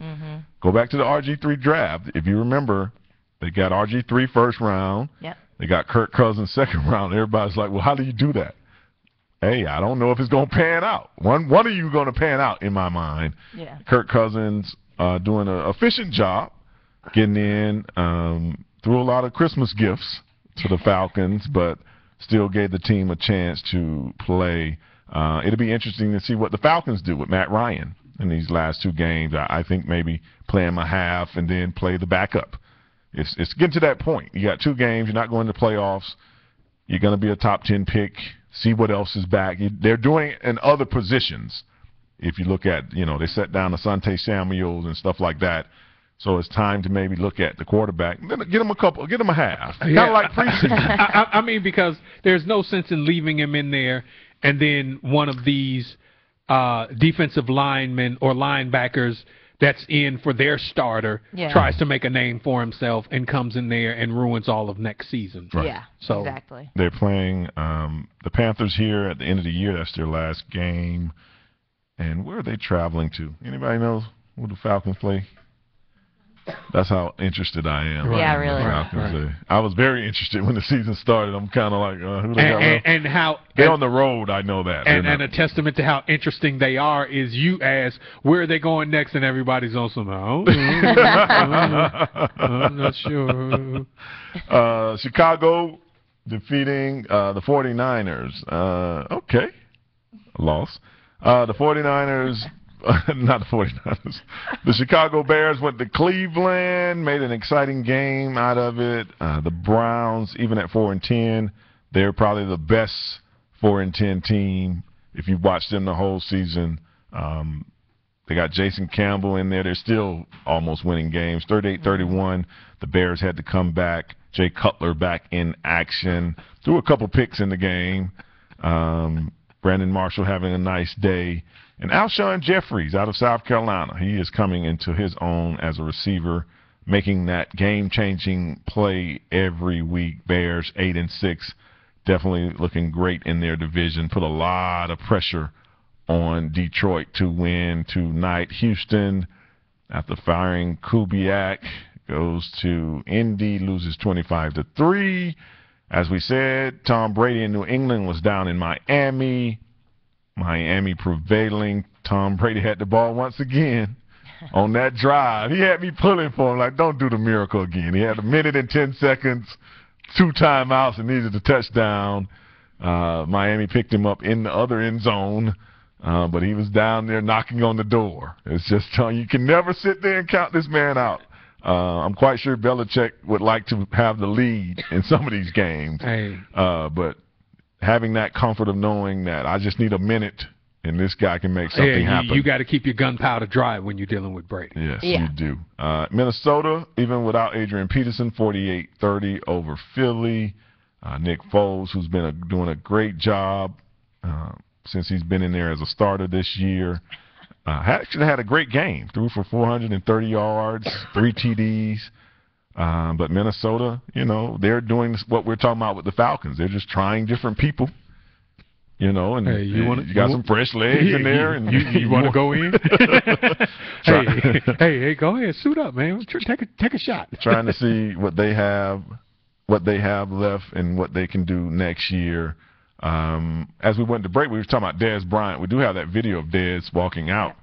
Go back to the RG3 draft. If you remember, they got RG3 first round. They got Kirk Cousins second round. Everybody's like, well, how do you do that? Hey, I don't know if it's going to pan out. One of you going to pan out in my mind. Kirk Cousins doing an efficient job, getting in, threw a lot of Christmas gifts to the Falcons, but still gave the team a chance to play. It'll be interesting to see what the Falcons do with Matt Ryan in these last 2 games. I think maybe play him a half and then play the backup. It's getting to that point. You got 2 games. You're not going to playoffs. You're going to be a top 10 pick. See what else is back. They're doing it in other positions. If you look at, they set down Asante Samuels and stuff like that. So it's time to maybe look at the quarterback. Get him a half. Kind of like preseason. I mean, because there's no sense in leaving him in there and then one of these defensive linemen or linebackers that's in for their starter tries to make a name for himself and comes in there and ruins all of next season. Yeah, so exactly. They're playing the Panthers here at the end of the year. That's their last game. And where are they traveling to? Anybody knows who the Falcons play? That's how interested I am. Yeah, really. I was very interested when the season started. I'm kind of like, who they got left? And how they're on the road, I know that. And a testament to how interesting they are is you ask, where are they going next? And everybody's on some, I'm not sure. Chicago defeating the 49ers. Okay. Loss. The 49ers... not the 49ers. The Chicago Bears went to Cleveland, made an exciting game out of it. The Browns, even at 4-10, they're probably the best 4-10 team. If you watch them the whole season, they got Jason Campbell in there. They're still almost winning games. 38-31. The Bears had to come back. Jay Cutler back in action. Threw a couple picks in the game. Brandon Marshall having a nice day. And Alshon Jeffries out of South Carolina, he is coming into his own as a receiver, making that game-changing play every week. Bears 8-6, definitely looking great in their division. Put a lot of pressure on Detroit to win tonight. Houston, after firing Kubiak, goes to Indy, loses 25-3. As we said, Tom Brady in New England was down in Miami. Miami prevailing. Tom Brady had the ball once again on that drive. He had me pulling for him, like, don't do the miracle again. He had 1 minute and 10 seconds, 2 timeouts, and needed a touchdown. Miami picked him up in the other end zone, but he was down there knocking on the door. It's just you can never sit there and count this man out. I'm quite sure Belichick would like to have the lead in some of these games, but having that comfort of knowing that I just need a minute and this guy can make something happen. You got to keep your gunpowder dry when you're dealing with Brady. Yes, you do. Minnesota, even without Adrian Peterson, 48-30 over Philly. Nick Foles, who's been doing a great job since he's been in there as a starter this year. Actually had a great game. Threw for 430 yards, 3 TDs. But Minnesota, they're doing what we're talking about with the Falcons. They're just trying different people. And you got some fresh legs in there. And you want to go in? hey, go ahead, suit up, man. Take a shot. Trying to see what they have left and what they can do next year. As we went to break, we were talking about Dez Bryant. We do have that video of Dez walking out.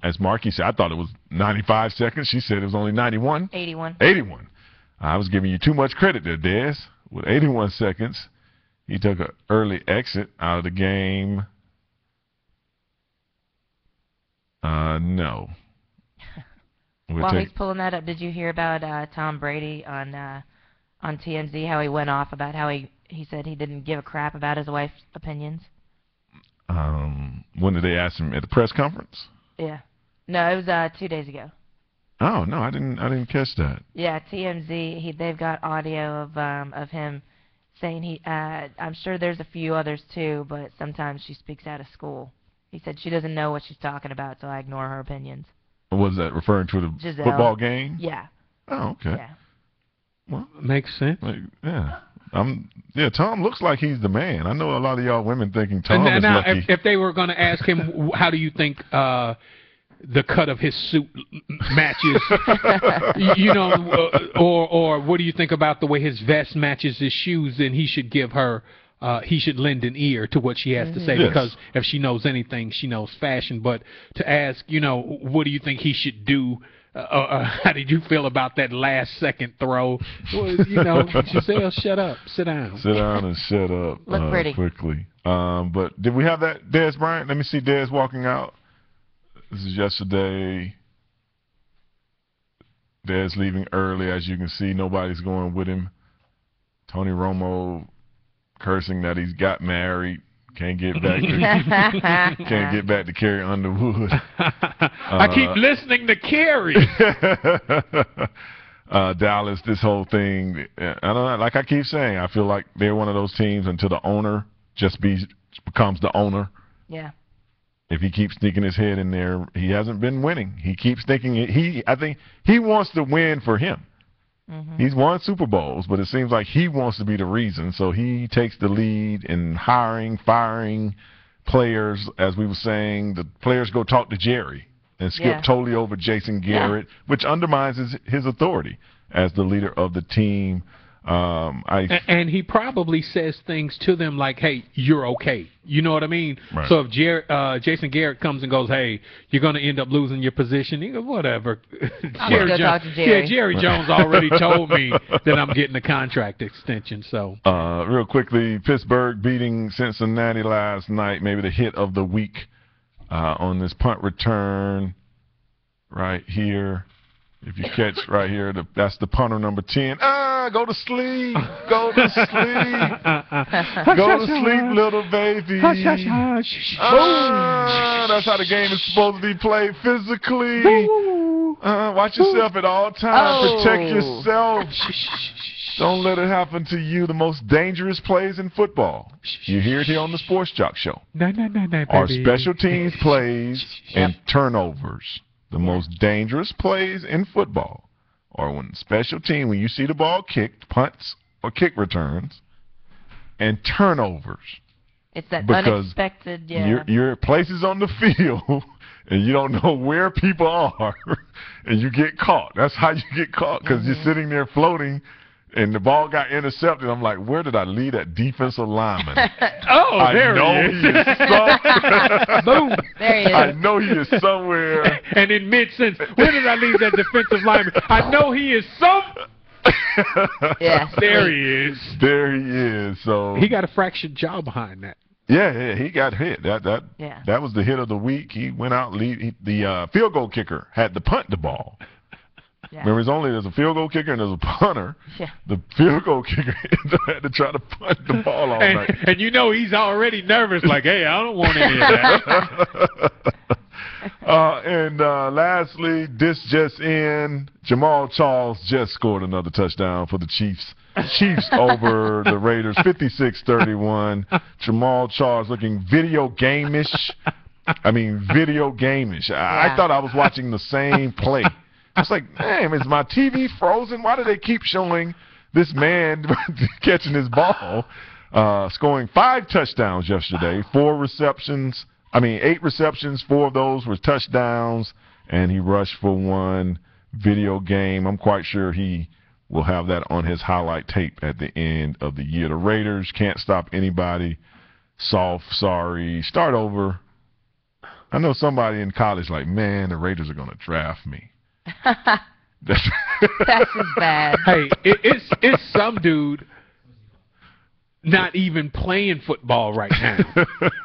As Marky said, I thought it was 95 seconds. She said it was only 91. 81. 81. I was giving you too much credit there, Dez. With 81 seconds, he took an early exit out of the game. No. While he's pulling that up, did you hear about Tom Brady on TMZ, how he went off about how he said he didn't give a crap about his wife's opinions? When did they ask him? At the press conference? Yeah. No, it was 2 days ago. Oh, no, I didn't catch that. Yeah, TMZ, they've got audio of him saying I'm sure there's a few others too, but sometimes she speaks out of school. He said she doesn't know what she's talking about, so I ignore her opinions. Was that referring to the Giselle. Football game? Yeah. Oh, okay. Yeah. Well, makes sense. Tom looks like he's the man. I know a lot of y'all women thinking Tom is now, lucky. If they were going to ask him, how do you think the cut of his suit matches, or what do you think about the way his vest matches his shoes, then he should give her, he should lend an ear to what she has to say, because if she knows anything, she knows fashion. But to ask, what do you think he should do? How did you feel about that last second throw? Well, Giselle, shut up, sit down. Sit down and shut up. Look pretty. Quickly. But did we have that Dez Bryant? Let me see Dez walking out. This is yesterday. Dez leaving early, as you can see. Nobody's going with him. Tony Romo cursing that he's got married. Can't get back to Carrie Underwood. I keep listening to Carrie. Dallas, this whole thing, I don't know. Like I keep saying, I feel like they're one of those teams until the owner becomes the owner. Yeah. If he keeps sneaking his head in there, he hasn't been winning. He keeps thinking I think he wants to win for him. Mm-hmm. He's won Super Bowls, but it seems like he wants to be the reason. So he takes the lead in hiring, firing players. As we were saying, the players go talk to Jerry and skip totally over Jason Garrett, which undermines his authority as the leader of the team. And he probably says things to them like, hey, you're okay. You know what I mean? Right. So if Jason Garrett comes and goes, hey, you're going to end up losing your position, he goes, whatever. Jerry Jones already told me that I'm getting a contract extension. So real quickly, Pittsburgh beating Cincinnati last night, maybe the hit of the week on this punt return right here. If you catch right here, that's the punter number 10. Go to sleep. Go to sleep. Go to sleep, little baby. Hush, hush, hush. That's how the game is supposed to be played physically. Watch yourself at all times. Protect yourself. Don't let it happen to you. The most dangerous plays in football. You hear it here on the Sports Joc Show. No, baby. Are special teams plays and turnovers. The most dangerous plays in football are when when you see the ball kicked, punts or kick returns, and turnovers. It's that unexpected, your place is on the field, and you don't know where people are, and you get caught. That's how you get caught, because you're sitting there floating, and the ball got intercepted. I'm like, where did I leave that defensive lineman? There he is. Boom. There he is. I know he is somewhere. And in mid-sentence, where did I leave that defensive lineman? I know he is there he is. There he is. So he got a fractured jaw behind that. Yeah, he got hit. That was the hit of the week. He went out. The field goal kicker had to punt the ball. Yeah. Remember, there's a field goal kicker and there's a punter. Yeah. The field goal kicker had to try to punt the ball all night. And you know he's already nervous, like, hey, I don't want any of that. And lastly, this just in, Jamal Charles just scored another touchdown for the Chiefs. Chiefs over the Raiders, 56-31. Jamal Charles looking video game-ish. I thought I was watching the same play. I was like, damn, is my TV frozen? Why do they keep showing this man catching his ball? Scoring 5 touchdowns yesterday, 8 receptions, 4 of those were touchdowns, and he rushed for 1 video game. I'm quite sure he will have that on his highlight tape at the end of the year. The Raiders can't stop anybody. Soft, sorry, start over. I know somebody in college like, man, the Raiders are going to draft me. That's just bad. Hey, it's some dude not even playing football right now.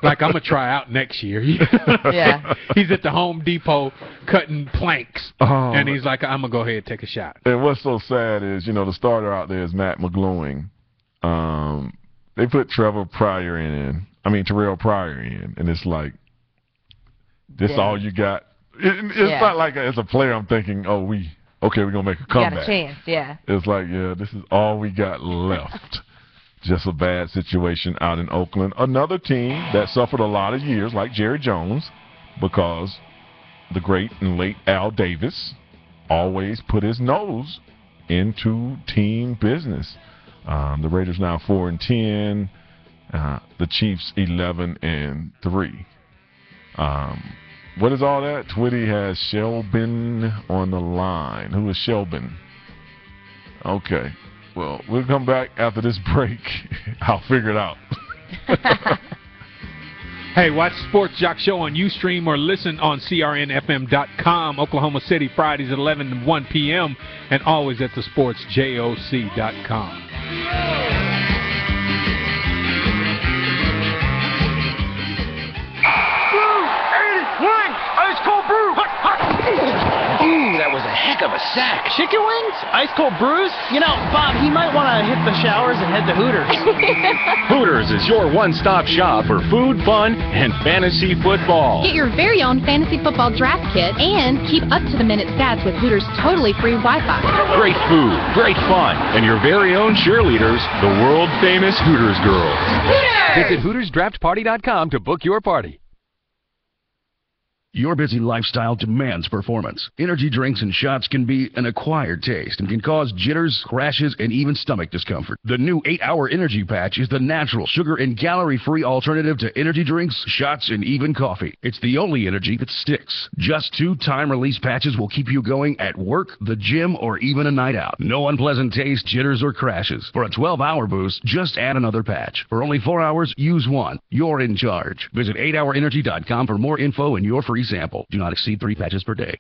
Like, I'm going to try out next year. Yeah. He's at the Home Depot cutting planks, and he's like, I'm going to go ahead and take a shot. And what's so sad is, the starter out there is Matt McGloin. They put Terrell Pryor in, and it's like, this all you got? It's not like as a player I'm thinking, we're going to make a comeback. Got a chance, yeah. It's like, this is all we got left. Just a bad situation out in Oakland. Another team that suffered a lot of years, like Jerry Jones, because the great and late Al Davis always put his nose into team business. The Raiders now 4-10. The Chiefs 11-3. What is all that? Twitty has Shelbin on the line. Who is Shelbin? Okay. Well, we'll come back after this break. I'll figure it out. Hey, watch Sports Joc Show on Ustream or listen on crnfm.com. Oklahoma City, Fridays at 11 to 1 p.m. and always at thesportsjoc.com. Ice cold brew! Ooh, that was a heck of a sack. Chicken wings? Ice cold brews? Bob, he might want to hit the showers and head to Hooters. Hooters is your one-stop shop for food, fun, and fantasy football. Get your very own fantasy football draft kit and keep up-to-the-minute stats with Hooters' totally free Wi-Fi. Great food, great fun, and your very own cheerleaders, the world-famous Hooters girls. Hooters! Visit HootersDraftParty.com to book your party. Your busy lifestyle demands performance. Energy drinks and shots can be an acquired taste and can cause jitters, crashes, and even stomach discomfort. The new 8-Hour Energy Patch is the natural, sugar, and calorie-free alternative to energy drinks, shots, and even coffee. It's the only energy that sticks. Just 2 time-release patches will keep you going at work, the gym, or even a night out. No unpleasant taste, jitters, or crashes. For a 12-hour boost, just add another patch. For only 4 hours, use 1. You're in charge. Visit 8hourenergy.com for more info and your free sample. Do not exceed 3 patches per day.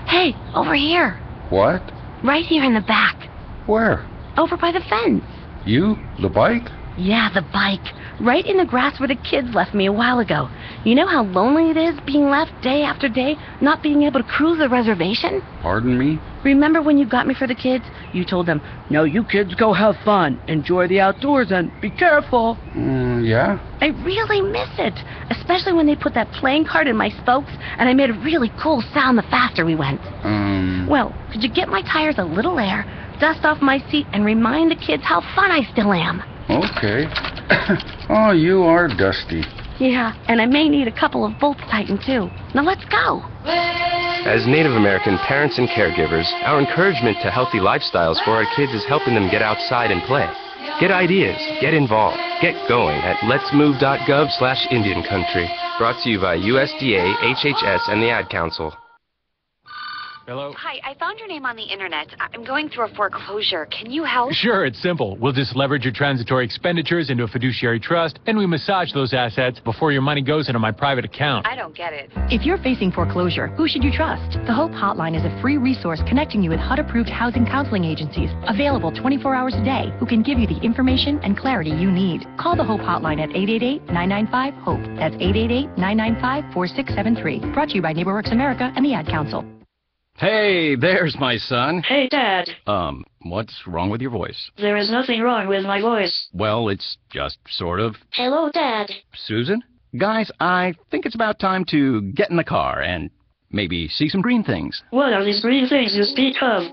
Hey, over here. What? Right here in the back. Where? Over by the fence. You? The bike? Yeah, the bike. Right in the grass where the kids left me a while ago. You know how lonely it is being left day after day, not being able to cruise the reservation? Pardon me? Remember when you got me for the kids? You told them, no, you kids go have fun, enjoy the outdoors, and be careful. Yeah? I really miss it, especially when they put that playing card in my spokes, and I made a really cool sound the faster we went. Well, could you get my tires a little air, dust off my seat, and remind the kids how fun I still am? Okay. Oh, you are dusty. Yeah, and I may need a couple of bolts tightened too. Now let's go. As Native American parents and caregivers, our encouragement to healthy lifestyles for our kids is helping them get outside and play. Get ideas, get involved, get going at letsmove.gov/Indian Country. Brought to you by USDA, HHS, and the Ad Council. Hello? Hi, I found your name on the internet. I'm going through a foreclosure. Can you help? Sure, it's simple. We'll just leverage your transitory expenditures into a fiduciary trust, and we massage those assets before your money goes into my private account. I don't get it. If you're facing foreclosure, who should you trust? The Hope Hotline is a free resource connecting you with HUD-approved housing counseling agencies, available 24 hours a day, who can give you the information and clarity you need. Call the Hope Hotline at 888-995-HOPE. That's 888-995-4673. Brought to you by NeighborWorks America and the Ad Council. Hey, there's my son. Hey, Dad. What's wrong with your voice? There is nothing wrong with my voice. Well, it's just sort of. Hello, Dad. Susan? Guys, I think it's about time to get in the car and maybe see some green things. What are these green things you speak of?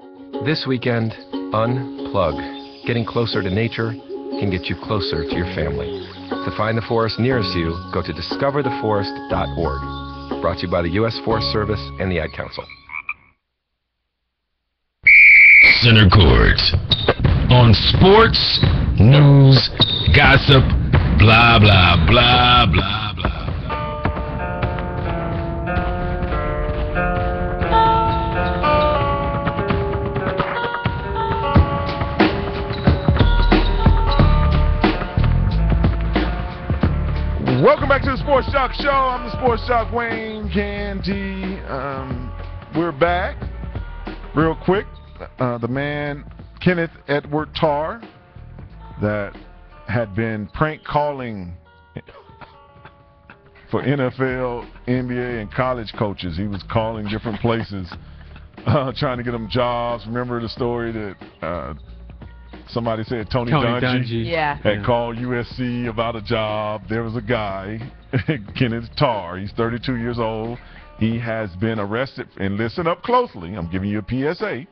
This weekend, unplug. Getting closer to nature can get you closer to your family. To find the forest nearest you, go to discovertheforest.org. Brought to you by the U.S. Forest Service and the Ad Council. Center Court. On sports, news, gossip, blah, blah, blah, blah, blah. Welcome back to the Sports Joc Show. I'm the Sports Joc, Wayne Gandy. We're back. Real quick, the man, Kenneth Edward Tarr, that had been prank calling for NFL, NBA, and college coaches. He was calling different places, trying to get them jobs. Remember the story that somebody said Tony Dungy had called USC about a job. There was a guy, Kenneth Tarr. He's 32 years old. He has been arrested. And listen up closely. I'm giving you a PSA.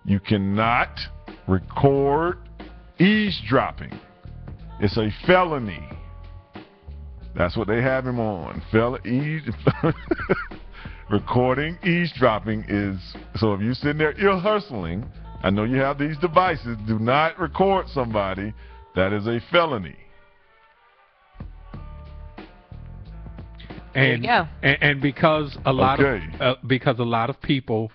You cannot record eavesdropping. It's a felony. That's what they have him on. Recording eavesdropping is, so if you're sitting there ear hustling, I know you have these devices, do not record somebody. That is a felony. And because a lot of people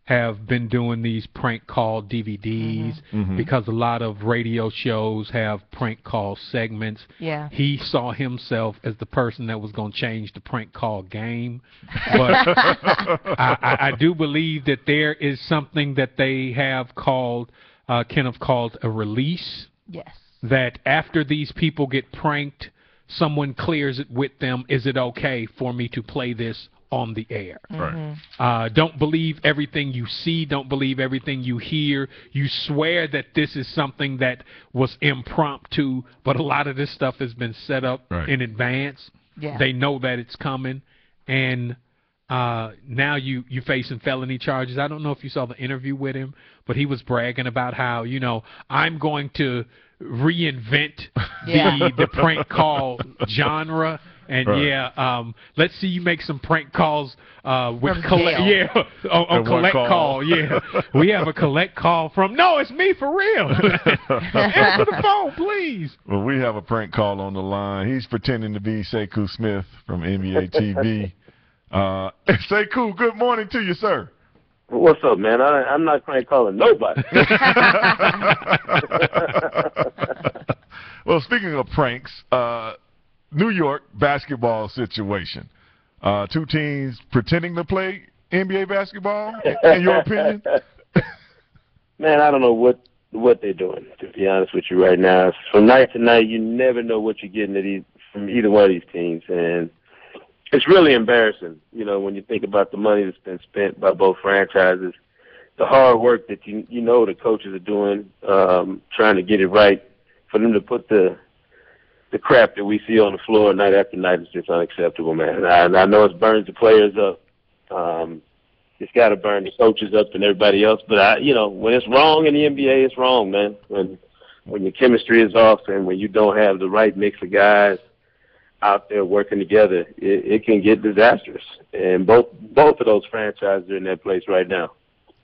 have been doing these prank call DVDs, because a lot of radio shows have prank call segments. Yeah. He saw himself as the person that was going to change the prank call game. But I do believe that there is something that they have called, Kenneth called a release. Yes. That after these people get pranked, someone clears it with them. Is it okay for me to play this on the air? Right. Don't believe everything you see. Don't believe everything you hear. You swear that this is something that was impromptu, but a lot of this stuff has been set up in advance. Yeah. They know that it's coming, and now you're facing felony charges. I don't know if you saw the interview with him, but he was bragging about how, I'm going to reinvent the prank call genre. And let's see you make some prank calls with collect. Yeah, on collect call. Yeah, we have a collect call from. No, it's me for real. Answer the phone, please. Well, we have a prank call on the line. He's pretending to be Sekou Smith from NBA TV. Sekou, good morning to you, sir. What's up, man? I'm not prank calling nobody. Well, speaking of pranks, New York basketball situation. Two teams pretending to play NBA basketball, in your opinion? Man, I don't know what they're doing, to be honest with you right now. From night to night, you never know what you're getting from either one of these teams. And it's really embarrassing, when you think about the money that's been spent by both franchises, the hard work that the coaches are doing, trying to get it right. For them to put the crap that we see on the floor night after night is just unacceptable, man. And I know it burns the players up. It's got to burn the coaches up and everybody else. But when it's wrong in the NBA, it's wrong, man. When your chemistry is off and when you don't have the right mix of guys out there working together, it can get disastrous. And both of those franchises are in that place right now.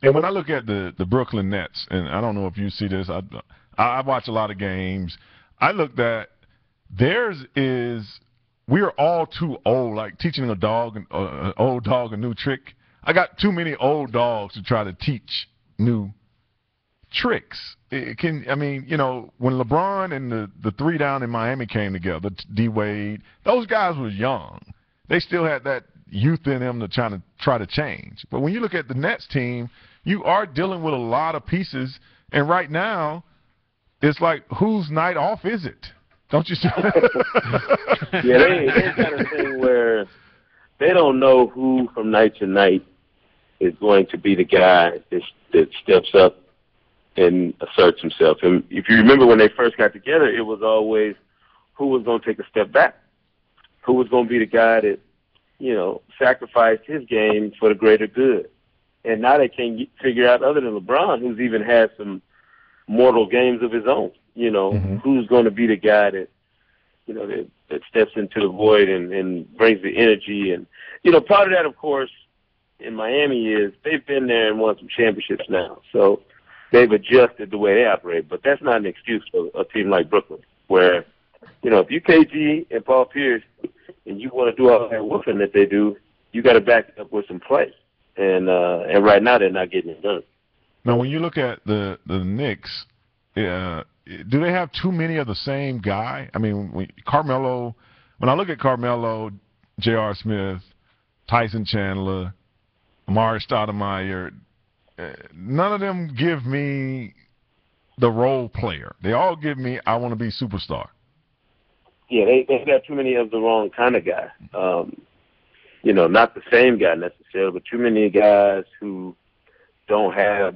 And when I look at the Brooklyn Nets, and I don't know if you see this, I watch a lot of games. I looked at we are all too old, like teaching an old dog a new trick. I got too many old dogs to try to teach new tricks. When LeBron and the three down in Miami came together, D-Wade, those guys was young. They still had that youth in them to try to change. But when you look at the Nets team, you are dealing with a lot of pieces, and right now, it's like, whose night off is it? Don't you see? Yeah, they got a thing where they don't know who from night to night is going to be the guy that steps up and asserts himself. And if you remember when they first got together, it was always who was going to take a step back, who was going to be the guy that, sacrificed his game for the greater good. And now they can't figure out, other than LeBron, who's even had some mortal games of his own, who's going to be the guy that, that steps into the void and brings the energy. And, part of that, of course, in Miami is they've been there and won some championships now. So they've adjusted the way they operate. But that's not an excuse for a team like Brooklyn, where, if you KG and Paul Pierce and you want to do all that whooping that they do, you got to back it up with some play. And right now they're not getting it done. Now, when you look at the Knicks, do they have too many of the same guy? I mean, when I look at Carmelo, J.R. Smith, Tyson Chandler, Amari Stoudemire, none of them give me the role player. They all give me, I want to be superstar. Yeah, they got too many of the wrong kind of guy. Not the same guy necessarily, but too many guys who don't have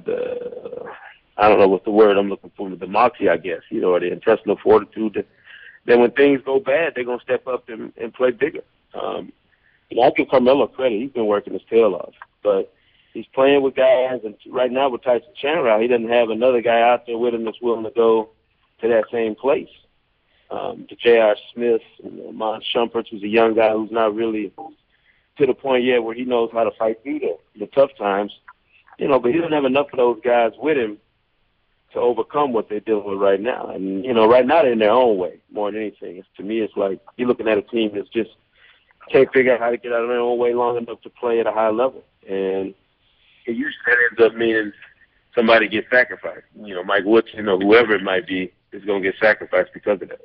I don't know what the word I'm looking for, the moxie, I guess, or the intestinal fortitude that when things go bad, they're going to step up and play bigger. I give Carmelo credit. He's been working his tail off. But he's playing with guys, and right now with Tyson Chandler, he doesn't have another guy out there with him that's willing to go to that same place. To J.R. Smith and Mon Shumpert, who's a young guy who's not really to the point yet where he knows how to fight through the tough times. But he doesn't have enough of those guys with him to overcome what they're dealing with right now. And, right now they're in their own way more than anything. To me, it's like you're looking at a team that's just can't figure out how to get out of their own way long enough to play at a high level. And it usually ends up meaning somebody gets sacrificed. Mike Woodson or whoever it might be is going to get sacrificed because of that.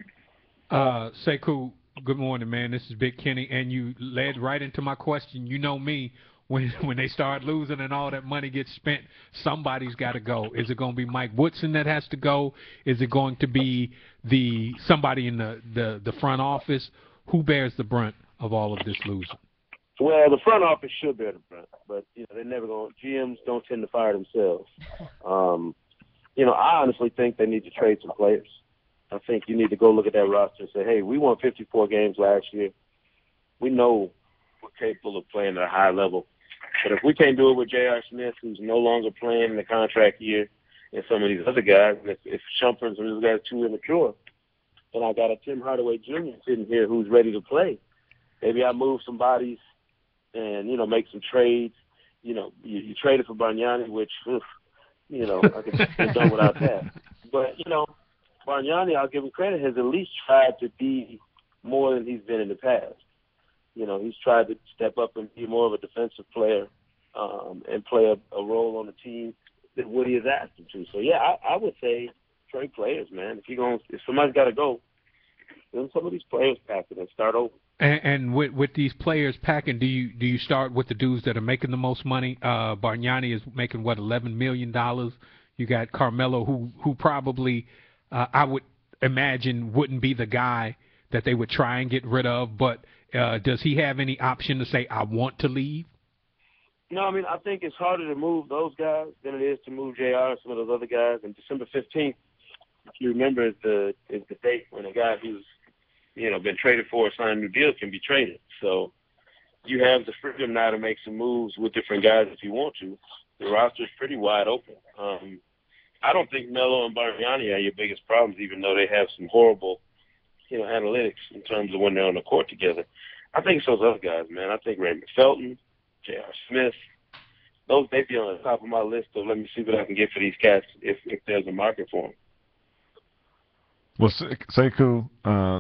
Sekou, good morning, man. This is Big Kenny, and you led right into my question. You know me. When they start losing and all that money gets spent, somebody's got to go. Is it going to be Mike Woodson that has to go? Is it going to be somebody in the front office? Who bears the brunt of all of this losing? Well, the front office should bear the brunt, but they're never going. GMs don't tend to fire themselves. I honestly think they need to trade some players. I think you need to go look at that roster and say, hey, we won 54 games last year. We know we're capable of playing at a high level. But if we can't do it with J.R. Smith, who's no longer playing in the contract year, and some of these other guys, and if Shumpert and those guys are too immature, and I got a Tim Hardaway Jr. sitting here who's ready to play, maybe I move some bodies and, make some trades. You traded for Bargnani, which, I could have done without that. But, Bargnani, I'll give him credit, has at least tried to be more than he's been in the past. He's tried to step up and be more of a defensive player and play a role on the team that Woody has asked him to. So, yeah, I would say trade players, man. If somebody's got to go, then some of these players pack it and start over. And with these players packing, do you start with the dudes that are making the most money? Bargnani is making, $11 million. You got Carmelo, who probably, I would imagine, wouldn't be the guy that they would try and get rid of, but does he have any option to say, I want to leave? No, I think it's harder to move those guys than it is to move JR and some of those other guys. And December 15th, if you remember, is the date when a guy who's, been traded for or signed a new deal can be traded. So you have the freedom now to make some moves with different guys if you want to. The roster is pretty wide open. I don't think Melo and Bargnani are your biggest problems, even though they have some horrible analytics in terms of when they're on the court together. I think it's those other guys, man. I think Raymond Felton, J.R. Smith, they'd be on the top of my list of let me see what I can get for these cats if there's a market for them. Well, Sekou,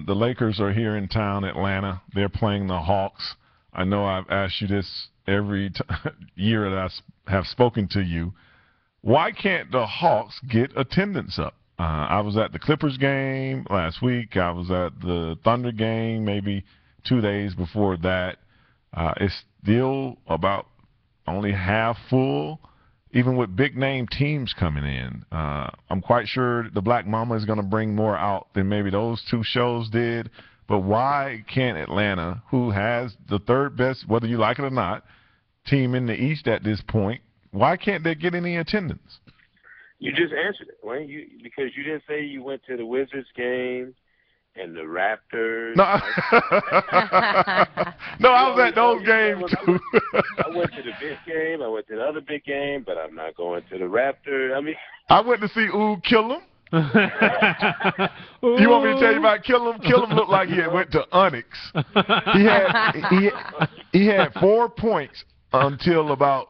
the Lakers are here in town, Atlanta. They're playing the Hawks. I know I've asked you this every year that I have spoken to you. Why can't the Hawks get attendance up? I was at the Clippers game last week. I was at the Thunder game maybe 2 days before that. It's still about only half full, even with big-name teams coming in. I'm quite sure the Black Mama is going to bring more out than maybe those two shows did. But why can't Atlanta, who has the third best, whether you like it or not, team in the East at this point. Why can't they get any attendance? You just answered it, Wayne. Because you didn't say you went to the Wizards game and the Raptors. No, no, I was at those games too. I went to the big game. I went to the other big game, but I'm not going to the Raptors. I mean, I went to see Ooh Kill 'em. You want me to tell you about Kill 'em? Kill 'em looked like he had went to Onyx. He had 4 points until about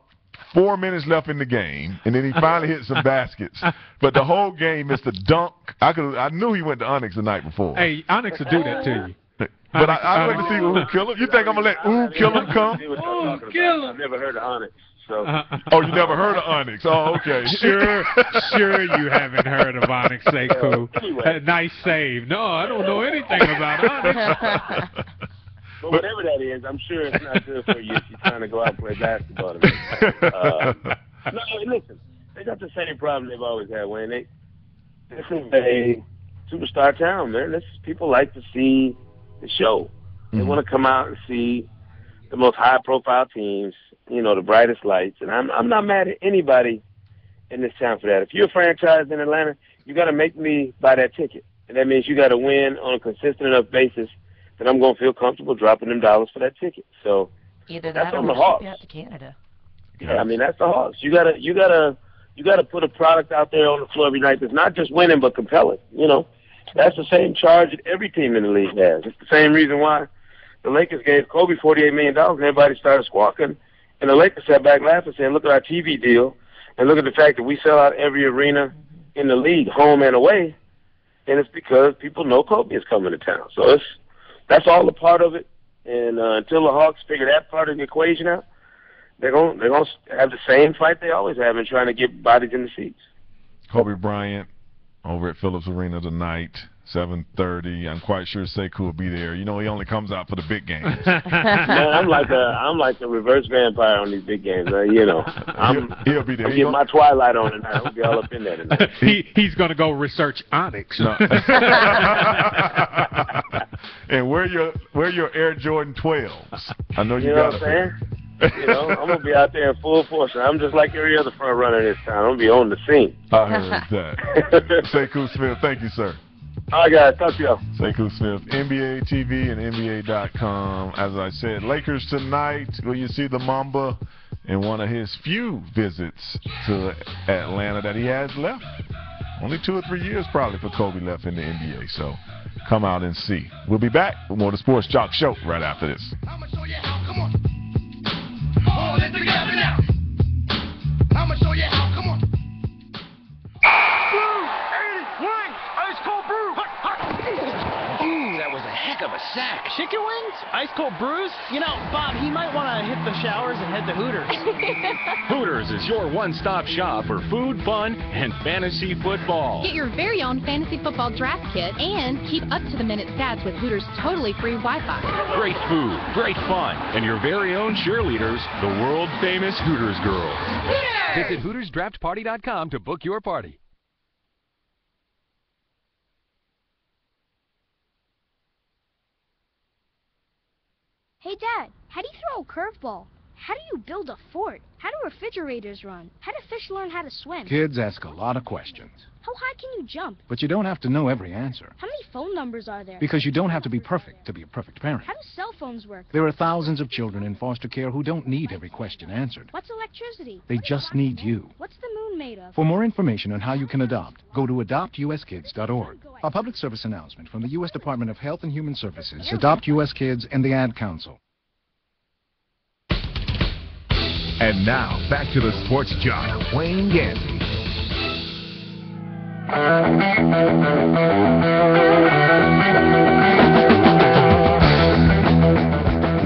4 minutes left in the game, and then he finally hit some baskets. But the whole game, Mr. Dunk, I knew he went to Onyx the night before. Hey, Onyx will do that to you. But I went to see Ooh Kill 'em. You think I'm going to let Ooh Kill 'em come? Ooh Kill 'em. I've never heard of Onyx. So. Oh, you never heard of Onyx? Oh, okay. Sure you haven't heard of Onyx, Sekou. Anyway. Nice save. No, I don't know anything about Onyx. But whatever that is, I'm sure it's not good for you if you're trying to go out and play basketball. No, listen, they got the same problem they've always had, Wayne. This is a superstar town, man. People like to see the show. They want to come out and see the most high-profile teams, the brightest lights. And I'm not mad at anybody in this town for that. If you're a franchise in Atlanta, you got to make me buy that ticket. And that means you got to win on a consistent enough basis that I'm going to feel comfortable dropping them dollars for that ticket. So either that's that or on the we'll Hawks. ship you out to Canada. Yeah, I mean that's the Hawks. You gotta put a product out there on the floor every night that's not just winning but compelling. That's the same charge that every team in the league has. It's the same reason why the Lakers gave Kobe $48 million and everybody started squawking, and the Lakers sat back laughing, saying, "Look at our TV deal, and look at the fact that we sell out every arena in the league, home and away." And it's because people know Kobe is coming to town. So that's all a part of it. And until the Hawks figure that part of the equation out, they're gonna have the same fight they always have in trying to get bodies in the seats. Kobe Bryant over at Phillips Arena tonight, 7:30. I'm quite sure Sekou will be there. He only comes out for the big games. Man, I'm like a reverse vampire on these big games. He'll be there. I'm getting my Twilight on tonight. I'll be all up in there tonight. He's going to go research Onyx. No. And wear your Air Jordan 12s. I know you got what I'm saying? I'm going to be out there in full force. I'm just like every other front runner in this town. I'm going to be on the scene. I heard that. Sekou Smith, thank you, sir. All right, guys. Talk to y'all. Sekou Smith, NBA TV and NBA.com. As I said, Lakers tonight. Will you see the Mamba in one of his few visits to Atlanta that he has left? Only 2 or 3 years probably for Kobe left in the NBA. So come out and see. We'll be back with more of the Sports Joc Show right after this. I'ma show you how. Come on. Oh, let's together now. I'ma show you how. Come on. Brew, 81, ice cold brew. Hot, hot. Ooh, that was a heck of a sack. Chicken wings, ice cold brews. Bob, he might want to hit the showers and head to Hooters. Hooters is your one-stop shop for food, fun, and fantasy football. Get your very own fantasy football draft kit and keep up to the minute stats with Hooters' totally free Wi-Fi. Great food, great fun, and your very own cheerleaders, the world-famous Hooters girls. Hooters! Visit HootersDraftParty.com to book your party. Hey, Dad, how do you throw a curveball? How do you build a fort? How do refrigerators run? How do fish learn how to swim? Kids ask a lot of questions. How high can you jump? But you don't have to know every answer. How many phone numbers are there? Because you don't have to be perfect to be a perfect parent. How do cell phones work? There are thousands of children in foster care who don't need every question answered. What's electricity? They just need you. What's the moon made of? For more information on how you can adopt, go to adoptuskids.org. A public service announcement from the U.S. Department of Health and Human Services, Adopt U.S. Kids, and the Ad Council. And now, back to the Sports Jock, Wayne Gandy.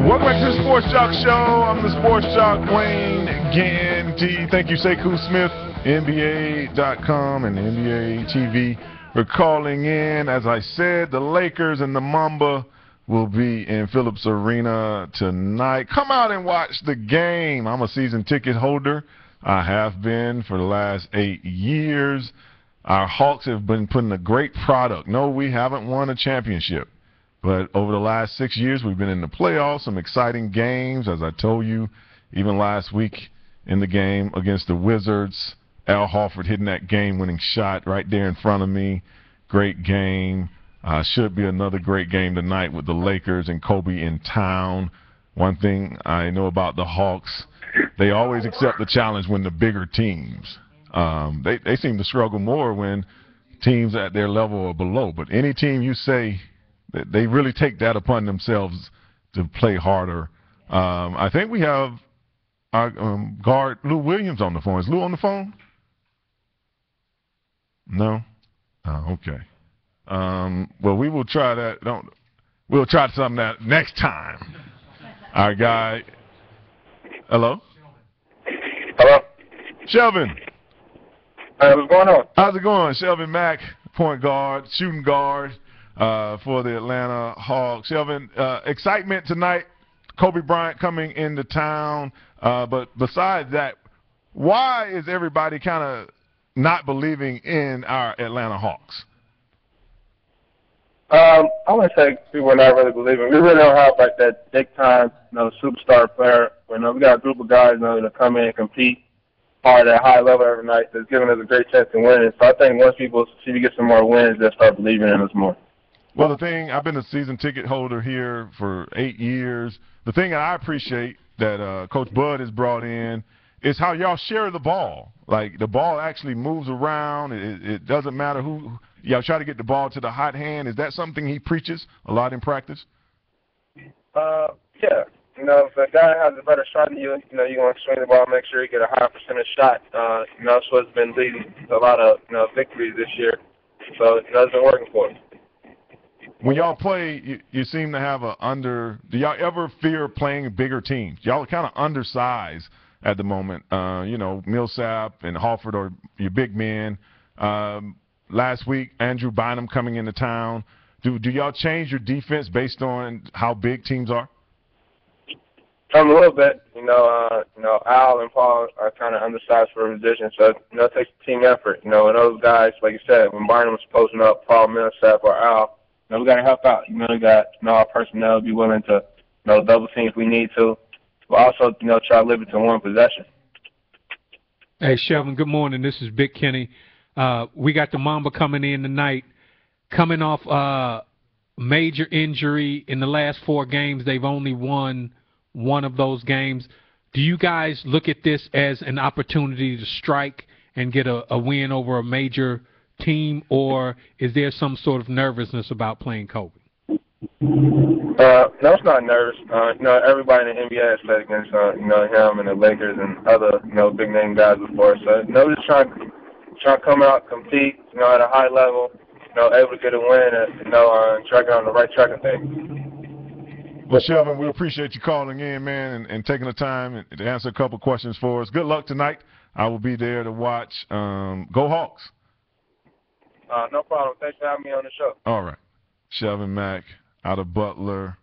Welcome back to the Sports Jock Show. I'm the Sports Jock, Wayne Gandy. Thank you, Sekou Smith, NBA.com and NBA TV, for calling in. As I said, the Lakers and the Mamba will be in Phillips Arena tonight. Come out and watch the game. I'm a season ticket holder. I have been for the last 8 years. Our Hawks have been putting a great product. No, we haven't won a championship. But over the last 6 years, we've been in the playoffs, some exciting games. As I told you even last week in the game against the Wizards. Al Horford hitting that game-winning shot right there in front of me. Great game. Should be another great game tonight with the Lakers and Kobe in town. One thing I know about the Hawks, they always accept the challenge when the bigger teams. They seem to struggle more when teams at their level or below. But any team you say, they really take that upon themselves to play harder. I think we have our guard Lou Williams on the phone. Is Lou on the phone? No? Oh, okay. Well, we will try that. We'll try something that next time. Our guy. Hello? Hello? Shelvin. What's going on? How's it going? Shelvin Mack, point guard, shooting guard for the Atlanta Hawks. Shelvin, excitement tonight. Kobe Bryant coming into town. But besides that, why is everybody kind of not believing in our Atlanta Hawks? I want to say people are not really believing. We really don't have like that big time, superstar player. We got a group of guys, that come in and compete hard at a high level every night. That's giving us a great chance to win. So I think once people see we get some more wins, they'll start believing in us more. Well, the thing, I've been a season ticket holder here for 8 years. The thing I appreciate that Coach Bud has brought in is how y'all share the ball. Like, the ball actually moves around. It doesn't matter who. Y'all try to get the ball to the hot hand. Is that something he preaches a lot in practice? Yeah. If a guy has a better shot than you, you're going to swing the ball, make sure you get a high percentage shot. That's what's been leading to a lot of, victories this year. So, it's been working for us. When y'all play, you seem to have do y'all ever fear playing bigger teams? Y'all are kind of undersized at the moment. Millsap and Horford are your big men. Last week, Andrew Bynum coming into town. Do y'all change your defense based on how big teams are? A little bit. Al and Paul are kind of undersized for a position, so it takes a team effort. And those guys, like you said, when Bynum's posting up, Paul, Millsap, or Al, we got to help out. We got our personnel be willing to double team if we need to, but also try to limit it to one possession. Hey, Shelvin, good morning. This is Big Kenny. We got the Mamba coming in tonight, coming off major injury. In the last 4 games, they've only won one of those games. Do you guys look at this as an opportunity to strike and get a win over a major team, or is there some sort of nervousness about playing Kobe? No, it's not nervous. Everybody in the NBA has played against him and the Lakers and other big name guys before. So just trying to come out, compete, at a high level, able to get a win, and tracking on the right track of things. Well, Shelvin, we appreciate you calling in, man, and taking the time to answer a couple questions for us. Good luck tonight. I will be there to watch. Go Hawks. No problem. Thanks for having me on the show. All right. Shelvin Mack out of Butler.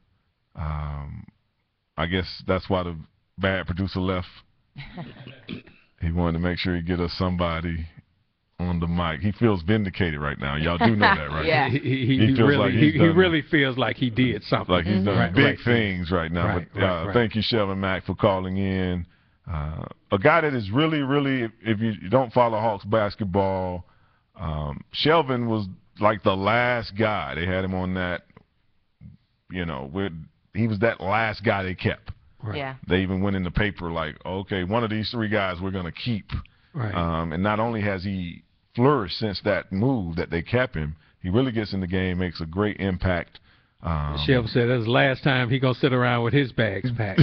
I guess that's why the bad producer left. He wanted to make sure he get us somebody on the mic. He feels vindicated right now. Y'all do know that, right? Yeah. He really feels like he did something. Like he's done big things right now. But thank you, Shelvin Mack, for calling in. A guy that is really, really, if you don't follow Hawks basketball, Shelvin was like the last guy. They had him on that, he was that last guy they kept. Right. Yeah. They even went in the paper like, okay, one of these 3 guys we're going to keep. Right. And not only has he flourished since that move that they kept him, he really gets in the game, makes a great impact. Shelvin said that's the last time he going to sit around with his bags packed.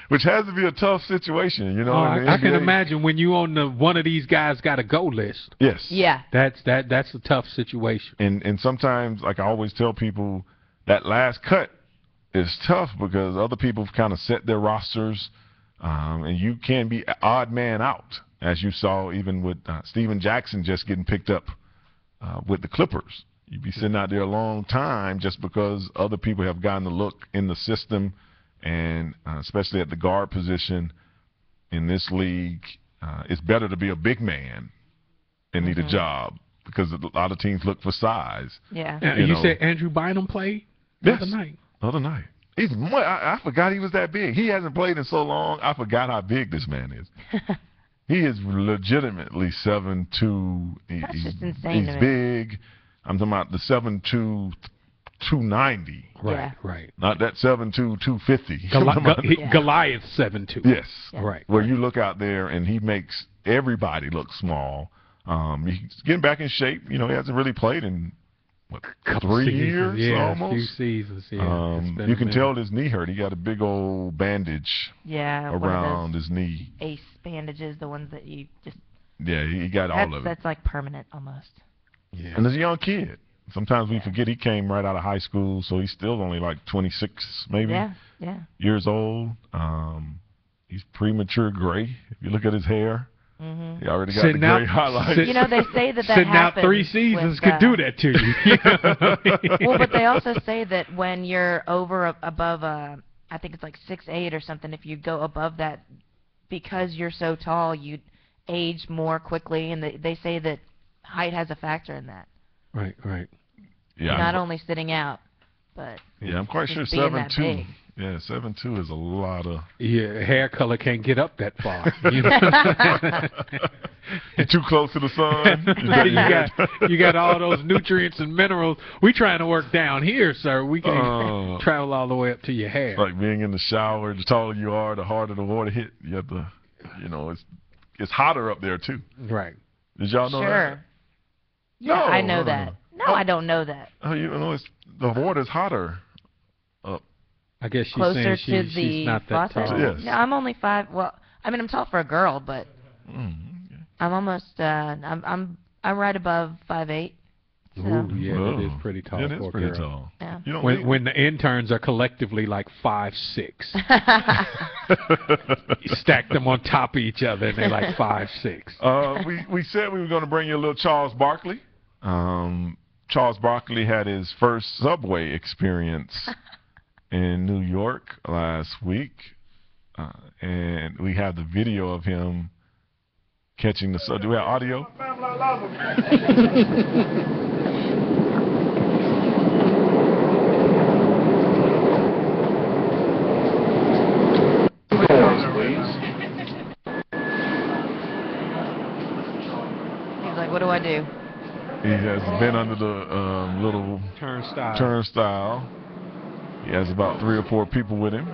Which has to be a tough situation, I can imagine when you on one of these guys got a go list. Yes. Yeah. That's a tough situation. And sometimes, like I always tell people, that last cut is tough because other people have kind of set their rosters, and you can be an odd man out, as you saw even with Steven Jackson just getting picked up with the Clippers. You'd be sitting out there a long time just because other people have gotten the look in the system, and especially at the guard position in this league, it's better to be a big man and need a job because a lot of teams look for size. Yeah. You said Andrew Bynum played the other night. Other night. I forgot he was that big. He hasn't played in so long. I forgot how big this man is. He is legitimately 7'2". That's just insane. He's big. I'm talking about the 7'2", 290. Right. Not that 7'2", 250. Goliath 7'2". Yes. Yeah. Right. Where you look out there and he makes everybody look small. He's getting back in shape. You know, he hasn't really played in 3 years almost. A few seasons. Yeah. You can tell his knee hurt. He got a big old bandage around his knee. Ace bandages, the ones that you just. Yeah, he got all of it. That's like permanent almost. Yeah. And as a young kid, sometimes we forget he came right out of high school, so he's still only like 26 maybe years old. He's premature gray. If you look at his hair. He already got the gray highlights. You know, they say that sitting happens. Out 3 seasons could do that to you. Well, but they also say that when you're above, I think it's like 6'8" or something, if you go above that, because you're so tall, you age more quickly, and they say that height has a factor in that. Right. Yeah. Not only sitting out, but I'm quite sure 7'2". Yeah, 7'2" is a lot of. Yeah, hair color can't get up that far. You're too close to the sun. you got all those nutrients and minerals. We trying to work down here, sir. We can travel all the way up to your hair. It's like being in the shower. The taller you are, the harder the water hit. You have to, it's hotter up there too. Right. Did y'all know that? Sure. Yeah, No, I know that. No, I don't know that. Oh, the water's hotter up. I guess she's closer saying to she's the not that faucet. tall. Yes. No, I'm only 5. Well, I mean, I'm tall for a girl, but I'm almost. I'm right above 5'8". So. Ooh, yeah, that is pretty tall It is for a pretty girl. tall. Yeah. When the interns are collectively like 5'6". You stack them on top of each other, and they're like 5'6". We said we were going to bring you a little Charles Barkley. Charles Barkley had his first subway experience in New York last week, and we have the video of him catching the subway. Do we have audio? He's like, what do I do? He has been under the little turnstile. He has about 3 or 4 people with him.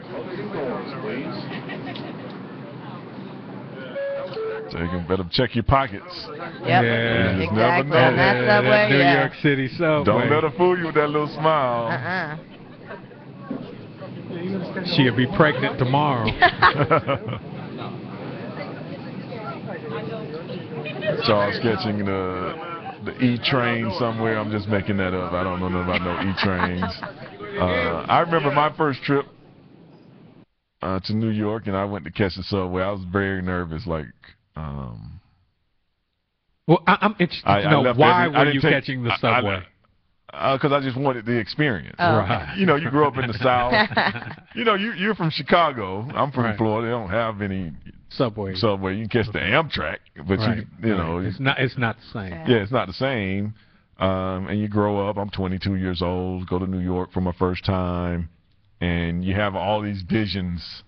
So you can better check your pockets. Yep, Yeah, exactly. On that subway, New York City subway. Don't let her fool you with that little smile. She'll be pregnant tomorrow. Charles catching the E train somewhere. I'm just making that up. I don't know nothing about no E trains. I remember my first trip to New York, and I went to catch the subway. I was very nervous. Well, I'm interested to know why were you catching the subway? Because I just wanted the experience. Oh, right. You grew up in the South. You're from Chicago. I'm from Florida. They don't have any subway. You can catch the Amtrak, but it's not the same. Yeah, it's not the same. And you grow up. I'm 22 years old. Go to New York for my first time, and you have all these visions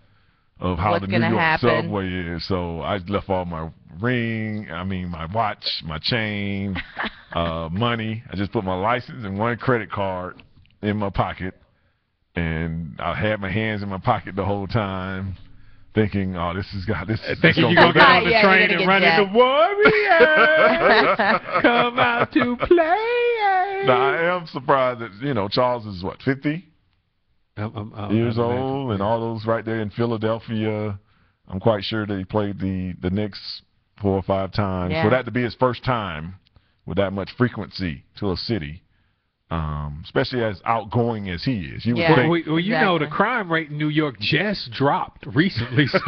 of how the New York subway is. So I left all my my watch, my chain, money. I just put my license and 1 credit card in my pocket, and I had my hands in my pocket the whole time, thinking, thinking you're gonna get on the train and run into Warriors, come out to play. Now, I am surprised that Charles is 50 years old, and all those right there in Philadelphia. I'm quite sure that he played the Knicks 4 or 5 times. For that to be his first time with that much frequency to a city, especially as outgoing as he is. The crime rate in New York just dropped recently. So,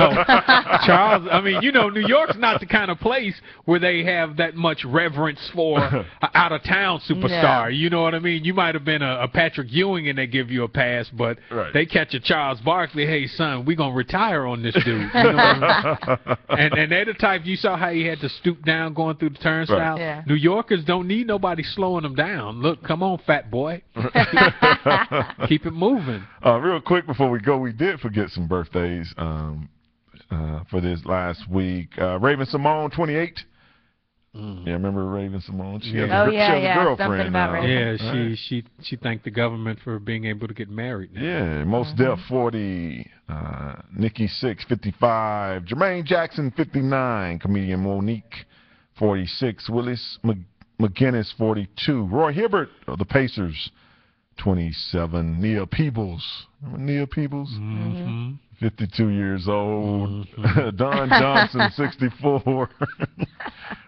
Charles, New York's not the kind of place where they have that much reverence for an out-of-town superstar. No. You know what I mean? You might have been a Patrick Ewing and they give you a pass, but they catch a Charles Barkley, hey, son, we're going to retire on this dude. You know what I mean? And they're the type, you saw how he had to stoop down going through the turnstile. Yeah. New Yorkers don't need nobody slowing them down. Look, come on, fat boy. Keep it moving. Real quick before we go, we did forget some birthdays for this last week. Raven Simone, 28. Yeah, remember Raven Simone? She has a girlfriend now. Yeah, she thanked the government for being able to get married now. Yeah, Most Def, 40. Nikki Sixx, 55. Jermaine Jackson, 59. Comedian Monique, 46. Willis McGinnis, 42. Roy Hibbert of the Pacers, 27. Nia Peebles. Remember Nia Peebles? 52 years old. Don Johnson, 64.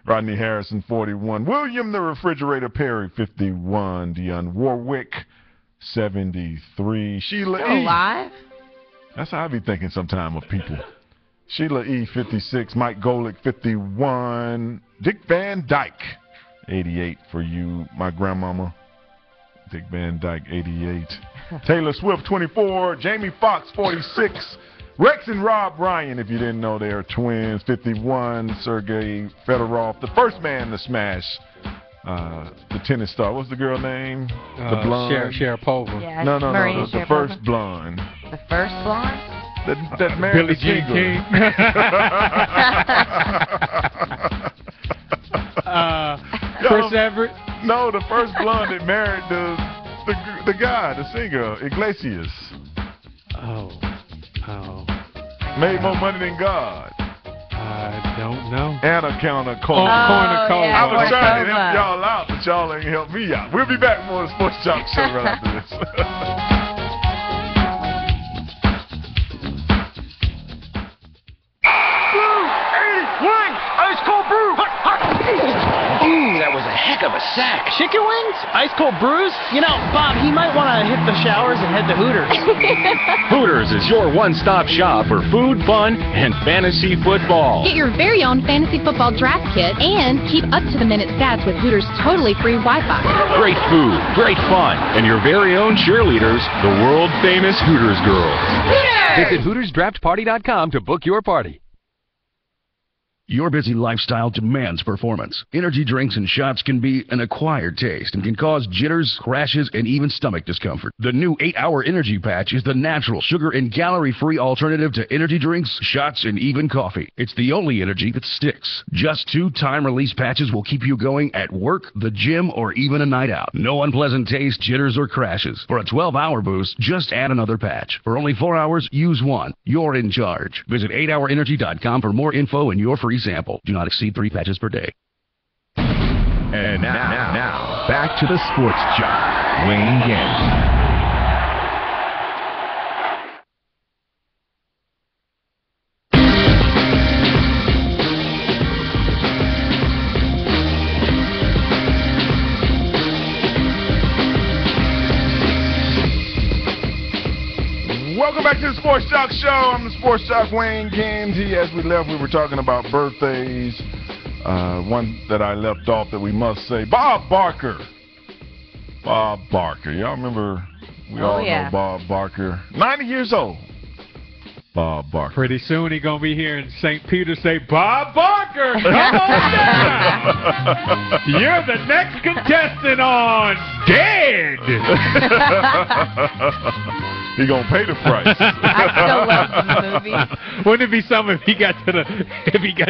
Rodney Harrison, 41. William the Refrigerator Perry, 51. Dionne Warwick, 73. Sheila Still E. alive? That's how I be thinking sometime of people. Sheila E., 56. Mike Golick, 51. Dick Van Dyke, 88 for you, my grandmama. Dick Van Dyke, 88. Taylor Swift, 24. Jamie Foxx, 46. Rex and Rob Ryan, if you didn't know, they are twins, 51. Sergey Fedorov, the first man to smash the tennis star. What's the girl name? The blonde? Sharapova. Yeah, No, Maria the first blonde. The first blonde? That married Billie Jean King. Chris Everett? No, the first blonde that married the guy, the singer, Iglesias. Oh. Made more money than God. I don't know. Anna Corner Cole. Corner. I was trying to help y'all out, but y'all ain't help me out. We'll be back with more Sports Joc Show right after this. Ooh, that was a heck of a sack. Chicken wings? Ice cold brews? You know, Bob, he might want to hit the showers and head to Hooters. Hooters is your one-stop shop for food, fun, and fantasy football. Get your very own fantasy football draft kit and keep up to the minute stats with Hooters totally free Wi-Fi. Great food, great fun, and your very own cheerleaders, the world-famous Hooters girls. Visit HootersDraftParty.com to book your party. Your busy lifestyle demands performance. Energy drinks and shots can be an acquired taste and can cause jitters, crashes, and even stomach discomfort. The new 8-Hour Energy Patch is the natural, sugar, and calorie-free alternative to energy drinks, shots, and even coffee. It's the only energy that sticks. Just 2 time-release patches will keep you going at work, the gym, or even a night out. No unpleasant taste, jitters, or crashes. For a 12-hour boost, just add another patch. For only 4 hours, use one. You're in charge. Visit 8hourenergy.com for more info and your free sample. Do not exceed 3 patches per day. And now, back to the Sports Joc. Wayne Gandy. Welcome back to the Sports Joc Show. I'm the Sports Joc Wayne Gandy. As we left, we were talking about birthdays. One that I left off that we must say, Bob Barker. Bob Barker. Y'all remember, we all know Bob Barker. 90 years old. Bob Barker. Pretty soon he's going to be here in St. Peter say, Bob Barker, come on down. You're the next contestant on Dead. He gonna pay the price. I still love the movie. Wouldn't it be something if he got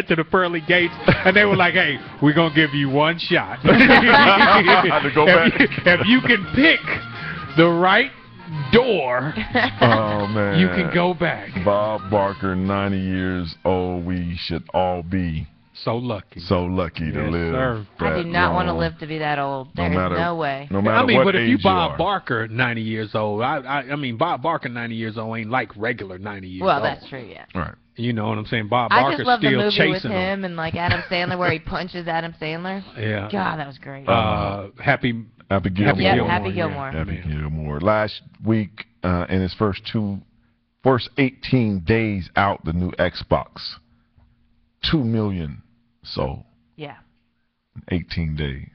to the pearly gates and they were like, "Hey, we're gonna give you one shot. If you can pick the right door, oh man, you can go back." Bob Barker, 90 years old. We should all be so lucky to live. Sir. I do not want to live to be that old. There's no way. No matter what but if age you Bob are. Barker 90 years old, I mean Bob Barker 90 years old ain't like regular 90 years old. Well, that's true, yeah. Right. You know what I'm saying? Bob I Barker's just love still the movie chasing with him and like Adam Sandler where he punches Adam Sandler. Yeah. God, that was great. Happy Gilmore. Yeah, Happy Gilmore. Happy Gilmore. Last week, in his first 18 days out, the new Xbox, 2 million sold. Yeah. 18 days.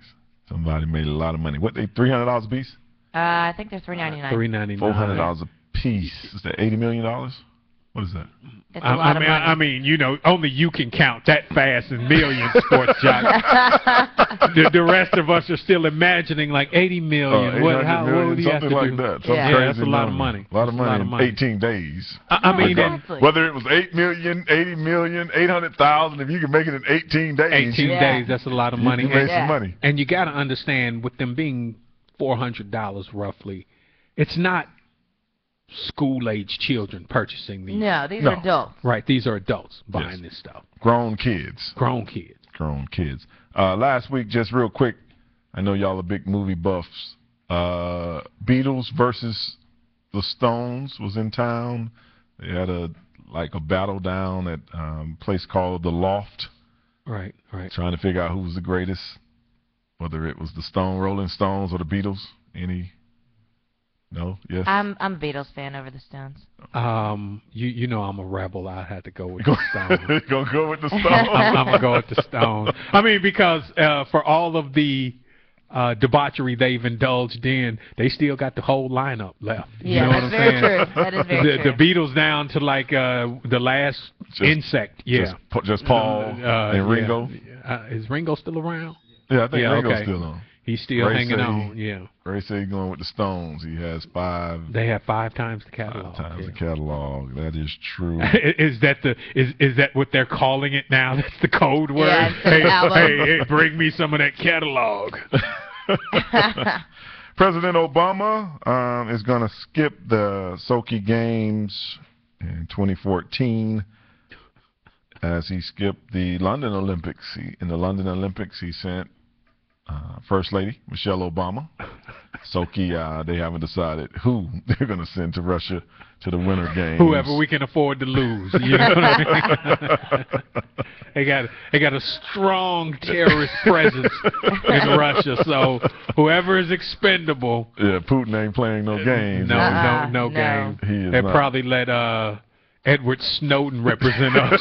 Somebody made a lot of money. What, they $300 a piece? I think they're $399. $399. $400 a piece. Is that $80 million? What is that? It's a lot of money. I mean, you know, only you can count that fast in millions, sports jock. The rest of us are still imagining like 80 million. What would he have to something do? like that. Yeah, that's a lot of money. A lot of money in 18 days. I mean, exactly. Whether it was 8 million, 80 million, 800,000, if you can make it in 18 days. 18 days, that's a lot of money. You made some money. And you got to understand, with them being $400 roughly, it's not school-age children purchasing these. No, these are adults. Right, these are adults buying this stuff. Grown kids. Grown kids. Grown kids. Last week, just real quick, I know y'all are big movie buffs. Beatles versus the Stones was in town. They had a battle down at a place called The Loft. Right. Trying to figure out who was the greatest, whether it was the Rolling Stones or the Beatles. Any? No? Yes? I'm a Beatles fan over the Stones. You know I'm a rebel. I had to go with the Stones. Gonna go with the Stones? I'm gonna go with the Stones. I mean, because for all of the debauchery they've indulged in, they still got the whole lineup left. Yeah, you know that's very true. That is very true. The Beatles down to like the last insect. Yeah. Just Paul and Ringo. Yeah. Is Ringo still around? Yeah, I think Ringo's still on. He's still hanging on, yeah. Ray said he's going with the Stones. He has 5. They have 5 times the catalog. 5 times the catalog. That is true. Is that what they're calling it now? That's the code word? Yeah, hey, bring me some of that catalog. President Obama is going to skip the Sochi Games in 2014 as he skipped the London Olympics. In the London Olympics, he sent First Lady Michelle Obama. Sochi, they haven't decided who they're going to send to Russia to the Winter Games. Whoever we can afford to lose. You know what I mean? They got a strong terrorist presence in Russia, so whoever is expendable. Yeah, Putin ain't playing no games. No games. They probably let Edward Snowden represent us.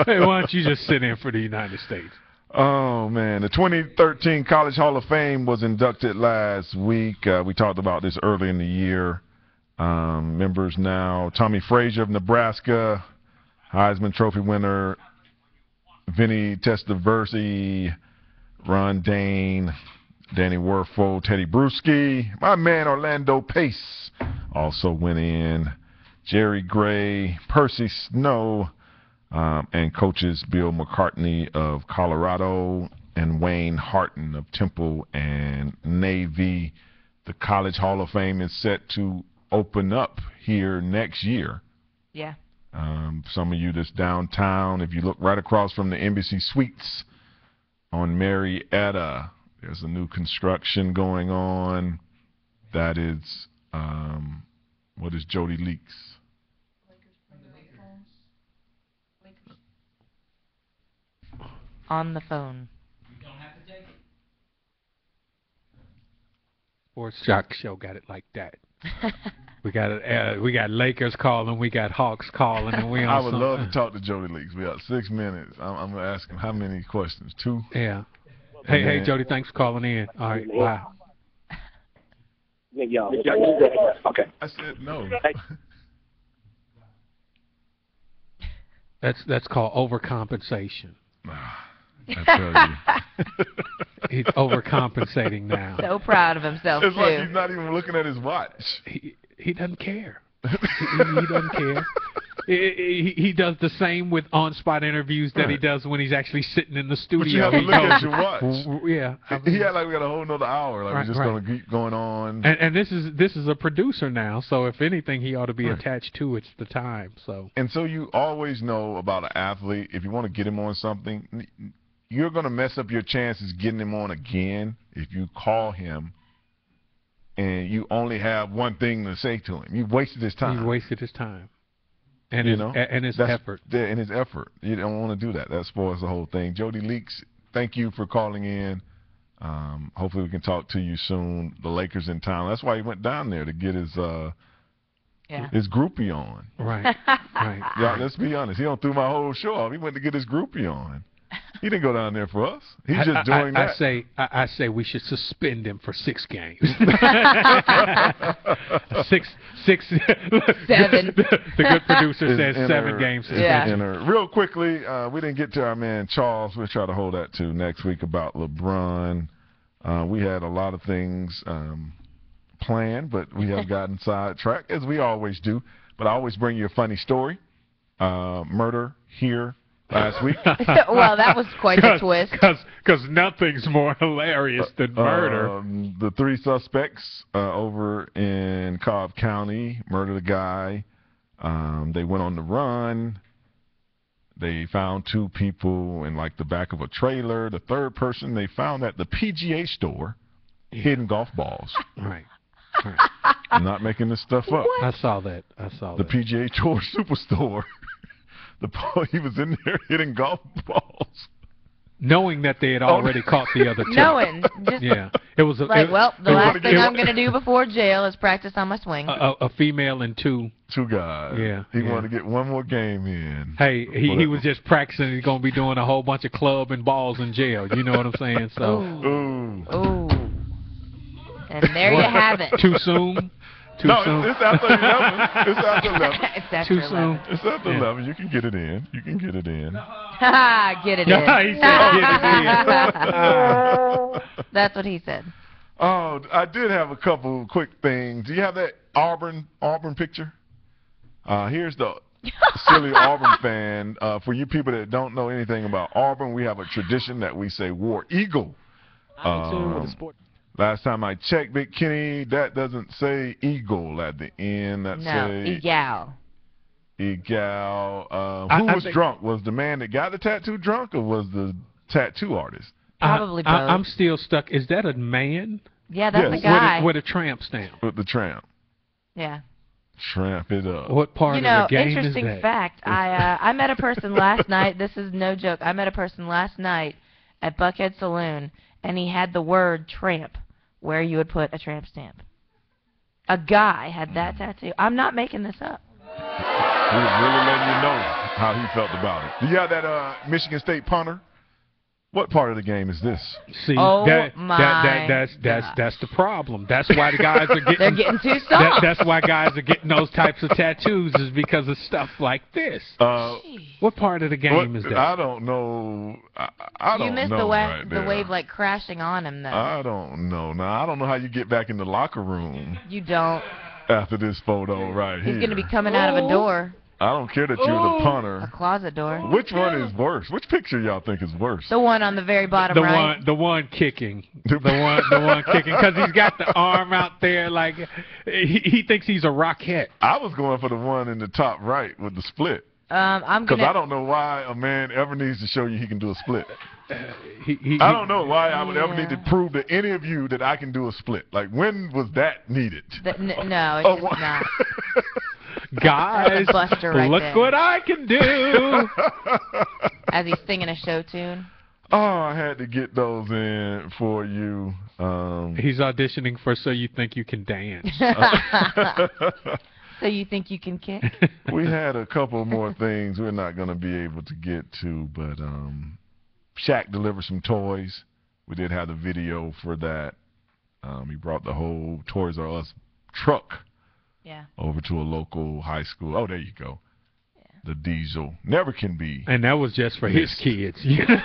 Hey, why don't you just sit in for the United States? Oh, man. The 2013 College Hall of Fame was inducted last week. We talked about this early in the year. Members now, Tommy Frazier of Nebraska, Heisman Trophy winner, Vinny Testaverde, Ron Dane, Danny Werfel, Teddy Bruschi. My man Orlando Pace also went in. Jerry Gray, Percy Snow, and coaches Bill McCartney of Colorado and Wayne Harton of Temple and Navy. The College Hall of Fame is set to open up here next year. Yeah. Some of you that's downtown, if you look right across from the Embassy Suites on Marietta, there's a new construction going on. That is, what is Jody Leaks? On the phone. Sports Joc Show got it like that. We got Lakers calling, we got Hawks calling, and we on I would love to talk to Jody Leaks. We got 6 minutes. I'm going to ask him how many questions? 2? Yeah. Hey, Jody, thanks for calling in. All right, wow. Okay. I said no. That's called overcompensation. I tell you. He's overcompensating now. So proud of himself, it's too. Like he's not even looking at his watch. He doesn't care. he doesn't care. He does the same with on-spot interviews that he does when he's actually sitting in the studio. But you have to look at your watch. Yeah. He had like we got a whole nother hour. Like we're just going to keep going on. And this is a producer now, so if anything, he ought to be attached to it's the time. So. And so you always know about an athlete, if you want to get him on something, you're going to mess up your chances getting him on again if you call him and you only have one thing to say to him. You've wasted his time. You've wasted his time. And his effort. And his effort. You don't want to do that. That spoils the whole thing. Jody Leaks, thank you for calling in. Hopefully we can talk to you soon. The Lakers in town. That's why he went down there to get his groupie on. Right. Yeah, let's be honest. He don't threw my whole show off. He went to get his groupie on. He didn't go down there for us. He's just doing that. I say we should suspend him for 6 games. 6. Seven. The good producer says 7 games. Yeah. Real quickly, we didn't get to our man Charles. We'll try to hold that to next week about LeBron. We had a lot of things planned, but we have gotten sidetracked, as we always do. But I always bring you a funny story. Murder here last week. Well, that was quite the twist. Because nothing's more hilarious than murder. The 3 suspects over in Cobb County murdered a guy. They went on the run. They found 2 people in like the back of a trailer. The 3rd person they found at the PGA store hidden golf balls. Right. I'm not making this stuff up. I saw that. The PGA Tour Superstore. He was in there hitting golf balls. Knowing that they had already caught the other 2. Knowing. Yeah. It was the last thing I'm going to do before jail is practice on my swing. A female and 2 guys. Yeah. He wanted to get one more game in. Hey, he was just practicing. He's going to be doing a whole bunch of club and balls in jail. You know what I'm saying? So. Ooh. And there you have it. Too soon? Too soon? It's after 11. It's after 11. It's after 11. Soon? It's after 11. You can get it in. Get it in. He said get it in. That's what he said. Oh, I did have a couple quick things. Do you have that Auburn picture? Here's the silly Auburn fan. For you people that don't know anything about Auburn, we have a tradition that we say War Eagle. Last time I checked, Big Kenny, that doesn't say eagle at the end. That say egal. Egal. Who was drunk? Was the man that got the tattoo drunk, or was the tattoo artist? Probably both. I'm still stuck. Is that a man? Yeah, that's the guy. With a tramp stamp. With the tramp. Yeah. Tramp it up. What part of the game is that? Interesting fact. I met a person last night. This is no joke. I met a person last night at Buckhead Saloon, and he had the word tramp where you would put a tramp stamp. A guy had that tattoo. I'm not making this up. He was really letting you know how he felt about it. Do you have that Michigan State punter? What part of the game is this? See, that's the problem. That's why the guys are getting they're getting too soft. That's why guys are getting those types of tattoos, is because of stuff like this. What part of the game is that? I don't know. I don't know. You missed the wave like crashing on him though. I don't know. Now I don't know how you get back in the locker room. You don't. After this photo right here. He's going to be coming out of a door. I don't care that you're the punter. A closet door. Which one is worse? Which picture y'all think is worse? The one on the very bottom right. The one kicking. The one kicking, because he's got the arm out there like he thinks he's a rocket. I was going for the one in the top right with the split. Because I don't know why a man ever needs to show you he can do a split. I don't know why I would ever need to prove to any of you that I can do a split. Like, when was that needed? No, it's just not. Guys, look what I can do. As he's singing a show tune. Oh, I had to get those in for you. He's auditioning for So You Think You Can Dance. So you think you can kick? We had a couple more things we're not going to be able to get to, but Shaq delivered some toys. We did have the video for that. He brought the whole Toys R Us truck over to a local high school. Oh, there you go. Yeah. The diesel. Never can be. And that was just for his kids. You can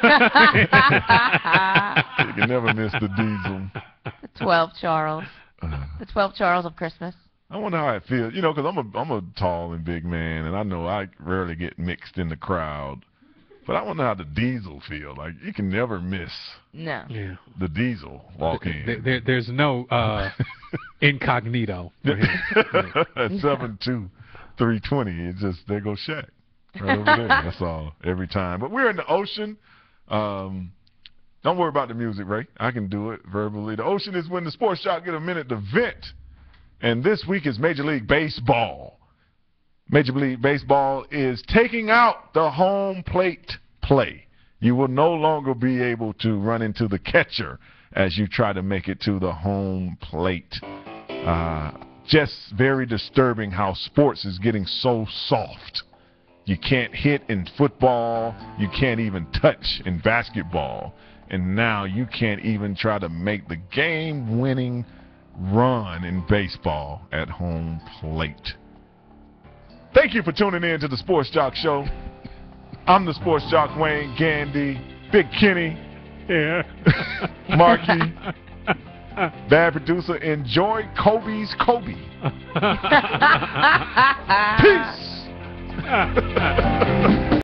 never miss the diesel. The 12 Charles. The 12 Charles of Christmas. I wonder how it feels. You know, because I'm a tall and big man, and I know I rarely get mixed in the crowd. But I wonder how the diesel feel. Like, you can never miss the diesel walk in. There's no incognito for him. At 7'2", 320, it's just, there goes Shaq. Right over there. That's all, every time. But we're in the ocean. Don't worry about the music, Ray. I can do it verbally. The ocean is when the sports shop get a minute to vent. And this week is Major League Baseball. Major League Baseball is taking out the home plate play. You will no longer be able to run into the catcher as you try to make it to the home plate. Just very disturbing how sports is getting so soft. You can't hit in football. You can't even touch in basketball. And now you can't even try to make the game-winning run in baseball at home plate. Thank you for tuning in to the Sports Joc Show. I'm the Sports Joc Wayne Gandy, Big Kenny, Marky, bad producer. Enjoy Kobe's Kobe. Peace.